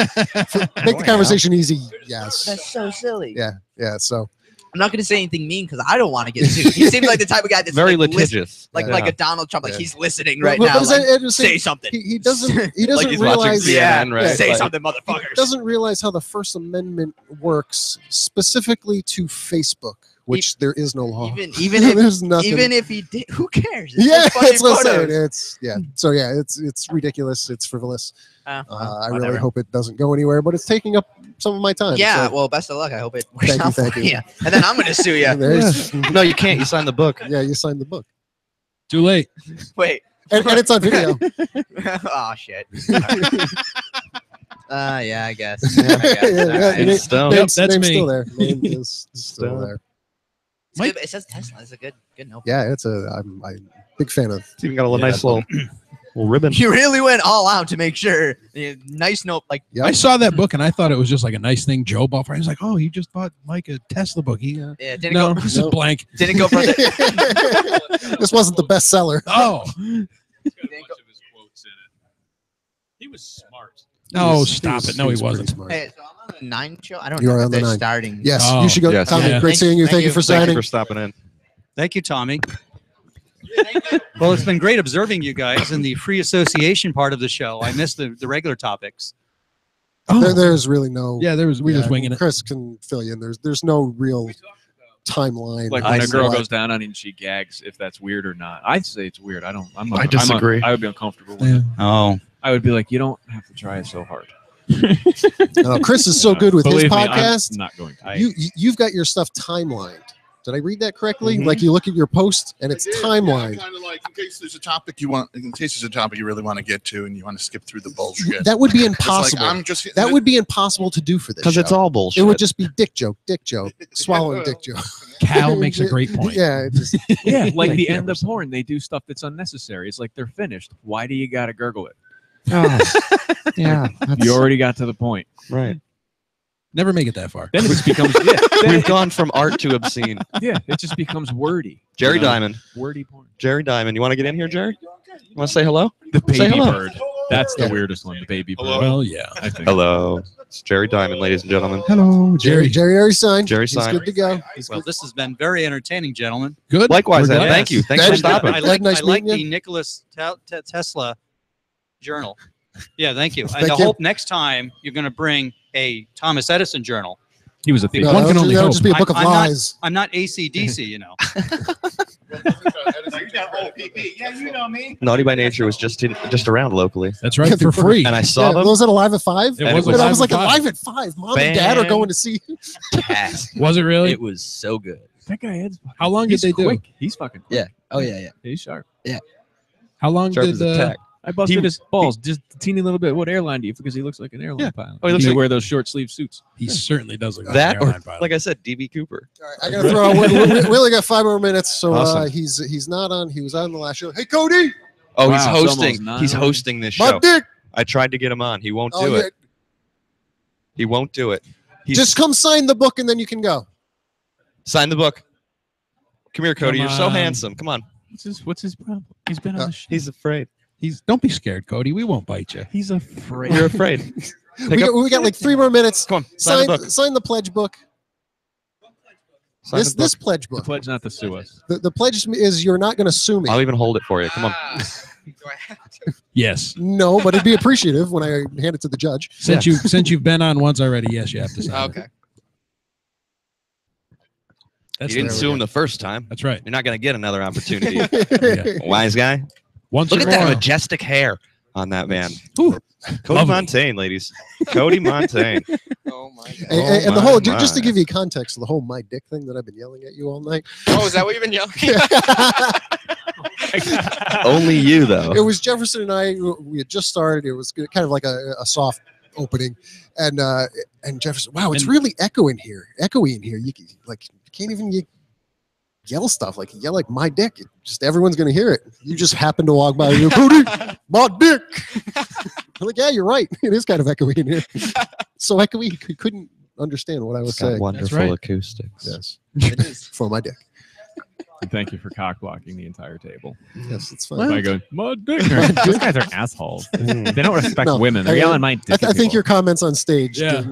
Make the conversation easy. Yes. That's so silly. Yeah. So I'm not going to say anything mean because I don't want to get sued. He seems like the type of guy that's Very like, litigious. like Yeah. a Donald Trump. Like he's listening But- right but now. is Like, that interesting? say something. He doesn't Like realize. he's watching CNN, right? Say Like- something, motherfuckers. Doesn't realize how the First Amendment works specifically to Facebook, which there is no law. Even if there's nothing. even if he did, who cares? It's Yeah, just fucking that's what I'm saying. photos. It's So it's ridiculous. It's frivolous. I really whatever. hope it doesn't go anywhere, but it's taking up some of my time. Yeah, so- well, best of luck. I hope it works Thank you, out thank for you. you. And then I'm going to sue you. There's- No, you can't. You signed the book. Yeah, you signed the book. Too late. Wait. And it's on video. Oh shit. Yeah, I guess. Yeah, I guess. yeah, All right. name- Stone. name's- Yep, that's name's me. still there. Name is still there. It's good. It says Tesla. It's a good note. Yeah, I'm a big fan of. It's even got a little nice little ribbon. You really went all out to make sure. Nice note, like I saw that book and I thought it was just like a nice thing Joe bought for him. He's like, oh, he just bought Mike a Tesla book. He yeah, didn't no, go. this is blank. Didn't go from the. This wasn't the bestseller. Oh, He was smart. no, stop it. No, he was pretty wasn't. smart. Hey, so I'm on the 9 show. I don't You know are if on the they're 9. starting. Yes, Oh, you should go. yes. Tommy, Yeah. great seeing you. Thank you for Thank signing. you for stopping in. Thank you, Tommy. Well, it's been great observing you guys in the free association part of the show. I missed the regular topics. There's really no. Yeah, we're just winging it. Chris can fill you in. There's no real timeline. Like when as a girl to goes down on you and she gags, if that's weird or not. I'd say it's weird. I don't. I disagree. I would be uncomfortable with Yeah. it. Oh, I would be like, you don't have to try it so hard. Chris is so good with his Believe me, I'm podcast. not going to. You've got your stuff timelined. Did I read that correctly? Mhm. Like you look at your post and it's timelined. Kind of like in case there's a topic you really want to get to, and you want to skip through the bullshit. That would be It's like, impossible. I'm just That would be impossible to do for this. 'Cause it's show. all bullshit. It would just be dick joke, swallowing dick joke. Cal makes a great point. Yeah, it just, Yeah, like the end of porn, they do stuff that's unnecessary. It's like they're finished. Why do you got to gurgle it? Yeah, You already got to the point. right. Never make it that far. Then it just becomes then We've gone from art to obscene. it just becomes wordy. Jerry You know? Diamond. Wordy porn. Jerry Diamond. You want to get in here, Jerry? You want to say hello? The Say baby hello. bird. That's the Yeah. weirdest one. The baby bird. Well, yeah. I think. Hello. It's Jerry Diamond, ladies and gentlemen. Hello, Jerry already signed. Jerry He's signed. good to go. well, this has been very entertaining, gentlemen. Good. Likewise, We're Ed. glad. Thank you. Thanks Ed, for stopping. I like, Nice I like meeting the you. Nicholas Tesla journal. Yeah, thank you. And Thank I you. hope next time you're going to bring a Thomas Edison journal. He was a thief. No, One that can would only that would hope. just be a book of I'm lies. I'm not ACDC, you know. Yeah, you know me. Naughty by Nature was just around locally, That's right, for free. and I saw them. Was it Alive at 5? It was I Alive was at like 5. Alive at 5. Mom and Dad are going to see. Was it really? It was so good. That guy Ed's fucking- How long did he's they do? quick. He's fucking quick. Yeah. Oh yeah. He's sharp. How long Sharp did as a tack. I busted He- his balls just a teeny little bit. What airline do you? Because he looks like an airline Yeah. pilot. Oh, he looks He like- wear those short sleeve suits. He certainly does look like That, an or airline pilot. like I said, DB Cooper. All right, I gotta throw out. We only got 5 more minutes, so Awesome. he's not on. He was on the last show. Hey, Cody. Oh, Wow, he's it's hosting. almost 9. He's hosting this My show. dick. I tried to get him on. He won't Oh, do yeah. it. He won't do it. He's Just come sign the book and then you can go. sign the book. Come here, Cody. Come You're so on. handsome. Come on. What's his problem? He's been on the show. He's afraid. Don't be scared, Cody. We won't bite you. He's afraid. You're afraid. We got like 3 more minutes. Come on. Sign the book. Sign the pledge book. Sign the book. This pledge The book. pledge not to sue us. The pledge is you're not going to sue me. I'll even hold it for you. Come on. Yes. No, but it'd be appreciative when I hand it to the judge. Since you've been on once already, yes, you have to sign. Okay. That's You didn't the- sue him the first time. That's right. You're not going to get another opportunity. Yeah. Wise guy. Once Look or at that more. majestic hair on that man. Ooh, Cody lovely. Montaigne, ladies. Cody Montaigne. Oh my god. And the my, whole, my. just to give you context, the whole my dick thing that I've been yelling at you all night. Oh, is that what you've been yelling? Only you, though. It was Jefferson and I. We had just started. It was kind of like a soft opening, and Jefferson, wow, it's really echoey in here. You can't even. yell stuff, like yell like my dick. Just everyone's gonna hear it. You just happen to walk by and you go, Cody, my dick. I'm like, yeah, you're right. It is kind of echoey in here. So echoey, he couldn't understand what I was saying. Wonderful acoustics. Yes, it is for my dick. And thank you for cock blocking the entire table. Yes, it's fine. By going, my dick. Those guys are assholes. They don't respect women. They're yelling my dick. I think your comments on stage Yeah,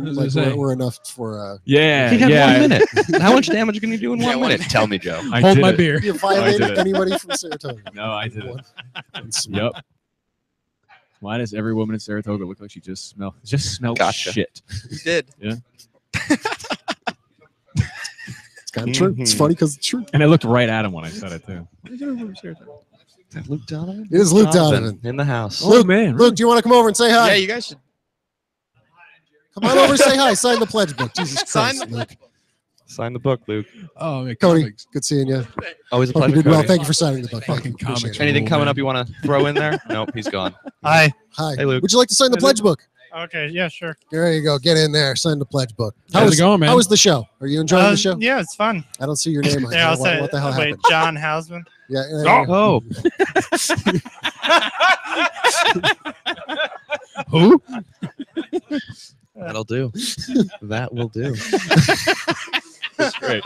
were enough for. Yeah, He had yeah. 1 minute. How much damage can you do in 1 minute? Tell me, Joe. I Hold did my it. beer. You violated anybody from Saratoga. No, I did it. Yep. Why does every woman in Saratoga look like she just smelled shit? You did. Yeah. It's kind of true. It's funny because it's true. And I looked right at him when I said it too. Luke Donovan? It is Luke Donovan in the house. Oh, man. Luke, do you want to come over and say hi? Yeah, you guys should. Come on over and say hi. Sign the pledge book. Jesus Sign Christ, the Luke. Sign the book, Luke. Oh, man, Cody, comics. good seeing you. Always a Hope you pleasure. did well. Cody. Thank you for signing the book. Fucking Appreciate comics. it. Anything Cool, coming man. up you want to throw in there? Nope, he's gone. Hi. Hi. Hey, Luke. Would you like to sign the pledge book? Okay. Yeah. Sure. There you go. Get in there. Sign the pledge book. How's it going, man? How was the show? Are you enjoying the show? Yeah, it's fun. I don't see your name on Yeah, here. I'll say What the hell wait, happened? John Hausman. Yeah. Oh. Who? That'll do. That will do. That's great.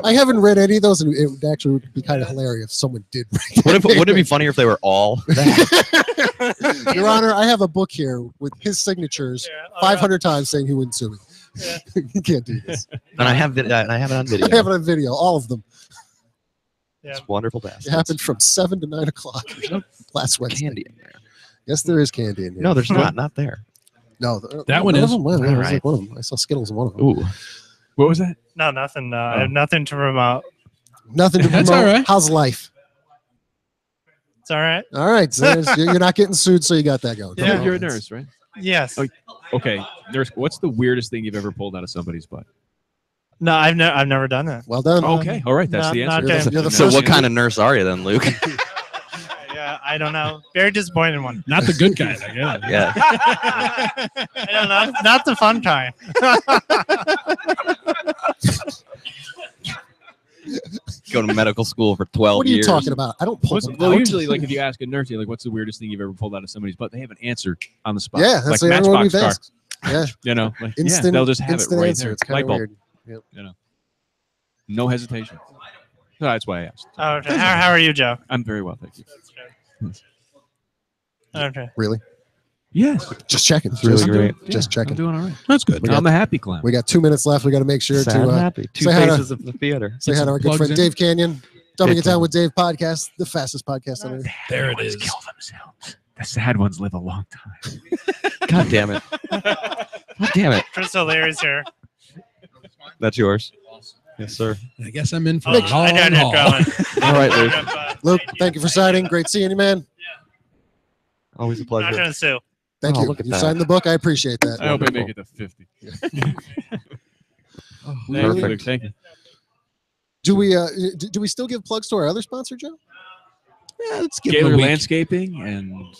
I haven't read any of those, and it would actually be kind of hilarious if someone did read Wouldn't it be funnier if they were all that? Your Honor, I have a book here with his signatures 500 times saying he wouldn't sue me. You can't do this. And I have it on video. I have it on video, all of them. It's wonderful It bastards. happened from 7 to 9 o'clock last Wednesday. Candy in there. Yes, there is candy in here. No, there's not there. No, That one of is. them, well, it was Alright. like one of them. I saw Skittles in one of them. Ooh. What was that? No, nothing. I have nothing to promote. Nothing to That's promote. all right. How's life? It's all right. All right, so you're not getting sued, so you got that going. Yeah. You're a nurse, right? Yes. Oh, okay, nurse. What's the weirdest thing you've ever pulled out of somebody's butt? No, I've never done that. Well done. Okay, all right, that's Not- the not answer. okay. You're the So first what kind of nurse are you then, Luke? Yeah, I don't know. Very disappointed one. Not the good kind, I guess. Yeah. I don't know. Not the fun kind. Go to medical school for 12 What are you years. talking about? I don't pull them Well, out. usually, like if you ask a nurse, you're like, "What's the weirdest thing you've ever pulled out of somebody's butt?" They have an answer on the spot. Yeah, like that's everyone Matchbox we've car. asked. Yeah, You know, like, instant. yeah, they'll just have it instant right answer. there. It's kind Light of bulb. weird. Yep. You know, no hesitation. So that's why I asked. Okay. How are you, Joe? I'm very well, thank you. Okay. Really? Yes, Just checking. It's really Just, great. just I'm checking. doing all right. That's good. We got- I'm a happy clown. We got 2 minutes left. We got to make sure Sad to and happy. Two say hi to- faces of the theater. say hi to our good plugs friend in. Dave Canyon. Dumbing Dave it down Canyon. with Dave podcast, the fastest podcast on earth. There it is. Kill themselves. The sad ones live a long time. God damn it. God damn it. Chris O'Leary's here. That's yours. Yes, sir. I guess I'm in for Oh, a I long know haul. All right, Luke. Luke, thank you for signing. Great seeing you, man. Always a Not pleasure. gonna sue. Thank Oh, you. look at You that. signed the book. I appreciate that. I hope I make it to 50. Perfect. Thank you. Do we still give plugs to our other sponsor, Joe? Yeah, let's give Gaylor him a week. Landscaping and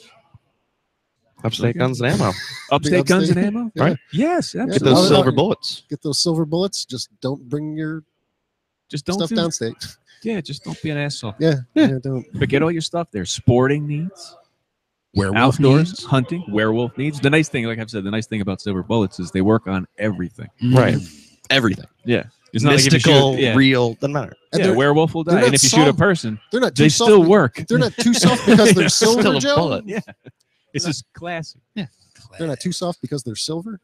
Upstate Guns and Ammo. Upstate Guns and Ammo. Yeah. Right? Yes, Yeah, Get absolutely. those I'll- silver I'll- bullets. Get those silver bullets. Just don't bring your Just don't stuff do- downstate. Yeah, just don't be an asshole. Yeah, yeah, don't. But get all your stuff there. Sporting needs, Werewolf outdoors, needs. hunting, werewolf needs. The nice thing, like I've said, the nice thing about Silver Bullets is they work on everything. Right. Everything. Yeah. It's not like if you Mystical, shoot, yeah, real, doesn't matter. And yeah, they're- werewolf will they're die. not And if you shoot a soft. person, They're not too they soft. still work. They're not too soft because they're silver, Still a Joe. bullet. Yeah. It's just classy. Yeah. They're not too soft because they're silver.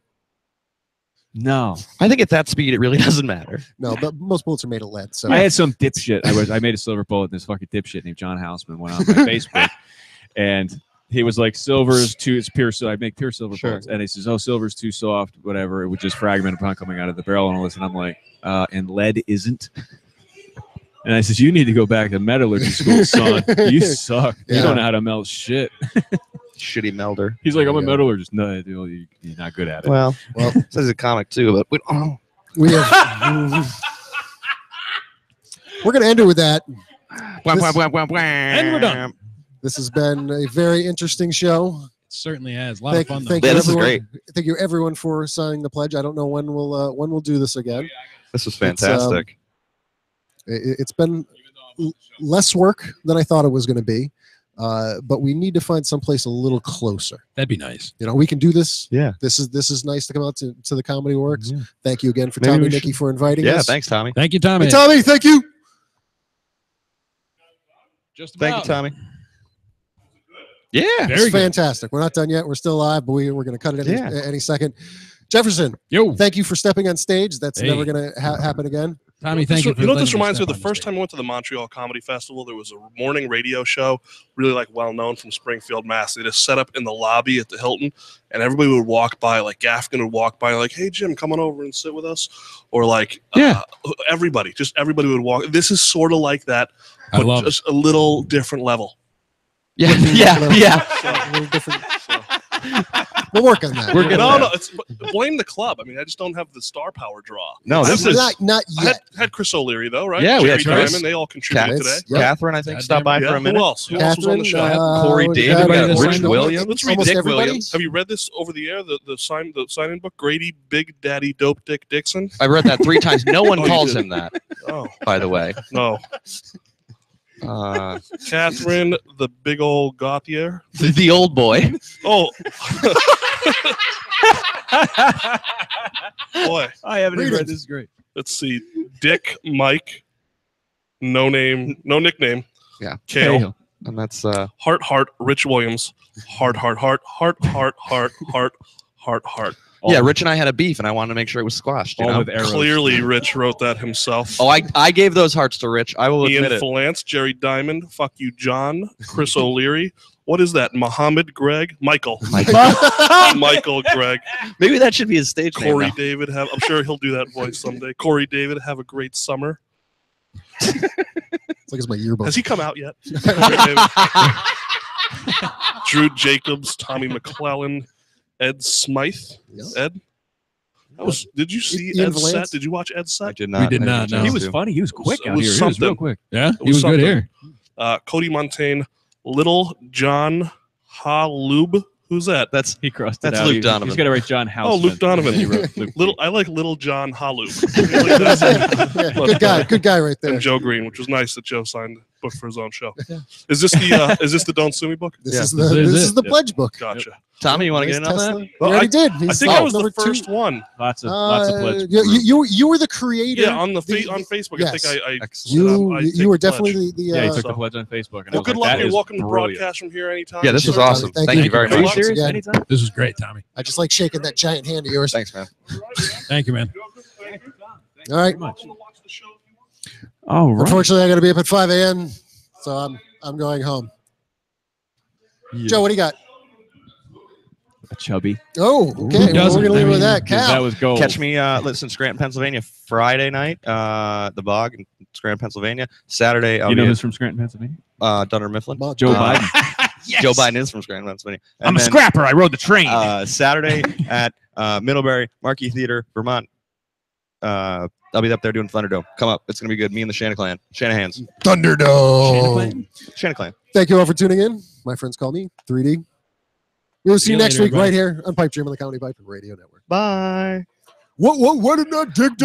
No. I think at that speed, it really doesn't matter. No, but most bullets are made of lead. So I had some dipshit. I made a silver bullet, and this fucking dipshit named John Houseman went on my Facebook, and he was like, "Silver is too. It's pure. So I make pure silver Sure. bullets." And he says, "Oh, silver's too soft. Whatever. It would just fragment upon coming out of the barrel and all this." And I'm like, "And lead isn't." And I says, "You need to go back to metallurgy school, son. You suck. You Yeah. don't know how to melt shit." Shitty melder. He's like, "I'm a Yeah. metallurgist." No, dude, you're not good at it. Well, Well, this is a comic too, but we have. We're gonna end it with that. And we're done. This has been a very interesting show. It certainly has. A lot of fun, though. Thank Yeah, you, this is everyone. great. Thank you, everyone, for signing the pledge. I don't know when we'll do this again. This was It's, fantastic. It's been less work than I thought it was going to be, but we need to find someplace a little closer. That'd be nice. You know, we can do this. Yeah. This is nice to come out to the Comedy Works. Thank you again for Maybe Tommy we and Nikki should- for inviting Yeah, us. thanks, Tommy. Thank you, Tommy. Hey, Tommy, thank you. Just Thank you, Tommy. Yeah, It's fantastic. We're not done yet. We're still live, but we're going to cut it any second. Jefferson, thank you for stepping on stage. That's never going to happen again. Tommy, You know what this reminds me of? The first time I went to the Montreal Comedy Festival, there was a morning radio show, really like well known from Springfield, Mass. They just set up in the lobby at the Hilton, and everybody would walk by, like Gaffigan would walk by, like, "Hey Jim, come on over and sit with us," or like everybody would walk. This is sort of like that, I but love just a little different level. Yeah, A little different. We'll work on that. No, it's blame the club. I mean, I just don't have the star power draw. No, this is not yet. I had Chris O'Leary though, right? Yeah, we had Jerry Chris. Diamond. They all contributed today. Catherine, I think, stopped by for a minute. Who else? Who else was on the show? Corey we David, got, Rich Williams, Let's read almost Dick everybody. Williams. Have you read this over the air? The sign-in book. Grady Big Daddy Dope Dick Dixon. I read that 3 times. No one Oh, you calls did. him that. Oh, By the way. no. Catherine, the big old Gauthier. The old boy. Oh. Boy. I haven't even Read read it. this. Is great. Let's see. Dick, Mike, no name, no nickname. Yeah. Kale. And that's Heart, Rich Williams. Heart. yeah, Rich and I had a beef, and I wanted to make sure it was squashed. You All know? with arrows. Clearly, Rich wrote that himself. Oh, I gave those hearts to Rich. I will Ian admit it. Falance, Jerry Diamond, Fuck You John, Chris O'Leary. What is that? Muhammad Greg? Michael. Michael Greg. Maybe that should be his stage name. Corey now. David. I'm sure he'll do that voice someday. Corey David, have a great summer. It's like it's my yearbook. Has he come out yet? Corey David. Drew Jacobs, Tommy McClellan, Ed Smythe. Ed? That was. Did you see Ian Ed's Valance? set? Did you watch Ed's set? I did not. We did I not, didn't no. He get was to. funny. He was quick It out was here. He was real something. quick. Yeah, It he was good something. here. Cody Montaigne, Little John Halub. Who's that? That's He crossed That's it out. Luke He's Donovan. got to write John House. Oh, Luke Donovan. He wrote Luke. Little. I like Little John Halub. Yeah, good guy right there. And Joe Green, which was nice that Joe signed the book for his own show. Is this the Don't Sue Me book? This is the pledge book. Gotcha. Tommy, you want to Nice get in on Tesla. that? You already did. I He's think I was number the first one. Lots of pledges. You were the creator. Yeah, on on Facebook. Yes. I think I You were take the definitely pledge. the. Yeah, he took so- the pledge on Facebook. And I Well, was good like, luck. that You're is welcome to brilliant. broadcast from here anytime. Yeah, this was Sure, awesome. Tommy. Thank you very Good much. luck. Serious? Yeah. Anytime? This was great, Tommy. I just like shaking that giant hand of yours. Thanks, man. Thank you, man. All right. All right. Unfortunately, I got to be up at 5 a.m., so I'm going home. Joe, what do you got? A chubby. Oh, okay. Well, we're gonna leave it with that. Cal. That was gold. Catch me, listen, Scranton, Pennsylvania, Friday night, the Bog in Scranton, Pennsylvania. Saturday, I'll You know be who's from Scranton, Pennsylvania? at Dunder Mifflin. Joe Biden. Joe Biden is from Scranton, Pennsylvania. And I'm a then, scrapper. I rode the train. Saturday at Middlebury Marquee Theater, Vermont. I'll be up there doing Thunderdome. Come up. It's going to be good. Me and the Shanahans. Thunderdome. Shanaclan. Thank you all for tuning in. My friends call me 3D. We will see you next later, week everybody. right here on Pipedream on the Comedy Pipe Radio Network. Bye. What did that dig